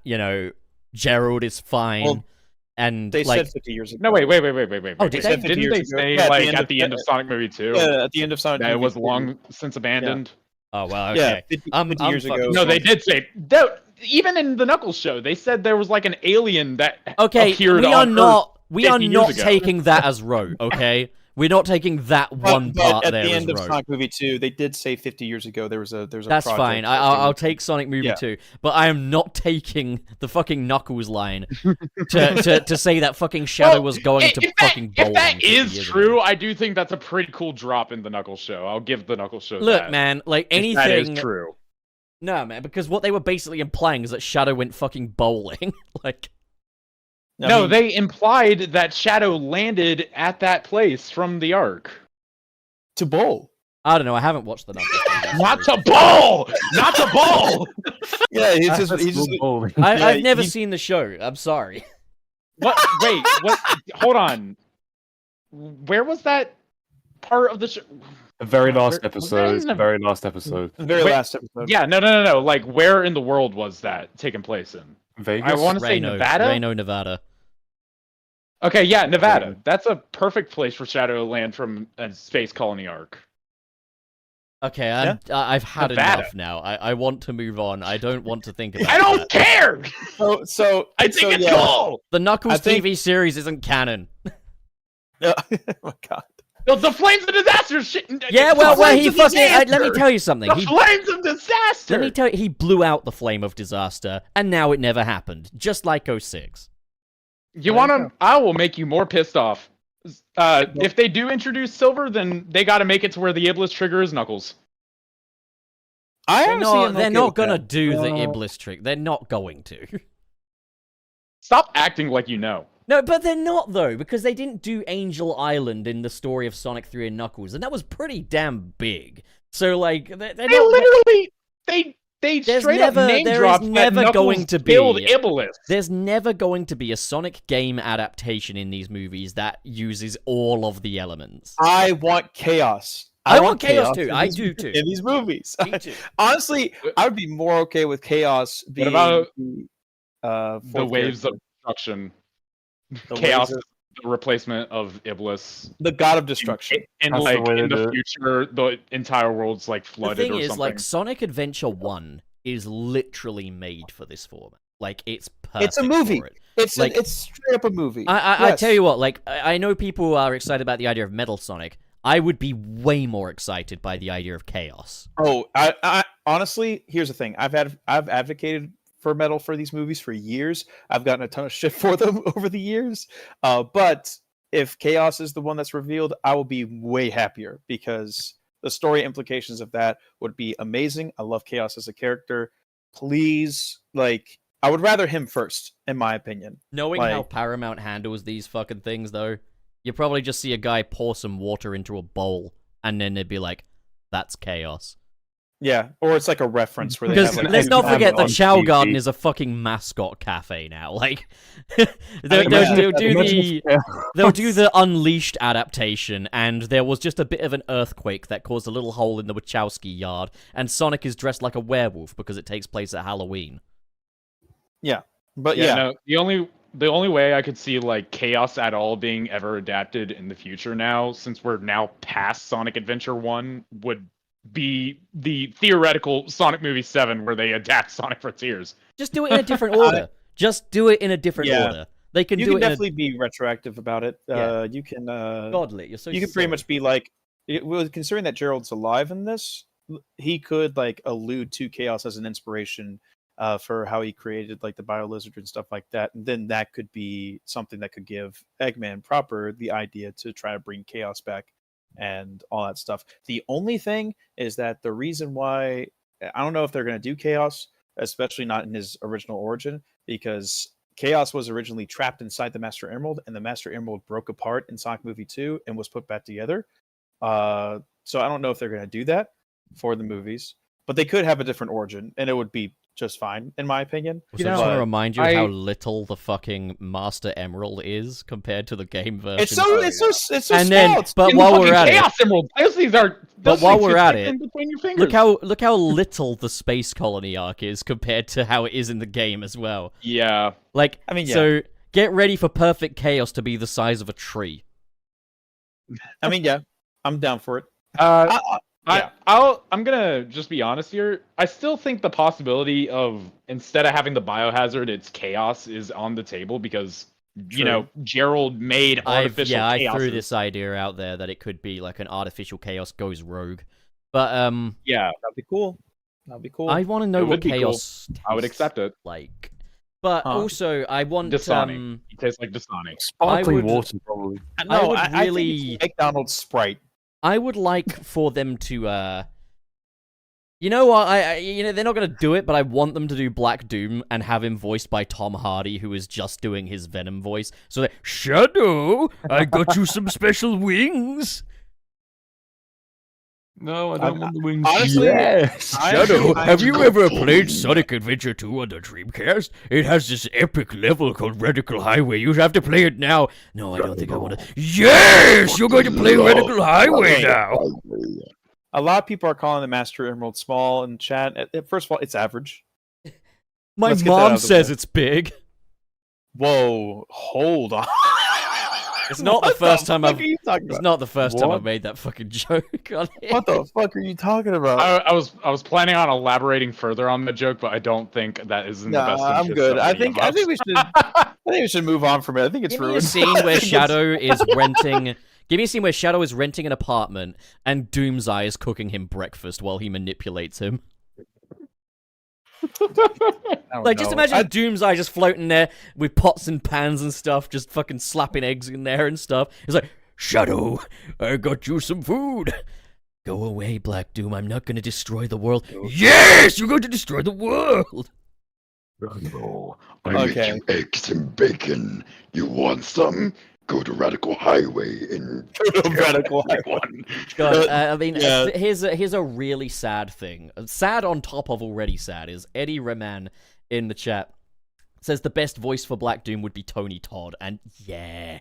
Gerald is fine, Well, and, they like... said 50 years ago. No, wait. Oh, did they? Didn't they say, Yeah, like, at the end of Sonic Movie 2, Yeah, at the end of Sonic. that it movie was 2. long since abandoned? Oh, well, Yeah, okay. 50, I'm 50 years ago. fucking- No, they did say... Even in the Knuckles show, they said there was, like, an alien that Okay, appeared we are on Earth not... We are 50 years not ago. taking that as rote, okay? We're not taking that one But part at there the as end of rote. Sonic Movie 2, they did say 50 years ago there was a That's project fine. that they I'll were- take Sonic Movie Yeah. 2, but I am not taking the fucking Knuckles line to say that fucking Shadow was going to fucking bowling. If that 50 is years true, ago. I do think that's a pretty cool drop in the Knuckles show. I'll give the Knuckles show Look, that. man, like If that is anything. true. No, man, because what they were basically implying is that Shadow went fucking bowling. Like, I No, mean, they implied that Shadow landed at that place from the Ark. to bowl. I don't know. I haven't watched the Knuckles. movies, Not so- to bowl! Not to bowl! Yeah, he's That's just still bowling. Yeah, I've never he- seen the show. I'm sorry. What? Wait, what? Hold on. Where was that part of the show? The very last Where- episode. when? The very last episode. the very Wait, last episode. Yeah, no. Like, where in the world was that taking place in? Vegas. I want to say Nevada? Reno, Nevada. Okay, yeah, Nevada. That's a perfect place for Shadow to land from a space colony arc. Okay, I've had Nevada. enough now. I want to move on. I don't want to think about I don't that. care! So I think it's yeah. cool! The Knuckles I think- TV series isn't canon. oh my god. The Flames of Disaster shit! Yeah, the well, Flames he of fucking... let me Disaster! tell you something. The He Flames of Disaster! Let me tell you, he blew out the flame of disaster, and now it never happened. Just like 06. You want to? I will make you more pissed off. If they do introduce Silver, then they got to make it to where the Iblis trigger is Knuckles. I They're honestly am not, they're okay not with gonna that. do the No. Iblis trick. They're not going to. Stop acting like you know. No, but they're not, though, because they didn't do Angel Island in the story of Sonic 3 and Knuckles, and that was pretty damn big. So, like, they're They not... literally they There's straight never- up name there is dropped never that Knuckles going to be- killed Iblis. There's never going to be a Sonic game adaptation in these movies that uses all of the elements. I want chaos. I want chaos, too. in I these- do, too. In these movies. Me too. Honestly, I would be more okay with chaos being about the The fourth waves character. of destruction. The Chaos waves is the replacement of Iblis. The god of destruction. And That's the like way in to the do it. future, the entire world's like The flooded thing or is, something. like, Sonic Adventure 1 is literally made for this format. Like, it's perfect It's a movie. for it. It's Like- it's straight up a movie. I Yes. tell you what, like, I know people are excited about the idea of Metal Sonic. I would be way more excited by the idea of Chaos. Oh, I honestly, here's the thing. I've advocated for metal for these movies for years. I've gotten a ton of shit for them over the years. But if Chaos is the one that's revealed, I will be way happier because the story implications of that would be amazing. I love Chaos as a character. Please, like, I would rather him first, in my opinion. Knowing how Like- Paramount handles these fucking things, though, you probably just see a guy pour some water into a bowl, and then they'd be like, that's Chaos. Yeah, or it's like a reference where they Because have, like, let's two not forget cameras the on Chow TV. Garden is a fucking mascot cafe now. Like, they'll Imagine do the Unleashed adaptation, and there was just a bit of an earthquake that caused a little hole in the Wachowski yard, and Sonic is dressed like a werewolf because it takes place at Halloween. But yeah, yeah, no, the only way I could see like Chaos at all being ever adapted in the future now, since we're now past Sonic Adventure 1, would be the theoretical Sonic movie 7 where they adapt Sonic Frontiers. Just do it in a different order. Just do it in a different Yeah. order. They can you do can it in definitely be retroactive about it. Yeah. You can Godly. You're so you can pretty silly. much be like, considering that Gerald's alive in this, he could like allude to Chaos as an inspiration for how he created like the Bio Lizard and stuff like that, and then that could be something that could give Eggman proper the idea to try to bring Chaos back and all that stuff. The only thing is that the reason why I don't know if they're going to do Chaos, especially not in his original origin, because Chaos was originally trapped inside the Master Emerald, and the Master Emerald broke apart in Sonic Movie 2 and was put back together. So I don't know if they're going to do that for the movies, but they could have a different origin, and it would be just fine, in my opinion. Also, You I just want to know, remind you of how I- little the fucking Master Emerald is compared to the game version. It's so it's so And small. then, It's- but In while fucking we're at it, Chaos Emerald, those things are. But those while things we're just at fit it, in between your fingers. look how little the space colony arc is compared to how it is in the game as well. Yeah. Like, I mean, yeah. so get ready for perfect chaos to be the size of a tree. I mean, yeah, I'm down for it. Uh, Yeah. I'm gonna just be honest here. I still think the possibility of instead of having the biohazard, it's chaos is on the table because you know Gerald made artificial I chaos. threw this idea out there that it could be like an artificial chaos goes rogue. But Yeah, That'd be cool. That'd be cool. I want to know It what would be cool. chaos I would tastes accept it. like. But Huh. also I want Dasani. It tastes like Dasani. Sparkling would- water, probably. no, would I think really- it's McDonald's Sprite. I would like for them to you know what? They're not gonna do it, but I want them to do Black Doom and have him voiced by Tom Hardy, who is just doing his Venom voice. So they Shadow, I got you some special wings. No, I don't want the wings. honestly, yes. Shadow, have you ever played Sonic Adventure 2 on the Dreamcast? It has this epic level called Radical Highway. You have to play it now. No, I don't think I want to. Yes, you're going to play Radical Highway now. A lot of people are calling the Master Emerald small in chat. First of all, it's average. My Let's get that out mom of the says way. it's big. Whoa, hold on. It's not the What first time fuck I've. are you talking It's about? not the first time What? I've made that fucking joke on it. What the fuck are you talking about? I was planning on elaborating further on the joke, but I don't think that is in the best Nah, interest. I'm good. of I any think of us. we should. I think we should move on from it. I think it's Give me a ruined. scene where Shadow is renting. Give me a scene where Shadow is renting an apartment and Doomseye is cooking him breakfast while he manipulates him. Like, just imagine Doomseye just floating there with pots and pans and stuff, just fucking slapping eggs in there and stuff. It's like, Shadow, I got you some food. Go away, Black Doom. I'm not going to destroy the world. Yes, you're going to destroy the world. No, I Okay. make you eggs and bacon. You want some? Go to Radical Highway and Radical Highway. one. God, I mean, yeah. here's a really sad thing. Sad on top of already sad is Eddie Reman in the chat says the best voice for Black Doom would be Tony Todd, and yeah,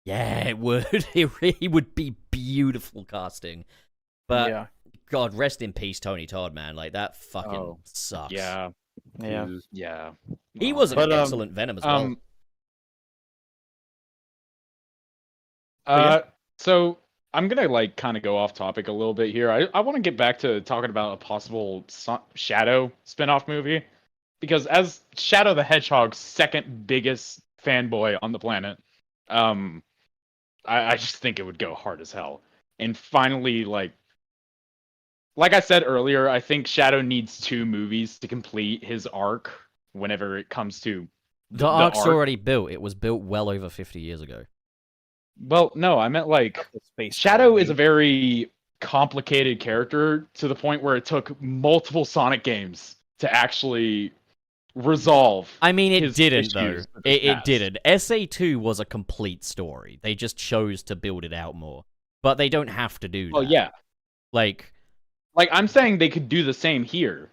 it would. It really would be beautiful casting. But Yeah, God, rest in peace, Tony Todd, man. Like that fucking Oh, sucks. Yeah, yeah. yeah. He was an But, excellent Venom as well. So I'm gonna like kind of go off topic a little bit here. I want to get back to talking about a possible Shadow spinoff movie, because as Shadow the Hedgehog's second biggest fanboy on the planet, I just think it would go hard as hell. And finally, like I said earlier, I think Shadow needs 2 movies to complete his arc whenever it comes to The arc's already built. It was built well over 50 years ago. Well, no, I meant like Space Shadow Colony. is a very complicated character to the point where it took multiple Sonic games to actually resolve. I mean, it his didn't, though. issues with his It past. didn't. SA2 was a complete story. They just chose to build it out more. But they don't have to do that. Well, yeah. Like I'm saying they could do the same here.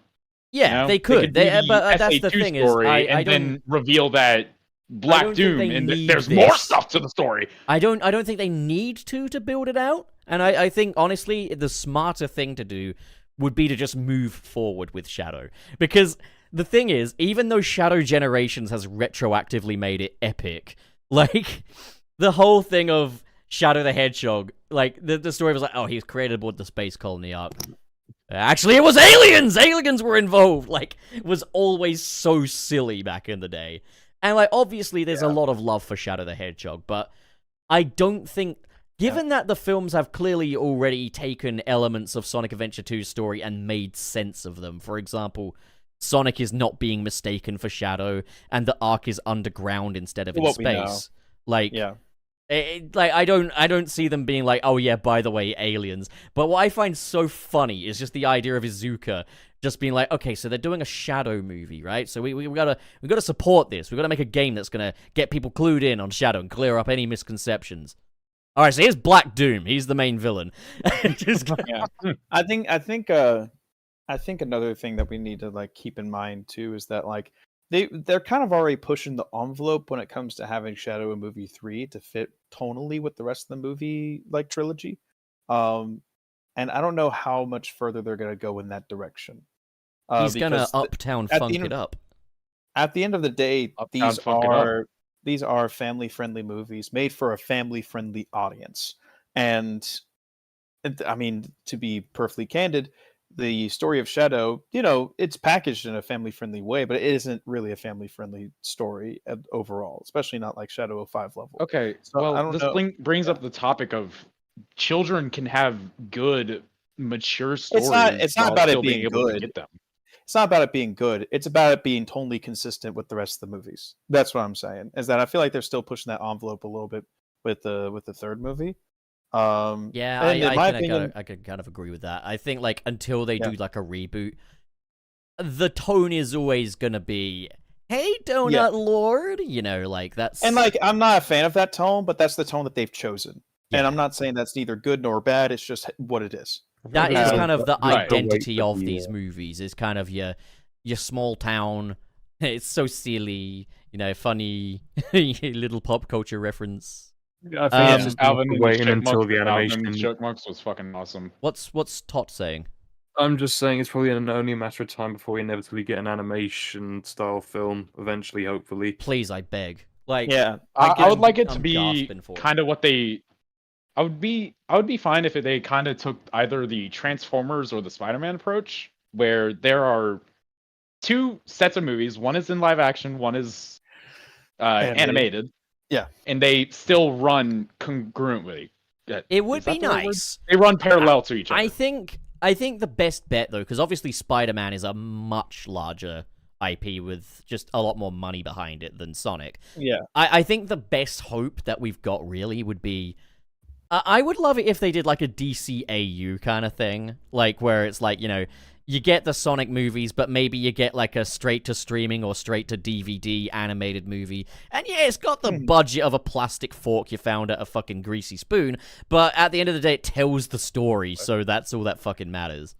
yeah, you know? they could. do but that's the SA2 thing story I and don't... then reveal that Black don't think Doom they and need there's more this. stuff to the story. I don't think they need to build it out. And I think, honestly, the smarter thing to do would be to just move forward with Shadow. Because the thing is, even though Shadow Generations has retroactively made it epic, like, the whole thing of Shadow the Hedgehog, like, the story was like, oh, he was created aboard the space colony arc. Actually, it was aliens! Aliens were involved! Like, it was always so silly back in the day. And, like, obviously there's a lot of love for Shadow the Hedgehog, but I don't think... Given that the films have clearly already taken elements of Sonic Adventure 2's story and made sense of them, for example, Sonic is not being mistaken for Shadow, and the arc is underground instead of in What we know. space. Like, Yeah. I don't see them being like, oh yeah, by the way, aliens. But what I find so funny is just the idea of Izuka just being like, okay, so they're doing a Shadow movie, right? So we gotta support this. We gotta make a game that's gonna get people clued in on Shadow and clear up any misconceptions. All right, so here's Black Doom. He's the main villain. Just Yeah. I think another thing that we need to like keep in mind too is that like they're kind of already pushing the envelope when it comes to having Shadow in movie 3 to fit tonally with the rest of the movie like trilogy. And I don't know how much further they're gonna go in that direction. he's gonna because uptown at the funk end it of- up. At the end of the day, Uptown Funk It Up. these are family-friendly movies made for a family-friendly audience. And I mean, to be perfectly candid, the story of Shadow, it's packaged in a family-friendly way, but it isn't really a family-friendly story overall, especially not like Shadow of 5 level. Okay, So, I well, don't this know. brings up the topic of children can have good, mature It's stories. not while about it still being able to good. get them. It's not about it being good. It's about it being totally consistent with the rest of the movies. That's what I'm saying. Is that I feel like they're still pushing that envelope a little bit with the third movie. Yeah, and in my opinion, I could kind of agree with that. I think like until they Yeah. do like a reboot, the tone is always gonna be, "Hey, Donut Yeah. Lord," like that's and like I'm not a fan of that tone, but that's the tone that they've chosen. Yeah. And I'm not saying that's neither good nor bad. It's just what it is. that is Yeah. kind of the Right. identity Wait for of the, these movies. Is kind of your small town. It's so silly, funny little pop culture reference. Yeah, I think it's just Alvin and waiting the until Chipmunks- the Alvin and animation. the Chipmunks was fucking awesome. What's Tot saying? I'm just saying it's probably only a matter of time before we inevitably get an animation style film eventually, hopefully. Please, I beg. Like, Yeah. I would like it to I'm be gasping for it. kind of what they. I would be fine if they kind of took either the Transformers or the Spider-Man approach, where there are 2 sets of movies. One is in live action, one is animated. Yeah. And they still run congruently. It would Is that be the right word? nice. They run parallel to each other. I think the best bet though, because obviously Spider-Man is a much larger IP with just a lot more money behind it than Sonic. Yeah. I think the best hope that we've got really would be, I would love it if they did like a DCAU kind of thing, like where it's like, you get the Sonic movies, but maybe you get like a straight to streaming or straight to DVD animated movie. And yeah, it's got the budget of a plastic fork you found at a fucking greasy spoon, but at the end of the day, it tells the story, so that's all that fucking matters.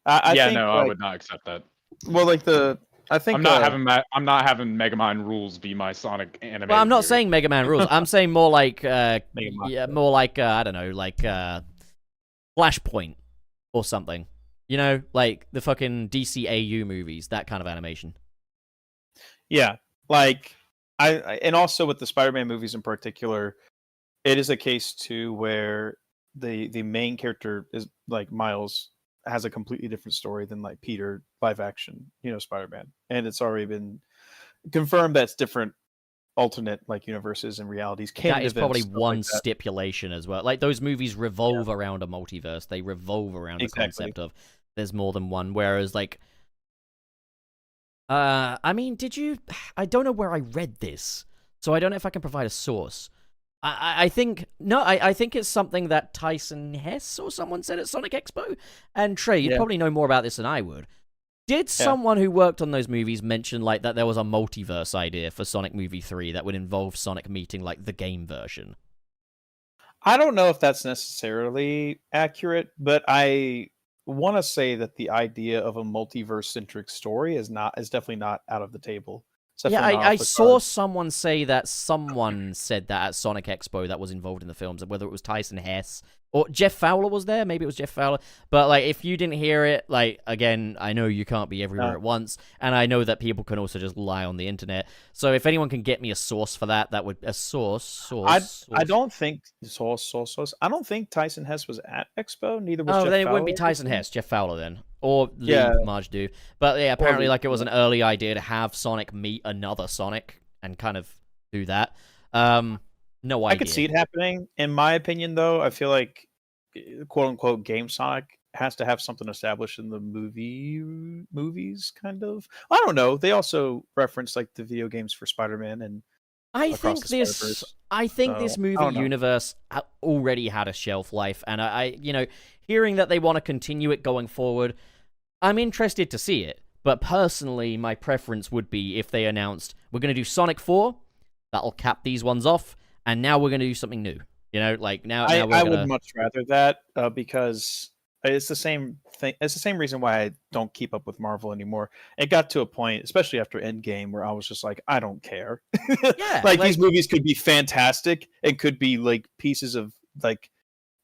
I think, I would not accept that. Well, like I think I'm not having Megamind rules be my Sonic animated. Well, I'm not movie. saying Mega Man rules. I'm saying more like, Man. more like I don't know, like Flashpoint or something. Like the fucking DCAU movies, that kind of animation. Yeah, like I and also with the Spider-Man movies in particular, it is a case too where the main character is like Miles has a completely different story than like Peter live action, Spider-Man, and it's already been confirmed that's different alternate like universes and realities. That is probably stuff one like that. stipulation as well. Like those movies revolve around a multiverse. They revolve around the concept of there's more than one. Whereas like, I mean, I don't know where I read this, so I don't know if I can provide a source. I think it's something that Tyson Hess or someone said at Sonic Expo. And Trey, you'd probably know more about this than I would. Did someone who worked on those movies mention like that there was a multiverse idea for Sonic Movie 3 that would involve Sonic meeting like the game version? I don't know if that's necessarily accurate, but I want to say that the idea of a multiverse-centric story is definitely not out of the table. Yeah, I saw someone say that someone said that at Sonic Expo that was involved in the films, whether it was Tyson Hess or Jeff Fowler was there. Maybe it was Jeff Fowler. But, like, if you didn't hear it, like, again, I know you can't be everywhere at once, and I know that people can also just lie on the internet. So if anyone can get me a source for that, that would... A source. I don't think... Source. I don't think Tyson Hess was at Expo. Neither was Jeff Fowler. Oh, then it wouldn't be Tyson Hess. Jeff Fowler, then. Or Lee Marge do. But, yeah, apparently, like, it was an early idea to have Sonic meet another Sonic and kind of do that. No idea. I could see it happening. In my opinion, though, I feel like quote-unquote game Sonic has to have something established in the movies, kind of. I don't know. They also reference like the video games for Spider-Man and I think this movie universe already had a shelf life, and I hearing that they want to continue it going forward, I'm interested to see it. But personally, my preference would be if they announced, we're going to do Sonic 4, that'll cap these ones off, and now we're going to do something new. Like now I would much rather that because it's the same thing. It's the same reason why I don't keep up with Marvel anymore. It got to a point, especially after Endgame, where I was just like, I don't care. Yeah, like these movies could be fantastic. It could be like pieces of like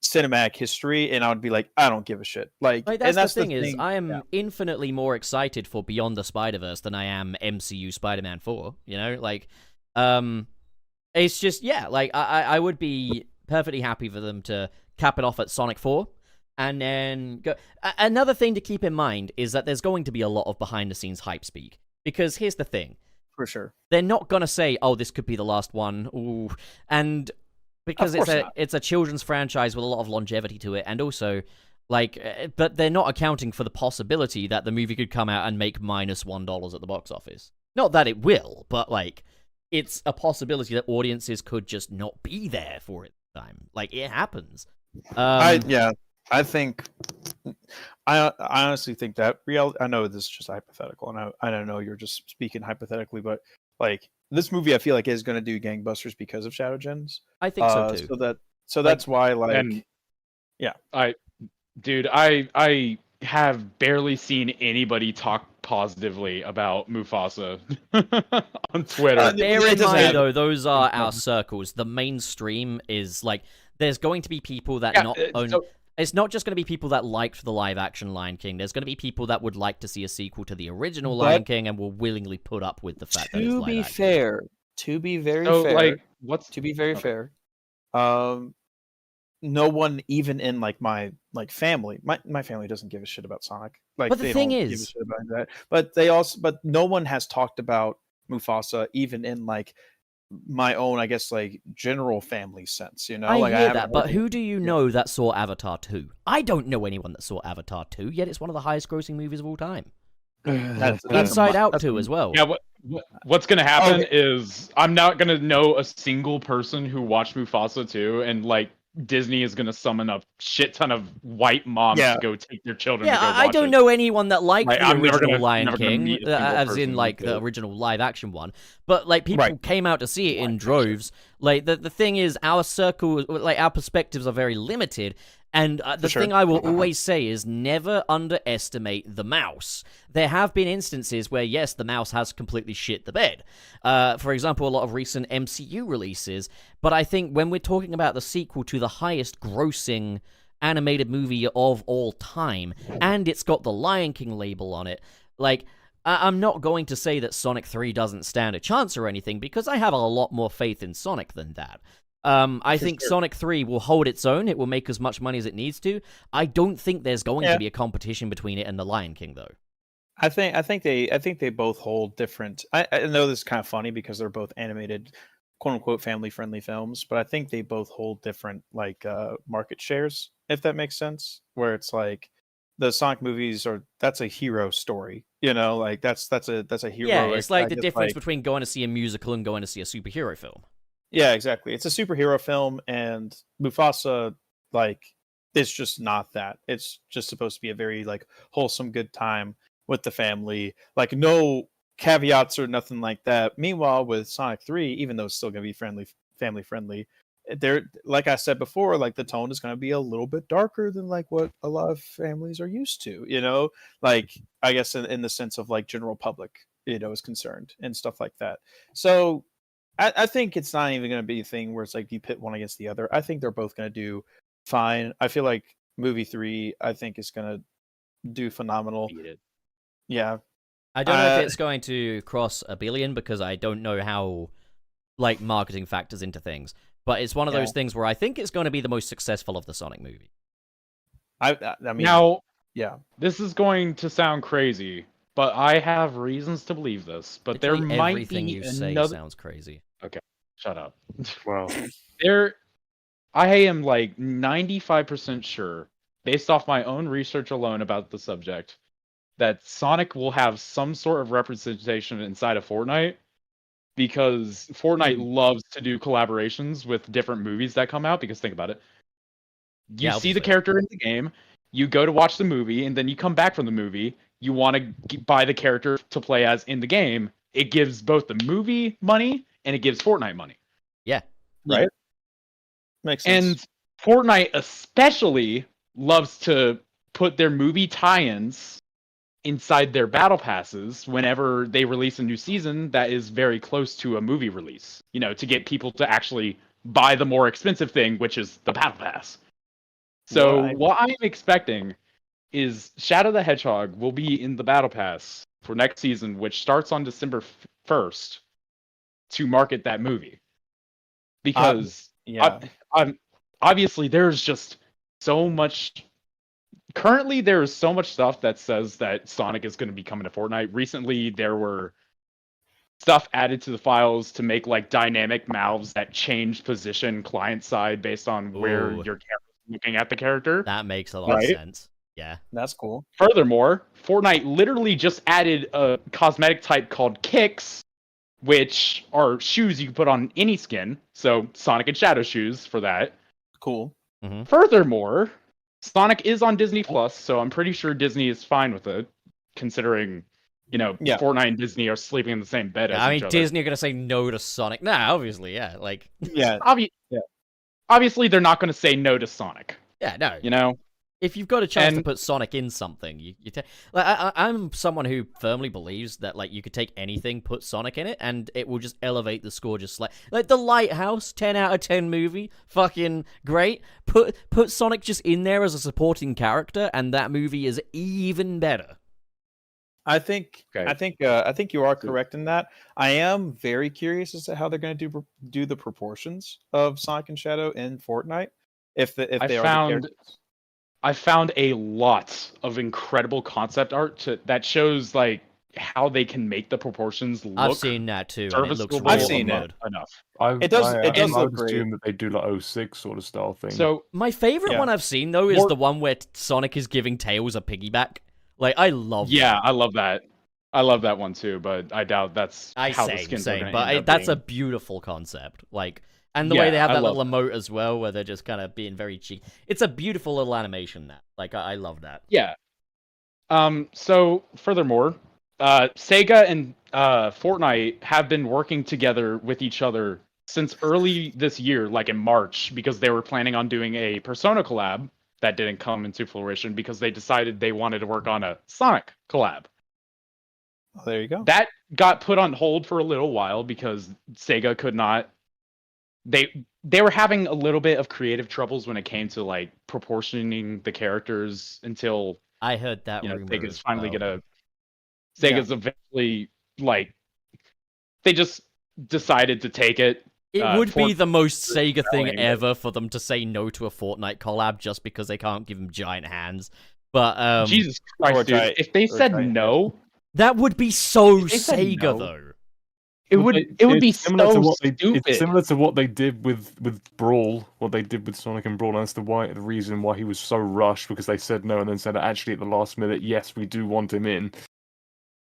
cinematic history, and I would be like, I don't give a shit. Like that's and the thing is, I am infinitely more excited for Beyond the Spider-Verse than I am MCU Spider-Man 4. It's just like I would be perfectly happy for them to cap it off at Sonic 4. And then go. Another thing to keep in mind is that there's going to be a lot of behind-the-scenes hype speak. Because here's the thing. For sure. They're not going to say, oh, this could be the last one. Ooh. And because it's a children's franchise with a lot of longevity to it. And also, but they're not accounting for the possibility that the movie could come out and make -$1 at the box office. Not that it will, but, it's a possibility that audiences could just not be there for it at the time. It happens. I think I honestly think that reality. I know this is just hypothetical, and I don't know you're just speaking hypothetically, but this movie, I feel like is going to do gangbusters because of Shadow Gems. I think so too. So that's why, I have barely seen anybody talk positively about Mufasa on Twitter. Bear in mind, though, those are our circles. The mainstream is there's going to be people that it's not just going to be people that liked the live-action Lion King. There's going to be people that would like to see a sequel to the original Lion King and will willingly put up with the fact that it's live-action. To be very fair, no one, even in my family, my family doesn't give a shit about Sonic. But the thing is, give a shit about that. But no one has talked about Mufasa, even in my own, I guess, general family sense, I hear that, but who do you know that saw Avatar 2? I don't know anyone that saw Avatar 2, yet it's one of the highest grossing movies of all time. Inside Out 2 as well. Yeah, what's going to happen is I'm not going to know a single person who watched Mufasa 2, and Disney is going to summon a shit ton of white moms to go take their children to go watch I don't know anyone that liked the I'm original Lion King, as in the original live action one. But people came out to see it in droves. The thing is, our circle, our perspectives are very limited. And the thing I will always say is never underestimate the mouse. There have been instances where, yes, the mouse has completely shit the bed. For example, a lot of recent MCU releases. But I think when we're talking about the sequel to the highest grossing animated movie of all time, and it's got the Lion King label on it, I'm not going to say that Sonic 3 doesn't stand a chance or anything, because I have a lot more faith in Sonic than that. I For think sure. Sonic 3 will hold its own. It will make as much money as it needs to. I don't think there's going to be a competition between it and The Lion King, though. I think they both hold different. I know this is kind of funny because they're both animated, quote unquote, family friendly films, but I think they both hold different market shares, if that makes sense. Where it's like the Sonic movies that's a hero story, like that's a hero. Yeah, it's like the difference between going to see a musical and going to see a superhero film. Yeah, exactly. It's a superhero film, and Mufasa, it's just not that. It's just supposed to be a very wholesome, good time with the family. No caveats or nothing like that. Meanwhile, with Sonic 3, even though it's still going to be family friendly, there, like I said before, the tone is going to be a little bit darker than what a lot of families are used to. I guess in the sense of general public, is concerned and stuff like that. So I think it's not even going to be a thing where it's you pit one against the other. I think they're both going to do fine. I feel like movie 3, I think, is going to do phenomenal. Beat it. Yeah. I don't know if it's going to cross 1 billion because I don't know how marketing factors into things. But it's one of those things where I think it's going to be the most successful of the Sonic movie. I mean, now, yeah. This is going to sound crazy, but I have reasons to believe this. But there Literally might everything be you say another. sounds crazy. Okay, shut up. Well, I am 95% sure, based off my own research alone about the subject, that Sonic will have some sort of representation inside of Fortnite, because Fortnite loves to do collaborations with different movies that come out. Because think about it. You see the character in the game, you go to watch the movie, and then you come back from the movie, you want to buy the character to play as in the game. It gives both the movie money, and it gives Fortnite money. Yeah. Right. Makes sense. And Fortnite especially loves to put their movie tie-ins inside their battle passes whenever they release a new season that is very close to a movie release, to get people to actually buy the more expensive thing, which is the battle pass. So what I'm expecting is Shadow the Hedgehog will be in the battle pass for next season, which starts on December 1st, to market that movie. Because I'm obviously there's just so much. Currently, there is so much stuff that says that Sonic is going to be coming to Fortnite. Recently, there were stuff added to the files to make dynamic mouths that change position client side based on where your camera's looking at the character. That makes a lot of sense. Yeah. That's cool. Furthermore, Fortnite literally just added a cosmetic type called kicks, which are shoes you can put on any skin. So Sonic and Shadow shoes for that. Cool. Mm-hmm. Furthermore, Sonic is on Disney Plus, so I'm pretty sure Disney is fine with it, considering, Fortnite and Disney are sleeping in the same bed as each other. Disney are going to say no to Sonic. Nah, obviously, yeah. Yeah. Obviously, they're not going to say no to Sonic. Yeah, no. If you've got a chance to put Sonic in something, I'm someone who firmly believes that you could take anything, put Sonic in it, and it will just elevate the score. Just like The Lighthouse, 10 out of 10 movie, fucking great. Put Sonic just in there as a supporting character, and that movie is even better. I think you are correct in that. I am very curious as to how they're going to do the proportions of Sonic and Shadow in Fortnite. I found a lot of incredible concept art that shows how they can make the proportions look. I've seen that too. And it looks I've seen good. Enough. It does look I great. assume that they do 06 sort of style thing. So my favorite one I've seen though is the one where Sonic is giving Tails a piggyback. I love. Yeah, I love that. I love that one too, but I doubt that's how the skins are going to end up that's being. a beautiful concept. And the way they have that little emote as well, where they're just kind of being very cheeky. It's a beautiful little animation. I love that. Yeah. So furthermore, Sega and Fortnite have been working together with each other since early this year, in March, because they were planning on doing a Persona collab that didn't come into fruition because they decided they wanted to work on a Sonic collab. Oh, there you go. That got put on hold for a little while because Sega could not. They were having a little bit of creative troubles when it came to proportioning the characters until I heard that rumor. Sega's finally Sega's eventually they just decided to take it It would be Fortnite the most Sega thing selling. ever for them to say no to a Fortnite collab just because they can't give him giant hands. But Jesus Or Christ, dude! giant- If they or said giant no, that would be so If they said Sega no- though. it would be similar to so what stupid. It's similar to what they did with Brawl, what they did with Sonic and Brawl. And that's the reason why he was so rushed, because they said no and then said actually at the last minute, yes, we do want him in.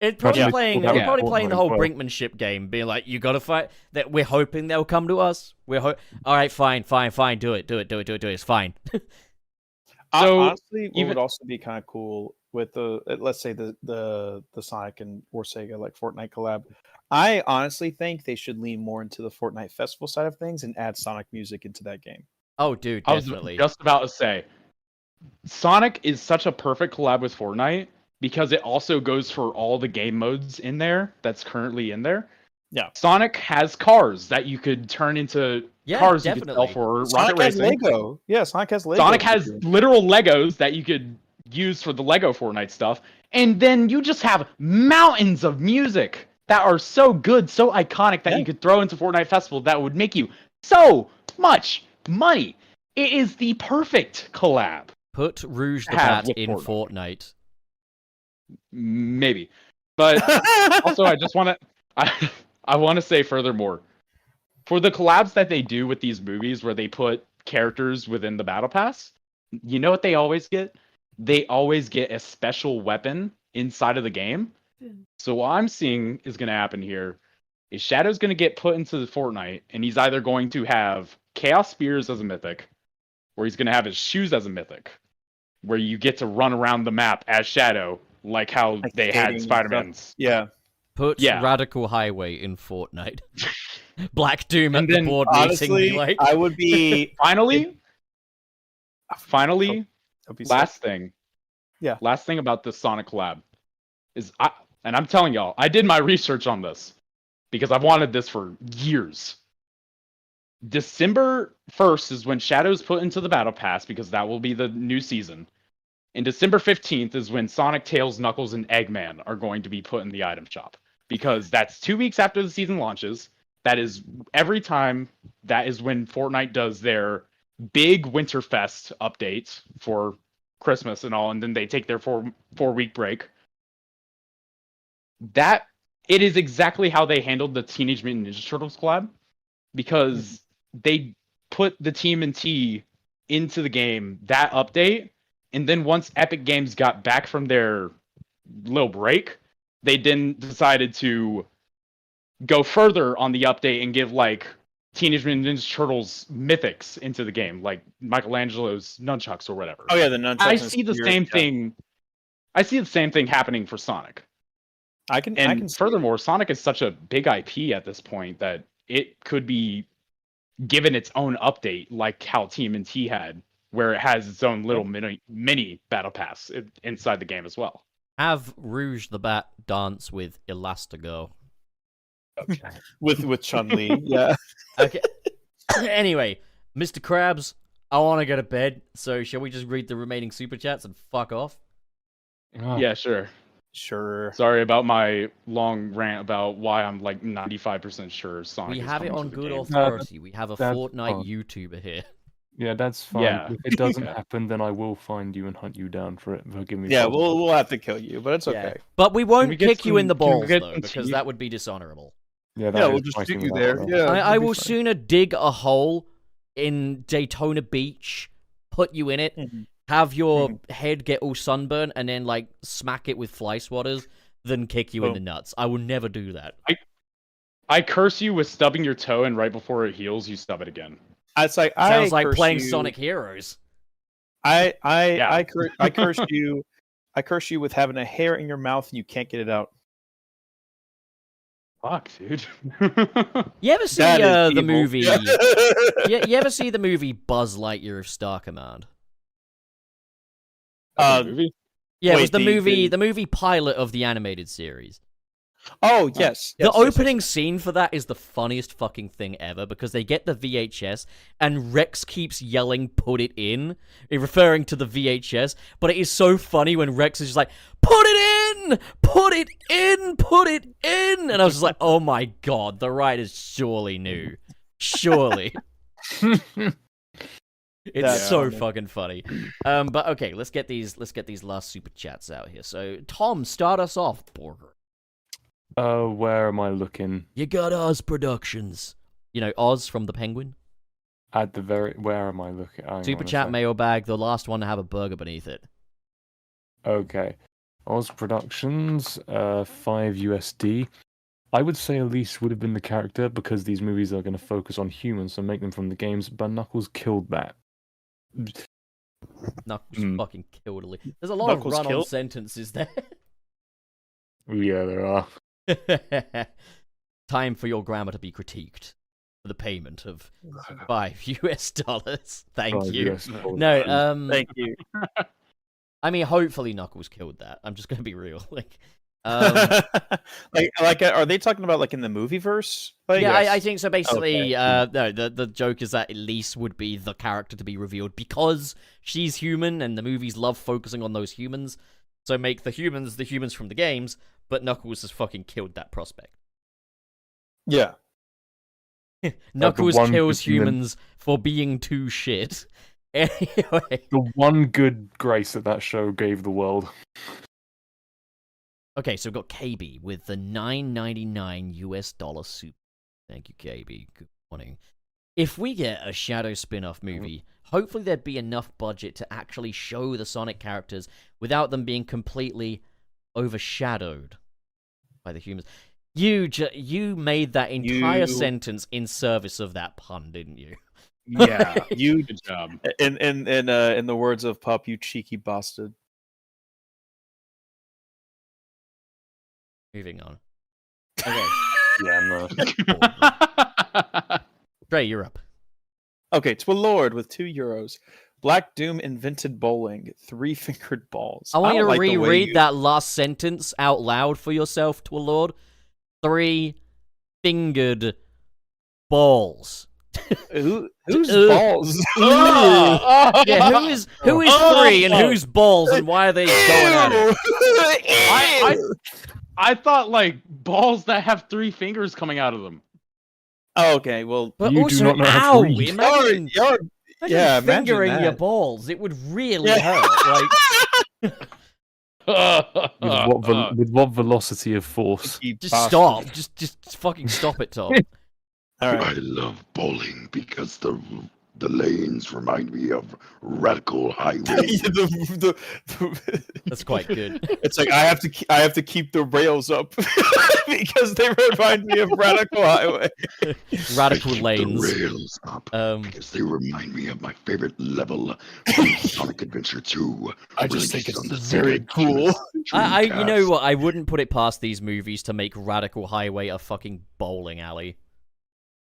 It's probably Yeah. playing. Yeah. It's probably playing the whole Well. brinkmanship game, being like, "You gotta fight." That we're hoping they'll come to us. All right, fine. Do it. It's fine. So, honestly, what even- would also be kind of cool with the let's say the Sonic and or Sega like Fortnite collab. I honestly think they should lean more into the Fortnite festival side of things and add Sonic music into that game. Oh, dude, I was definitely. just about to say, Sonic is such a perfect collab with Fortnite because it also goes for all the game modes in there that's currently in there. Yeah. Sonic has cars that you could turn into Yeah, cars you could definitely. sell for Sonic rocket has racing. Lego. Yeah, Sonic has Lego. Sonic has literal Legos that you could use for the Lego Fortnite stuff. And then you just have mountains of music that are so good, so iconic that Yeah. you could throw into Fortnite Festival that would make you so much money. It is the perfect collab. Put Rouge the Have Bat with in Fortnite. Fortnite. Maybe. But also I just want to I want to say furthermore, for the collabs that they do with these movies where they put characters within the battle pass, you know what they always get? They always get a special weapon inside of the game. So what I'm seeing is going to happen here is Shadow's going to get put into the Fortnite, and he's either going to have Chaos Spears as a mythic, or he's going to have his shoes as a mythic, where you get to run around the map as Shadow, like how Like they skating had and Spider-Man's. Yeah. Put Yeah. Radical Highway in Fortnite. Black Doom at And the then, board meeting. Honestly, Be like, I would be Finally, I'd be last thing. Yeah. Last thing about this Sonic collab is and I'm telling y'all, I did my research on this because I've wanted this for years. December 1st is when Shadow's put into the Battle Pass because that will be the new season. And December 15th is when Sonic, Tails, Knuckles, and Eggman are going to be put in the item shop because that's 2 weeks after the season launches. That is every time. That is when Fortnite does their big Winterfest updates for Christmas and all, and then they take their four-week break. That it is exactly how they handled the Teenage Mutant Ninja Turtles collab because they put the TMNT into the game, that update, and then once Epic Games got back from their little break, they then decided to go further on the update and give like Teenage Mutant Ninja Turtles mythics into the game, like Michelangelo's nunchucks or whatever. Oh yeah, the nunchucks. I and see the spears, same yeah. thing. I see the same thing happening for Sonic. I can And see furthermore, Sonic is such a big IP at this point that it could be given its own update, like how TMNT had, where it has its own little mini battle pass inside the game as well. have Rouge the Bat dance with Elastigirl. with Chun-Li. Yeah. Okay. Anyway, Mr. Krabs, I want to go to bed, so shall we just read the remaining super chats and fuck off? Ah, Yeah, sure. Sure. Sorry about my long rant about why I'm like 95% sure Sonic We is have it coming on to the good game. authority. We have a that's Fortnite fine. YouTuber here. Yeah, that's fine. Yeah. If it doesn't Yeah. happen, then I will find you and hunt you down for it. Forgive me. Yeah, for- we'll have to kill you, but it's Yeah. okay. But we won't we get kick you in the some- can we balls, get though, some because tea? that would be dishonorable. Yeah, Yeah, we'll is just fighting shoot you without there. that. Yeah. I it'll be will fine. sooner dig a hole in Daytona Beach, put you in it, Mhm. have your head get all sunburned, and then like smack it with fly swatters, than kick you in Oh. the nuts. I will never do that. I curse you with stubbing your toe, and right before it heals, you stub it again. It's like Sounds like curse playing you- Sonic Heroes. I Yeah. curse you. I curse you with having a hair in your mouth and you can't get it out. Fuck, dude. You ever see That is the evil. movie? You ever see the movie Buzz Lightyear of Star Command? Uh, Movie? Yeah, it Wait, was the the- movie, the- the movie pilot of the animated series. Oh yes. The yes, yes, opening scene for that is the funniest fucking thing ever because they get the VHS and Rex keeps yelling, "Put it in," referring to the VHS. But it is so funny when Rex is just like, "Put it in! Put it in! Put it in!" And I was just like, oh my god, the writers surely knew. Surely. It's That's so funny. fucking funny. But okay, let's get these last super chats out here. So Tom, start us off, Borger. Where am I looking? You got Oz Productions. You know Oz from the Penguin. At the very. Where am I looking? Hang Super on a chat sec. mailbag, the last one to have a burger beneath it. Okay. Oz Productions, 5 USD. I would say Elise would have been the character because these movies are going to focus on humans and make them from the games, but Knuckles killed that. Knuckles fucking killed Elise. There's a lot Knuckles of run-on killed? sentences there. Yeah, there are. Time for your grammar to be critiqued for the payment of $5. Thank 5 you. US dollars. No, Thank you. I mean, hopefully Knuckles killed that. I'm just gonna be real. Like, Are they talking about like in the movie verse? Like, yeah, yes. I think so. Basically, Okay. no, the joke is that Elise would be the character to be revealed because she's human, and the movies love focusing on those humans. So make the humans from the games, but Knuckles has fucking killed that prospect. Yeah. Knuckles one kills good human. humans for being too shit. Anyway, The one good grace that show gave the world. okay, so we've got KB with the $9.99 US super. Thank you, KB. Good morning. If we get a Shadow spin-off movie, hopefully there'd be enough budget to actually show the Sonic characters without them being completely overshadowed by the humans. You made that entire You- sentence in service of that pun, didn't you? Yeah. You Good job. in the words of Pup, you cheeky bastard. Moving on. Okay, Yeah, no. Dre, you're up. Okay, to a lord with €2. Black Doom invented bowling. 3-fingered balls. I want you don't to like the way reread you- that last sentence out loud for yourself, to a lord. 3-fingered balls. Whose Ugh. balls? Yeah, who is three and who's balls and why are they going at it? I thought like balls that have 3 fingers coming out of them. Oh, okay, well, But You do also, not know how to ow! read. Imagine, yeah, imagine fingering your that. balls. It would really Yeah. hurt. Like, With what velocity of force? You just bastard. stop. Just fucking stop it, Tom. All I right. love bowling because the lanes remind me of Radical Highway. That's quite good. It's like I have to keep the rails up because they remind me of Radical Highway. Radical I keep lanes. the rails up because they remind me of my favorite level from Sonic Adventure 2. I just think released it's on the very Sega cool. You know Dreamcast. what? I wouldn't put it past these movies to make Radical Highway a fucking bowling alley.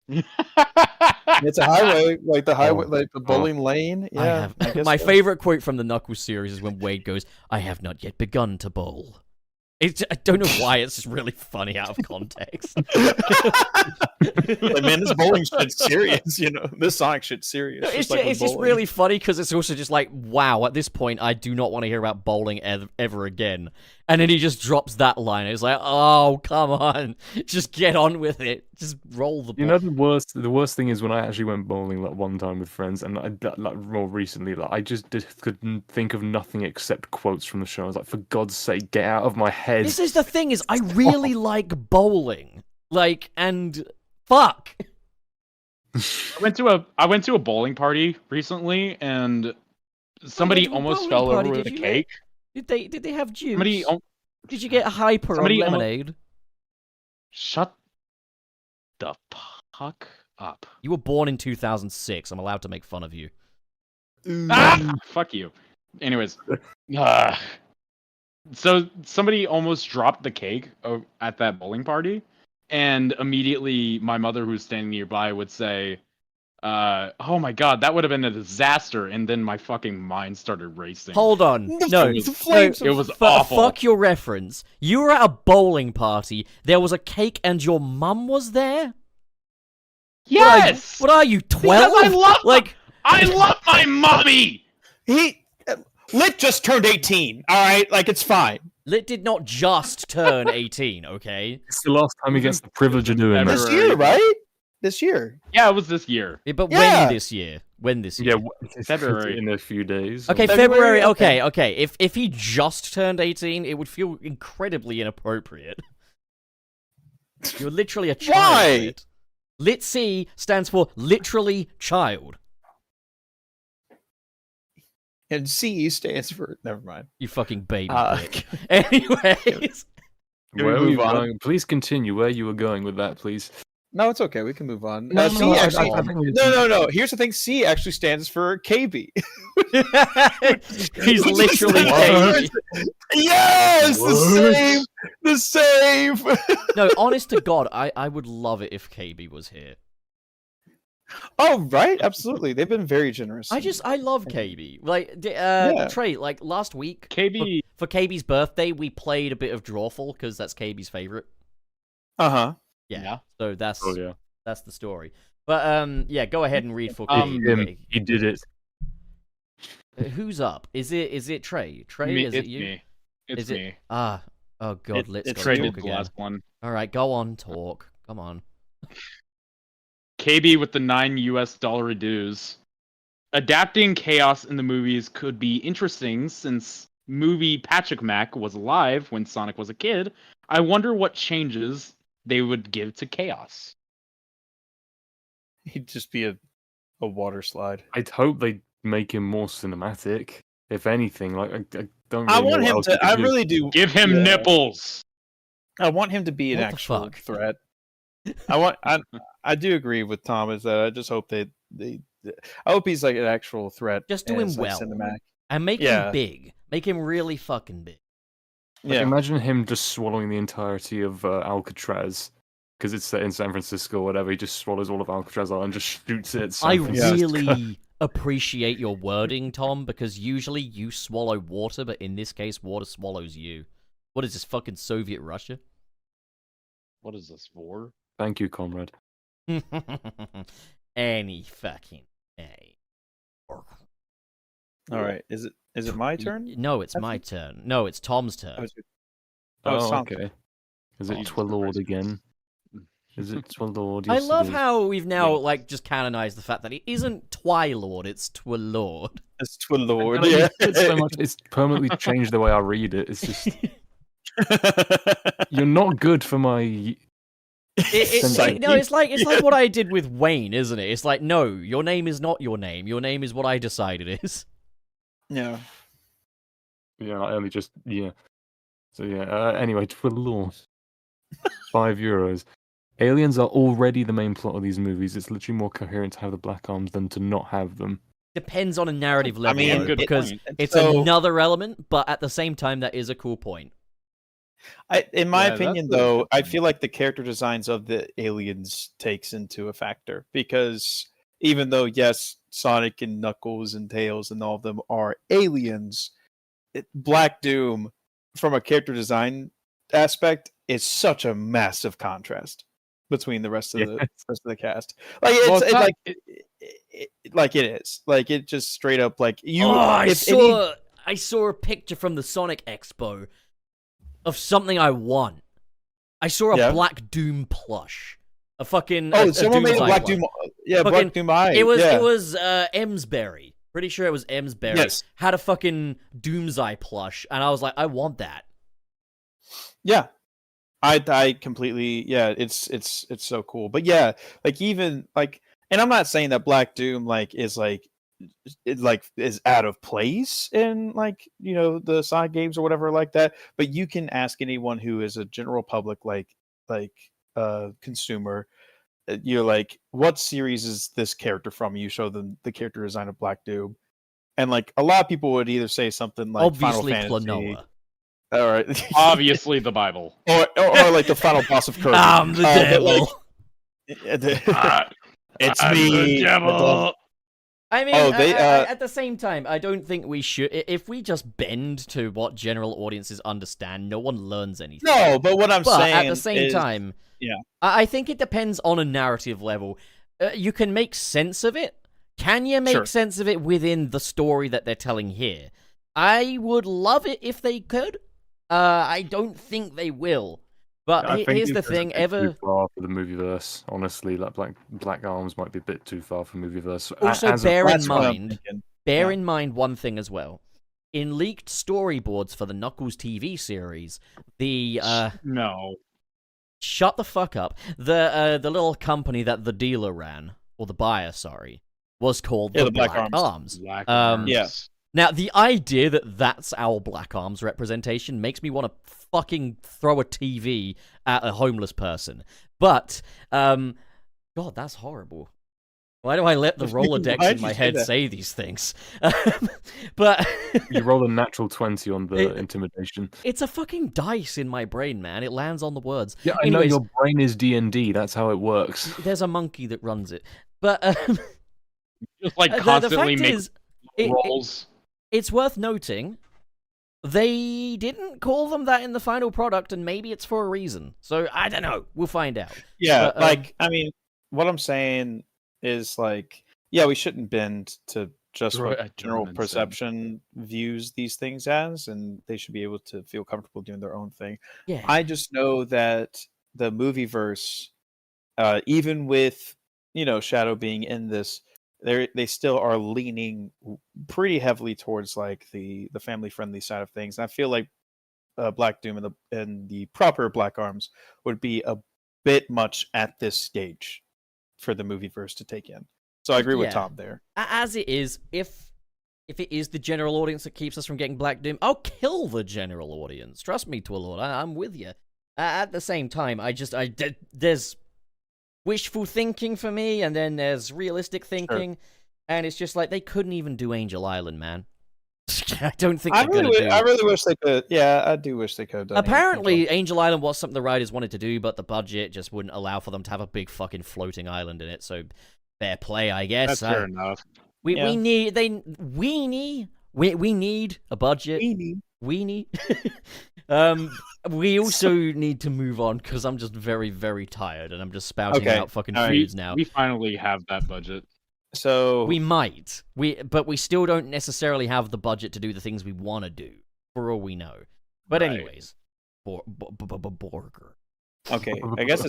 It's a highway, like the highway, Oh. like the bowling lane. Yeah, I guess My so. favorite quote from the Knuckles series is when Wade goes, "I have not yet begun to bowl." I don't know why it's just really funny out of context. Like, man, this bowling shit's serious. You know, this Sonic shit's serious. It's like with just bowling. really funny because it's also just like, wow, at this point, I do not want to hear about bowling ever again. And then he just drops that line. It's like, oh, come on. Just get on with it. Just roll the ball. You know the worst thing is when I actually went bowling like one time with friends, and like more recently, like I just couldn't think of nothing except quotes from the show. I was like, for God's sake, get out of my head. This is the thing is, I really like bowling. Like, and fuck. I went to a bowling party recently, and somebody to a almost bowling fell party, over with did a you? cake. Did they have juice? Somebody, Did you get hyper or somebody almost- lemonade? shut the fuck up. You were born in 2006. I'm allowed to make fun of you. Ah, fuck you. Anyways, so somebody almost dropped the cake at that bowling party, and immediately my mother, who's standing nearby, would say, "Oh my god, that would have been a disaster." And then my fucking mind started racing. Hold on. No, The flames It was F- awful. Fuck your reference. You were at a bowling party. There was a cake, and your mum was there. Yes. What are you, 12? Because I love like. I love my mommy. Lit just turned 18. All right, like it's fine. Lit did not just turn 18, okay? It's the last time he gets the privilege of doing Ever. that. This year, right? this year. Yeah, it was this year. Yeah, but Yeah. when this year? When this year? Yeah, February. in a few days. Okay, February, February. okay. Okay. If he just turned 18, it would feel incredibly inappropriate. You're literally a child. Why? LitC stands for literally child. And C stands for never mind. You fucking baby Uh, bitch. Anyways, Can we Where were you move on? going? Please continue where you were going with that, please. No, it's okay. We can move on. No, C no, actually, I think it's- no. Here's the thing. C actually stands for KB. he's literally What? baby. Yes, What? the same. No, honest to God, I would love it if KB was here. Oh, right, absolutely. They've been very generous. I love KB. Like, Yeah. Trey, like last week KB. for KB's birthday, we played a bit of Drawful because that's KB's favorite. Uh-huh. Yeah. So that's Oh yeah. that's the story. But yeah, go ahead and read for Him, he did it. Who's up? Is it Trey? Trey, Me, is it's it you? me. It's Is it- me. Oh God, let's it's go Trey talk did the again. last one. All right, go on, talk. Come on. KB with the $9 dues. Adapting chaos in the movies could be interesting since movie Patrick Mac was alive when Sonic was a kid. I wonder what changes they would give to chaos. He'd just be a water slide. I'd hope they make him more cinematic. If anything, like I don't. Really I know want what him else to. he could I do. really do. Give him Yeah. nipples. I want him to be an What the actual fuck? threat. I do agree with Tom. Is that I just hope they I hope he's like an actual threat. Just do and him it's, like, well. cinematic. And make Yeah. him big. Make him really fucking big. Like, Yeah. imagine him just swallowing the entirety of Alcatraz because it's set in San Francisco or whatever. He just swallows all of Alcatraz out and just shoots it. At San I Francisco. really appreciate your wording, Tom, because usually you swallow water, but in this case, water swallows you. What is this, fucking Soviet Russia? What is this for? Thank you, comrade. Any fucking day. All right. Is it my turn? No, it's I my think- turn. No, it's Tom's Oh, turn. is it- Oh, Sonic. okay. Is it Jesus Twilord Christ. again? Is it Twilord? I Yes, it love is. how we've now, Yeah. like, just canonized the fact that it isn't Twilord, it's Twilord. It's Twilord. Like, you Yeah. do it so much, it's permanently changed the way I read it. It's just you're not good for my. It's like what I did with Wayne, isn't it? It's like, no, your name is not your name. Your name is what I decide it is. Yeah. Yeah, I only just So yeah. Anyway, Twilord. €5. Aliens are already the main plot of these movies. It's literally more coherent to have the black arms than to not have them. Depends on a narrative level, mean, though, good because point. it's So- another element, but at the same time, that is a cool point. In my Yeah, that's opinion, a though, good I point. feel like the character designs of the aliens takes into a factor because even though yes, Sonic and Knuckles and Tails and all of them are aliens, Black Doom, from a character design aspect, is such a massive contrast between the rest of the rest of the cast. Like Well, it's it's not- like it is like it just straight up like you. I if any- saw a picture from the Sonic Expo of something I want. I saw a Yeah. Black Doom plush. A fucking Oh, a someone made a Doom's Eye Black plush. Doom. Yeah, Fucking- Black Doom Eye. It was yeah. Emsbury. Pretty sure it was Emsbury. Yes. Had a fucking Doom's Eye plush, and I was like, I want that. Yeah, I completely it's so cool. But yeah, like even like, and I'm not saying that Black Doom is out of place in like the side games or whatever like that. But you can ask anyone who is a general public consumer. You're like, what series is this character from? You show them the character design of Black Doom, and like a lot of people would either say something like Obviously, Final Fantasy, Klonoa. all right, Obviously, the Bible. or like the final boss of Kirby. I'm the but, devil. It's I'm me, the devil. I mean, they, at the same time, I don't think we should. If we just bend to what general audiences understand, no one learns anything. No, but what I'm But saying at the same is, time, yeah. I think it depends on a narrative level. You can make sense of it. Can you make Sure. sense of it within the story that they're telling here? I would love it if they could. I don't think they will. But I think here's it the goes a thing: bit ever too far for the movieverse. Honestly, like Black Arms might be a bit too far for movieverse. also As a- bear in That's what I'm mind, thinking. bear Yeah. in mind one thing as well. In leaked storyboards for the Knuckles TV series, the No. shut the fuck up. The little company that the dealer ran, or the buyer, sorry, was called the Black Arms. Black Um, Arms. Yeah. Now, the idea that that's our Black Arms representation makes me want to fucking throw a TV at a homeless person. But, God, that's horrible. Why do I let the Rolodex Why'd in my you say head that? say these things? But You roll a natural 20 on the intimidation. it's a fucking dice in my brain, man. It lands on the words. Yeah, I Anyways, know your brain is D&D. That's how it works. there's a monkey that runs it. But Just like the constantly fact make is, rolls. it's worth noting they didn't call them that in the final product, and maybe it's for a reason. So I don't know. We'll find out. Yeah, But, like I mean, what I'm saying is like, yeah, we shouldn't bend to just Throw what it at general German, perception views these things as, and they should be able to feel comfortable doing their own thing. Yeah. I just know that the movieverse, even with Shadow being in this, they still are leaning pretty heavily towards like the family friendly side of things. And I feel like Black Doom and the proper Black Arms would be a bit much at this stage for the movieverse to take in. So I agree with Yeah. Tom there. As it is, if it is the general audience that keeps us from getting Black Doom, I'll kill the general audience. Trust me, Twilord, I'm with you. At the same time, there's wishful thinking for me, and then there's realistic thinking, and it's just like they couldn't even do Angel Island, man. I don't think I they're gonna do. I really wish they could. Yeah, I do wish they could have done. Apparently, Angel Island was something the writers wanted to do, but the budget just wouldn't allow for them to have a big fucking floating island in it. So, fair play, I guess. That's fair enough. We Yeah. need a budget. We need. We also need to move on because I'm just very, very tired and I'm just spouting Okay, out fucking all right. foods now. We finally have that budget. So We might. But we still don't necessarily have the budget to do the things we want to do, for all we know. But Right. anyways, Borger. okay, I guess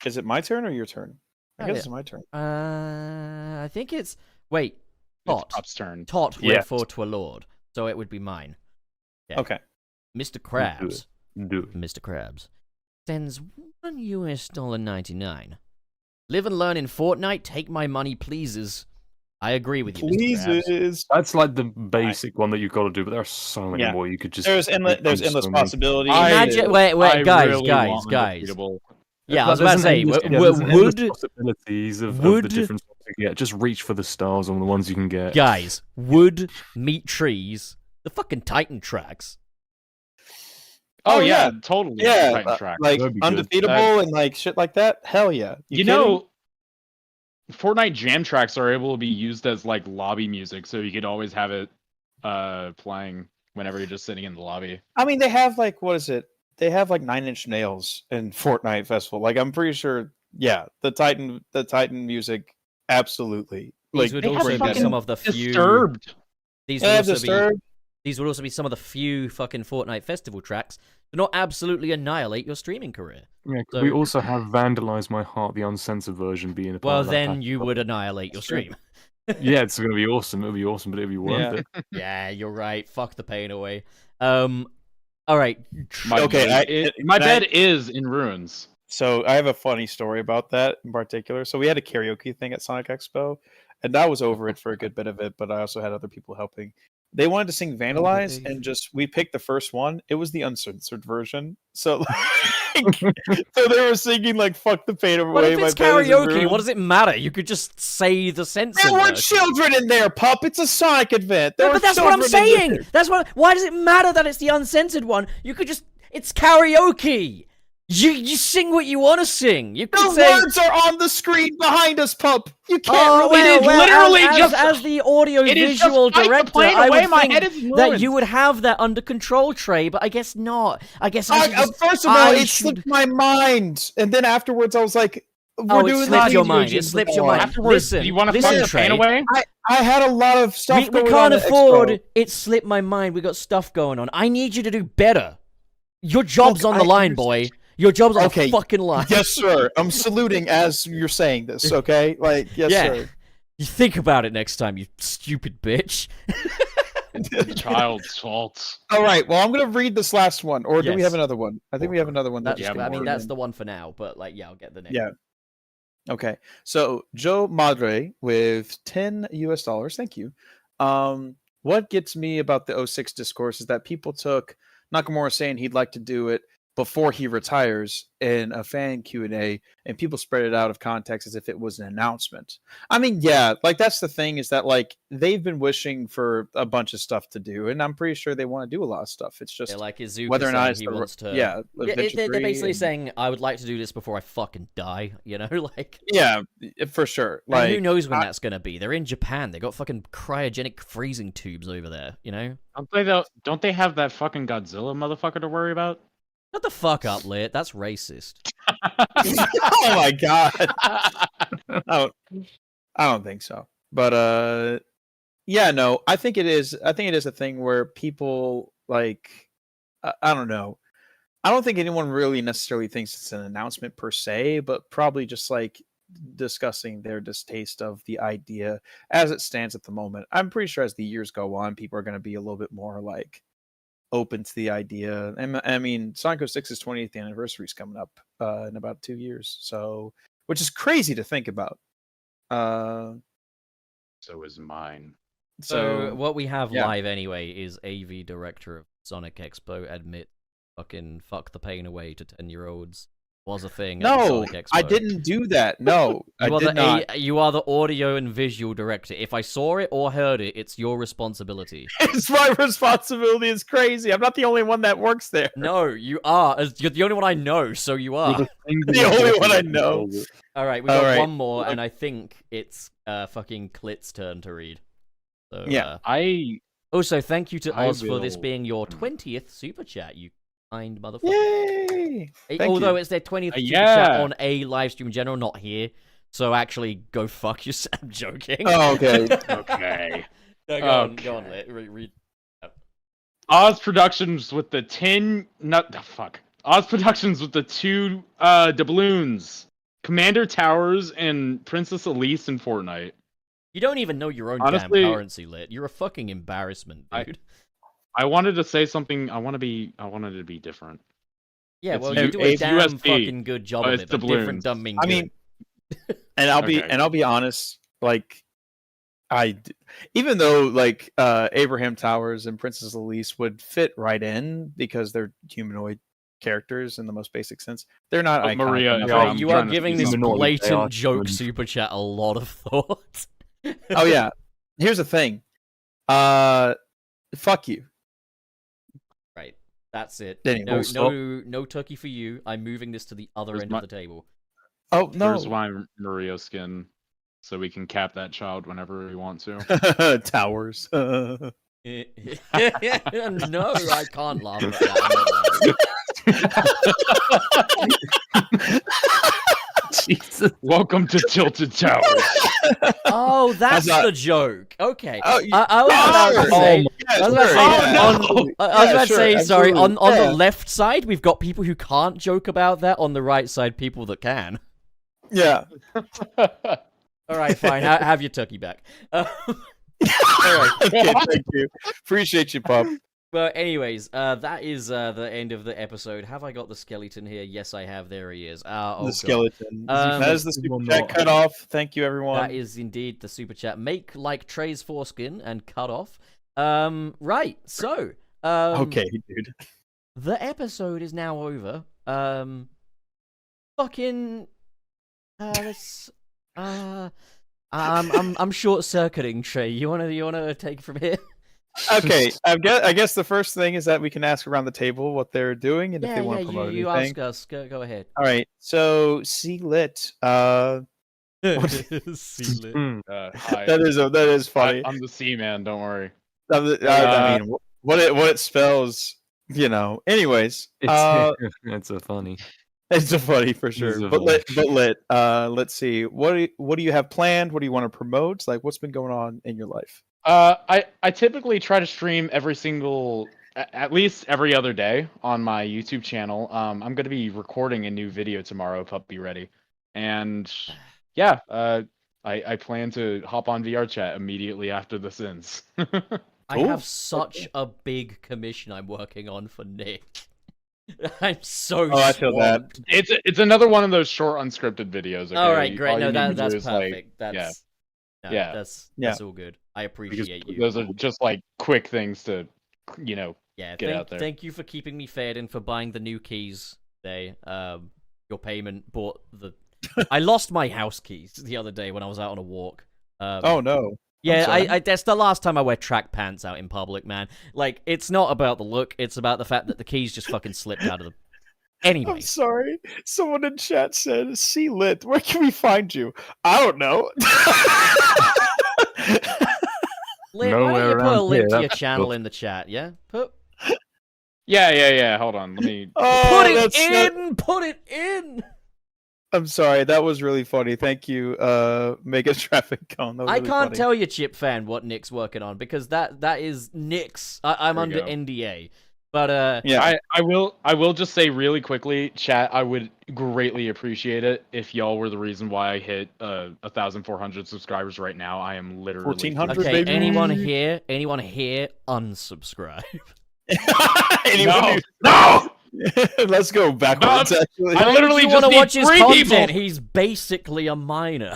is it my turn or your turn? I Oh, guess yeah. it's my turn. I think it's wait. It's Tot. Top's turn. Tot went Yes. for Twilord, so it would be mine. Yeah. Okay. Mr. Krabs. Do it. Mr. Krabs sends $1.99. Live and learn in Fortnite. Take my money, pleases. I agree with you, Mr. Krabs. Please. That's like the basic one that you've got to do, but there are so many Yeah. more you could just. There's endless so many. possibilities. Imagine, wait, I guys, really guys, want guys. undefeatable. Yeah, I Like, was about to there's say, an endless- there's an endless would possibilities of would- the different stuff you get. Just reach for the stars on the ones you can get. guys, wood, meat trees, the fucking Titan tracks. Oh, Oh, yeah, yeah. totally. Yeah, Titan track. like That'd be good. undefeatable and like shit like that. Hell yeah. You know, Fortnite jam tracks are able to be used as like lobby music, so you could always have it playing whenever you're just sitting in the lobby. I mean, they have like what is it? They have like 9 Inch Nails in Fortnite Festival. Like I'm pretty sure. Yeah, the Titan music, absolutely. These Like would they have also be fucking some of the few. Disturbed. These they would have also be. Disturbed. These would also be some of the few fucking Fortnite festival tracks to not absolutely annihilate your streaming career. Yeah, 'cause So- we also have Vandalize My Heart, the uncensored version, being a part Well, of that then package. you would annihilate your That's true. stream. Yeah, it's gonna be awesome. It'll be awesome, but it'll be worth Yeah. it. Yeah, you're right. Fuck the pain away. All right. My Okay, my can I- bed is in ruins. So I have a funny story about that in particular. So we had a karaoke thing at Sonic Expo, and I was over it for a good bit of it, but I also had other people helping. They wanted to sing Vandalize, and we picked the first one. It was the uncensored version. So, like, so they were singing like "Fuck the pain away." What if my it's bed is in karaoke? ruins. What does it matter? You could just say the censored There were version. children in there, pup. It's a Sonic event. There No, were but that's what I'm children in saying. there. That's what. Why does it matter that it's the uncensored one? You could just. It's karaoke. You sing what you want to sing. You could The say. words are on the screen behind us, pup. You can't Oh, really. is literally as the audio It is just visual fight the director, plane I away, would my think head is in that ruins. you would have that under control, Trey. But I guess not. I guess I should just, First of all, I it should- slipped my mind, and then afterwards, I was like, "We're Oh, it doing slipped the your Teenage mind. It Mutant slipped Ninja your mind. Turtles." Afterwards, Listen, do you want to listen, fight the pain Trey. away? I had a lot of stuff we going can't on at afford. Expo. It slipped my mind. We got stuff going on. I need you to do better. Your job's Look, on the I line, understand. boy. Your job's on Okay, a fucking line. Yes, sir. I'm saluting as you're saying this. Okay, like yes, Yeah. sir. You think about it next time, you stupid bitch. Child's fault. All right. Well, I'm gonna read this last one, or do we Yes. have another one? I think we have another one. That That's, just Yeah, I came mean, in. that's the one for now. But like, yeah, I'll get the next. Yeah. Okay. So Joe Madre with $10. Thank you. What gets me about the '06 discourse is that people took Nakamura saying he'd like to do it before he retires in a fan Q&A, and people spread it out of context as if it was an announcement. I mean, yeah, like that's the thing, is that like they've been wishing for a bunch of stuff to do, and I'm pretty sure they want to do a lot of stuff. It's just Yeah, like Izuka whether or not saying it's he the wants to. yeah, Yeah, Adventure they're 3 basically and- saying, "I would like to do this before I fucking die." You know, like. yeah, for sure. And Like who knows when that's gonna be? They're in Japan. They got fucking cryogenic freezing tubes over there. You know. Don't they have that fucking Godzilla motherfucker to worry about? Shut the fuck up, Lit. That's racist. oh my god. I don't think so. But yeah, no, I think it is a thing where people like I don't know. I don't think anyone really necessarily thinks it's an announcement per se, but probably just like discussing their distaste of the idea as it stands at the moment. I'm pretty sure as the years go on, people are going to be a little bit more like open to the idea. And I mean, Sonic 06's 20th anniversary is coming up in about 2 years, so which is crazy to think about. So is mine. So what we have yeah. live anyway is AV director of Sonic Expo admit fucking fuck the pain away to 10-year-olds was a thing at the No, Sonic Expo. I didn't do that. No, I You are did not. you are the audio and visual director. If I saw it or heard it, it's your responsibility. It's my responsibility. It's crazy. I'm not the only one that works there. No, you are. You're the only one I know, so you are. The only one I know. All right, we got Alright. one more, and I think it's fucking Klit's turn to read. So, Yeah. Also, thank you to I Oz for this will- being your 20th super chat, you kind motherfucker. Yay! Thank Although you. it's their 20th super yeah. chat on a live stream in general, not here. So actually, go fuck yourself. I'm joking. Oh, okay. Okay. No, go on, read. Oz Productions with the 10. Not the fuck. Oz Productions with the 2 doubloons. Commander Towers and Princess Elise in Fortnite. You don't even know your own Honestly, damn currency, Lit. You're a fucking embarrassment, dude. I wanted to say something. I wanted it to be different. Yeah, It's well, U- you do a it's damn USD, fucking good job but of it's it, but different doubloons. doesn't mean I good. mean, and I'll be honest. Like, even though like Abraham Towers and Princess Elise would fit right in because they're humanoid characters in the most basic sense, they're not But iconic Maria, enough. yeah, Wait, I'm you are trying to giving speak this up. Humanoid, they blatant are joke human. super chat a lot of thought. Oh yeah. Here's the thing. Fuck you. Right. That's it. Anyway, No turkey for you. I'm moving this to the other Where's end my- of the table. Oh no. Here's my Mario skin, so we can cap that child whenever we want to. Towers. No, I can't laugh at that. Jesus. Welcome to Tilted Towers. Oh, that's not- the joke. Okay. Oh, I was about to say. Yeah, I was about to sure, say, yeah, on, absolutely. I was Yeah, about to sure, say sorry, absolutely. on Yeah. the left side, we've got people who can't joke about that. On the right side, people that can. Yeah. All right, fine. Have your turkey back. All right. Okay, thank you. Appreciate you, pup. Well, anyways, that is the end of the episode. Have I got the skeleton here? Yes, I have. There he is. Oh, The God. skeleton. Um, that is the super Will chat not- cut off. Thank you, everyone. That is indeed the super chat. Make like Trey's foreskin and cut off. Right. So, Okay, dude. the episode is now over. Fucking. Let's. I'm short circuiting, Trey. You wanna take it from here? Okay, I guess the first thing is that we can ask around the table what they're doing and if they want to promote you anything. ask us. Go ahead. All right, so C-Lit. See Mm. Hi. That is funny. I'm the C man. Don't worry. I mean, what it spells, you know. Anyways, It's a funny. it's a funny for It's sure. a But funny. lit. Let's see. What do you have planned? What do you want to promote? Like, what's been going on in your life? I typically try to stream every single at least every other day on my YouTube channel. I'm going to be recording a new video tomorrow, Puppy Ready. And yeah, I plan to hop on VR chat immediately after this ends. I have such a big commission I'm working on for Nick. I'm so Oh, I feel that. swamped. It's another one of those short unscripted videos. Okay? All right, great. All No, you need to that's do is, like, perfect. That's no, yeah. that's all good. I appreciate you. Those are just like quick things to, Yeah, get out there. thank you for keeping me fed and for buying the new keys today. Your payment bought the. I lost my house keys the other day when I was out on a walk. Oh no. Yeah, sorry. I that's the last time I wear track pants out in public, man. Like, it's not about the look; it's about the fact that the keys just fucking slipped out of the. Anyway, I'm sorry. Someone in chat said, "See lit. Where can we find you?" I don't know. Lynn, why don't Nowhere you put a around link here, to your that's channel cool. in the chat? Yeah, put Yeah. Hold on, let me. put it that's in. Put it in. I'm sorry. That was really funny. Thank you, Mega Traffic Cone. That was I really can't funny. tell you, Chip Fan, what Nick's working on because that is Nick's. I'm There you under go. NDA, but Yeah. I will just say really quickly, chat. I would greatly appreciate it if y'all were the reason why I hit 1,400 subscribers right now. I am literally 1,400, okay. baby. Anyone here? Unsubscribe. Anyone No! who- Let's go backwards. No, Actually, I literally you just want to need watch his 3 content? people. He's basically a minor.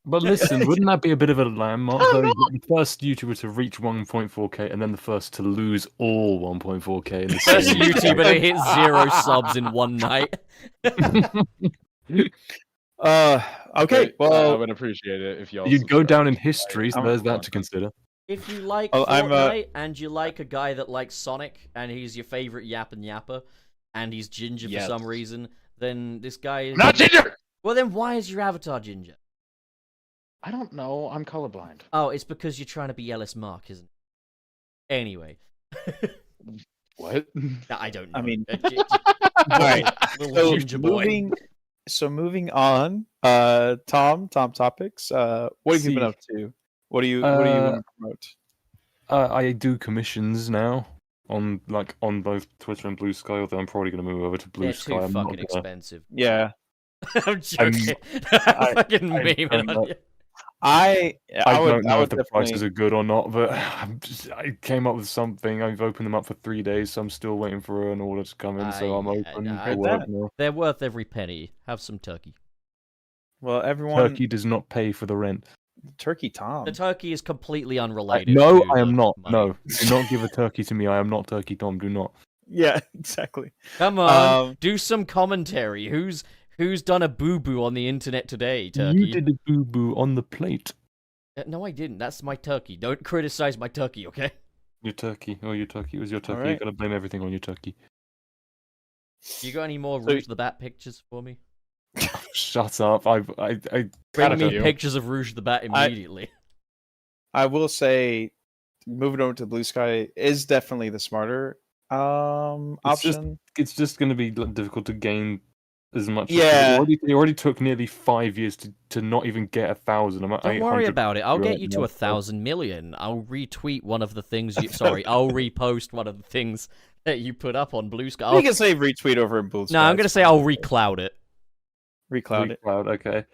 But listen, wouldn't that be a bit of a landmark though? The first YouTuber to reach 1.4k and then the first to lose all 1.4k in the First same YouTuber to hit 0 subs in one night. okay. I Well, would appreciate it if y'all. You'd go down in subscribed. history, so I'm- there's that to consider. If you like Oh, I'm, Fortnite and you like a guy that likes Sonic and he's your favorite yapper and he's ginger for Yes. some reason, then this guy is... Not ginger. Well, then why is your avatar ginger? I don't know. I'm colorblind. Oh, it's because you're trying to be Ellis Mark, isn't it? Anyway. What? I don't know. I mean- All right. Little So ginger boy. moving on. TomTopics. What have you been See. up to? What do you want to promote? I do commissions now on both Twitter and Blue Sky, although I'm probably going to move over to Blue They're Sky. too I'm not fucking gonna- expensive. Yeah, I'm joking. I'm fucking memeing on you. I don't know would if the prices definitely. are good or not, but I came up with something. I've opened them up for 3 days, so I'm still waiting for an order to come in. So I'm open for work now. They're worth every penny. Have some turkey. Well, everyone. Turkey does not pay for the rent. Turkey Tom. The turkey is completely unrelated. No, to I am the not. money. No, do not give a turkey to me. I am not Turkey Tom. Do not. Yeah, exactly. Come on, Um, do some commentary. Who's done a boo boo on the internet today? Turkey. You did a boo boo on the plate. No, I didn't. That's my turkey. Don't criticize my turkey, okay? Your turkey. Oh, your turkey. It was your turkey. You Alright. gotta blame everything on your turkey. You got any more So- Rouge the Bat pictures for me? Shut up. I Bring Gotta me do. pictures of Rouge the Bat immediately. I will say, moving over to Blue Sky is definitely the smarter It's just- option. it's just gonna be difficult to gain as much. Yeah. It already took nearly 5 years to not even get 1,000. I'm at Don't worry 800 about it. I'll right get you to now, 1,000 million. I'll retweet one of the things you. Sorry, I'll repost one of the things that you put up on Blue Sky. You can say retweet over in Blue Sky. No, I'm gonna say I'll recloud it. recloud it. Cloud, okay.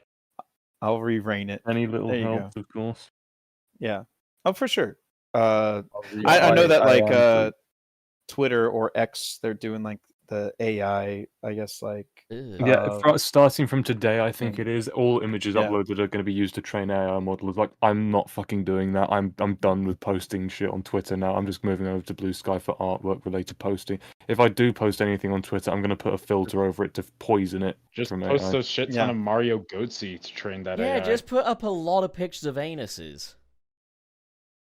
I'll re-rain it. Any little There you help, of course. Yeah. Oh, for sure. I know that like Twitter or X, they're doing like the AI. I guess like Ew. Yeah, starting from today, I think it is. All images Yeah. uploaded are going to be used to train AI models. Like, I'm not fucking doing that. I'm done with posting shit on Twitter now. I'm just moving over to Blue Sky for artwork related posting. If I do post anything on Twitter, I'm going to put a filter over it to poison it. Just from post AI. a shit ton Yeah. of Mario Goatsy to train that Yeah, AI. just put up a lot of pictures of anuses.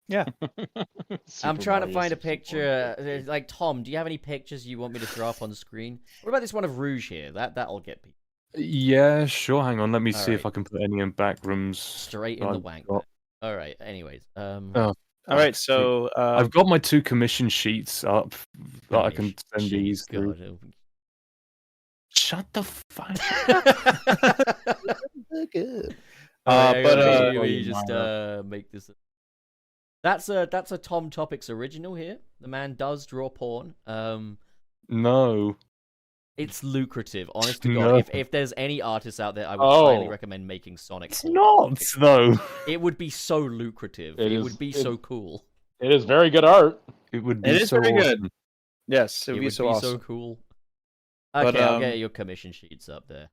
I'm Super trying to Mario find a 64. picture. Like Tom, do you have any pictures you want me to throw up on the screen? What about this one of Rouge here? That'll get people Yeah, sure. Hang on. Let me see if Alright. I can put any in back rooms. straight in the I've wank. got- All right. Anyways, Oh, all right. So I've got my 2 commission sheets up that I can send these through. God. Shut the fuck. good. Alright, but let me Oh, just make this. That's a TomTopics original here. The man does draw porn. No. It's lucrative, honest to No. God. If there's any artists out there, I would highly recommend making Sonic It's porn. not, though. It would be so lucrative. It would be so cool. It is very good art. It would be It is so very awesome. good. Yes, it would be so awesome. cool. But, Okay, I'll get your commission sheets up there.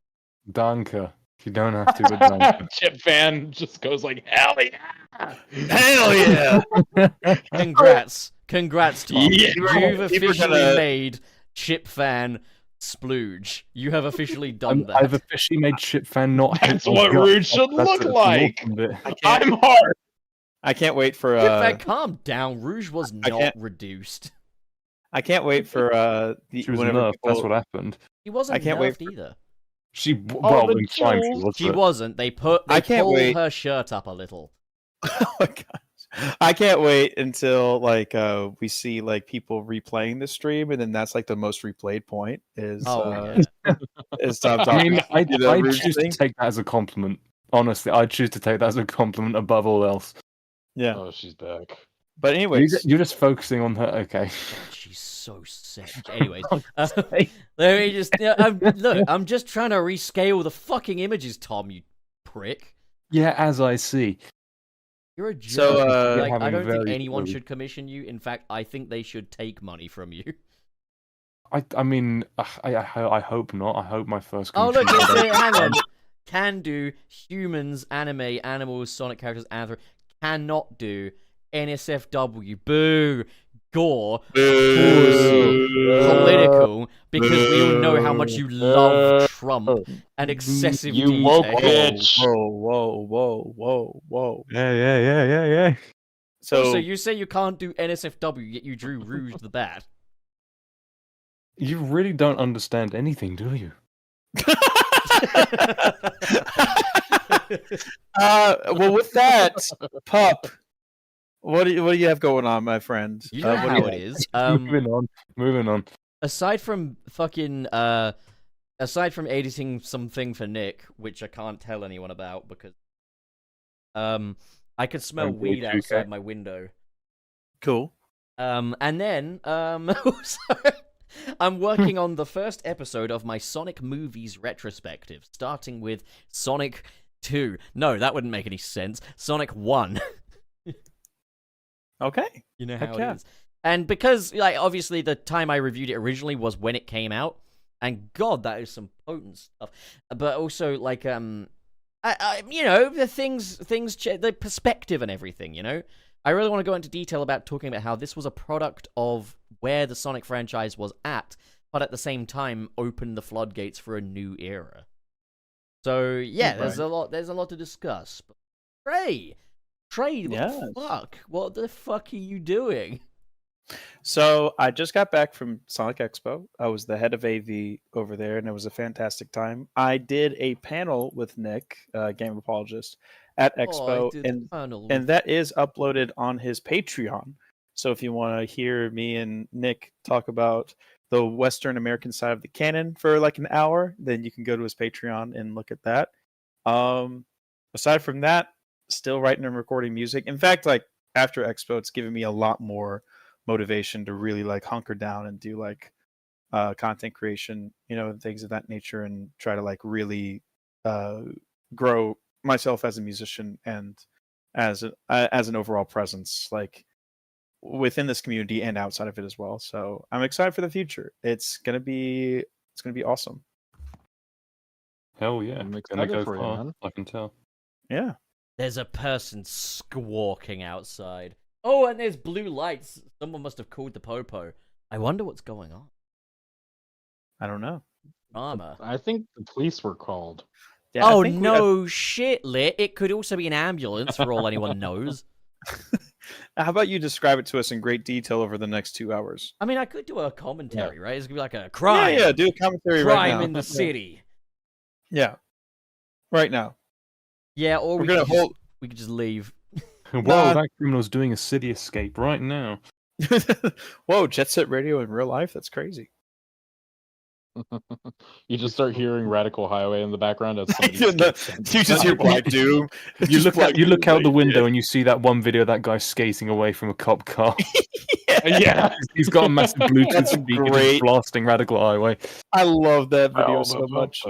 Danke. You don't have to, but danke. Chip fan just goes like, hell yeah! Hell yeah! Congrats, Tom. Yeah, You've people are officially gonna- made Chip fan splooge. You have officially done that. I've officially made Chip fan not hate That's my what gut. Rouge should That's look the like. awesome bit. I'm hard. I can't wait for Chip fan, calm down. Rouge was not can't- reduced. I can't wait for She was whenever nerfed, that's people- what happened. He wasn't I can't wait nerfed either. She, well, the in time she jewels. was. She but- wasn't. They I can't pulled wait. her shirt up a little. Oh my gosh. I can't wait until like we see like people replaying the stream, and then that's like the most replayed point is Oh, is Tom I mean, Topics. I Do the Rouge choose to thing. take that as a compliment. Honestly, I choose to take that as a compliment above all else. Yeah, Oh, she's back. but anyways, You're just focusing on her. Okay. God, she's so sick. Anyways, let me just look. I'm just trying to rescale the fucking images, Tom. You prick. Yeah, as I see. You're a jerk. So, like, I having don't think very anyone rude- should commission you. In fact, I think they should take money from you. I mean, I hope not. I hope my first. Oh look, commission- it's hang on. Can do humans, anime, animals, Sonic characters, cannot do NSFW. Boo. Gore. Political, because we all know how much you love Trump and excessive You detail. woke bitch. whoa. Yeah. So, So you say you can't do NSFW, yet you drew Rouge the Bat. You really don't understand anything, do you? well, with that, Pup, what do you have going on, my friend? You know what do how you it have? is. Moving on. Aside from editing something for Nick, which I can't tell anyone about because I could smell Don't be weed too outside okay. my window. Cool. And then also, I'm working on the first episode of my Sonic movies retrospective, starting with Sonic 2. No, that wouldn't make any sense. Sonic 1. Okay. You know Heck how yeah. it is. And because, like, obviously the time I reviewed it originally was when it came out, and God, that is some potent stuff. But also, like, you know, the things, the perspective and everything, you know? I really want to go into detail about talking about how this was a product of where the Sonic franchise was at, but at the same time opened the floodgates for a new era. So, yeah, there's a lot to discuss. But Trey, what the fuck? What the fuck are you doing? So I just got back from Sonic Expo. I was the head of AV over there, and it was a fantastic time. I did a panel with Nick, game apologist, at Expo, and that is uploaded on his Patreon. So if you want to hear me and Nick talk about the Western American side of the canon for like an hour, then you can go to his Patreon and look at that. Aside from that, still writing and recording music. In fact, like after Expo, it's given me a lot more motivation to really like hunker down and do like content creation, you know, and things of that nature, and try to like really grow myself as a musician and as an overall presence, like within this community and outside of it as well. So I'm excited for the future. It's gonna be awesome. Hell yeah. I'm Gonna excited go for you, far, man. I can tell. Yeah. There's a person squawking outside. Oh, and there's blue lights. Someone must have called the popo. I wonder what's going on. I don't know. Drama. I think the police were called. Yeah, I Oh think no, shit, Lit. It could also be an ambulance for all anyone knows. How about you describe it to us in great detail over the next 2 hours? I mean, I could do a commentary, right? It's gonna be like a crime. Yeah, do a commentary right crime now. in the city. Yeah, right now. Yeah, or We're we gonna could, we could just leave. Whoa, Nah. that criminal's doing a city escape right now. Whoa, Jet Set Radio in real life? That's crazy. You just start hearing Radical Highway in the background as somebody You just hear Black Doom. You look out the window and you see that one video of that guy skating away from a cop car. Yeah. He's got a massive Bluetooth That's speaker just great. blasting Radical Highway. I love that video so much.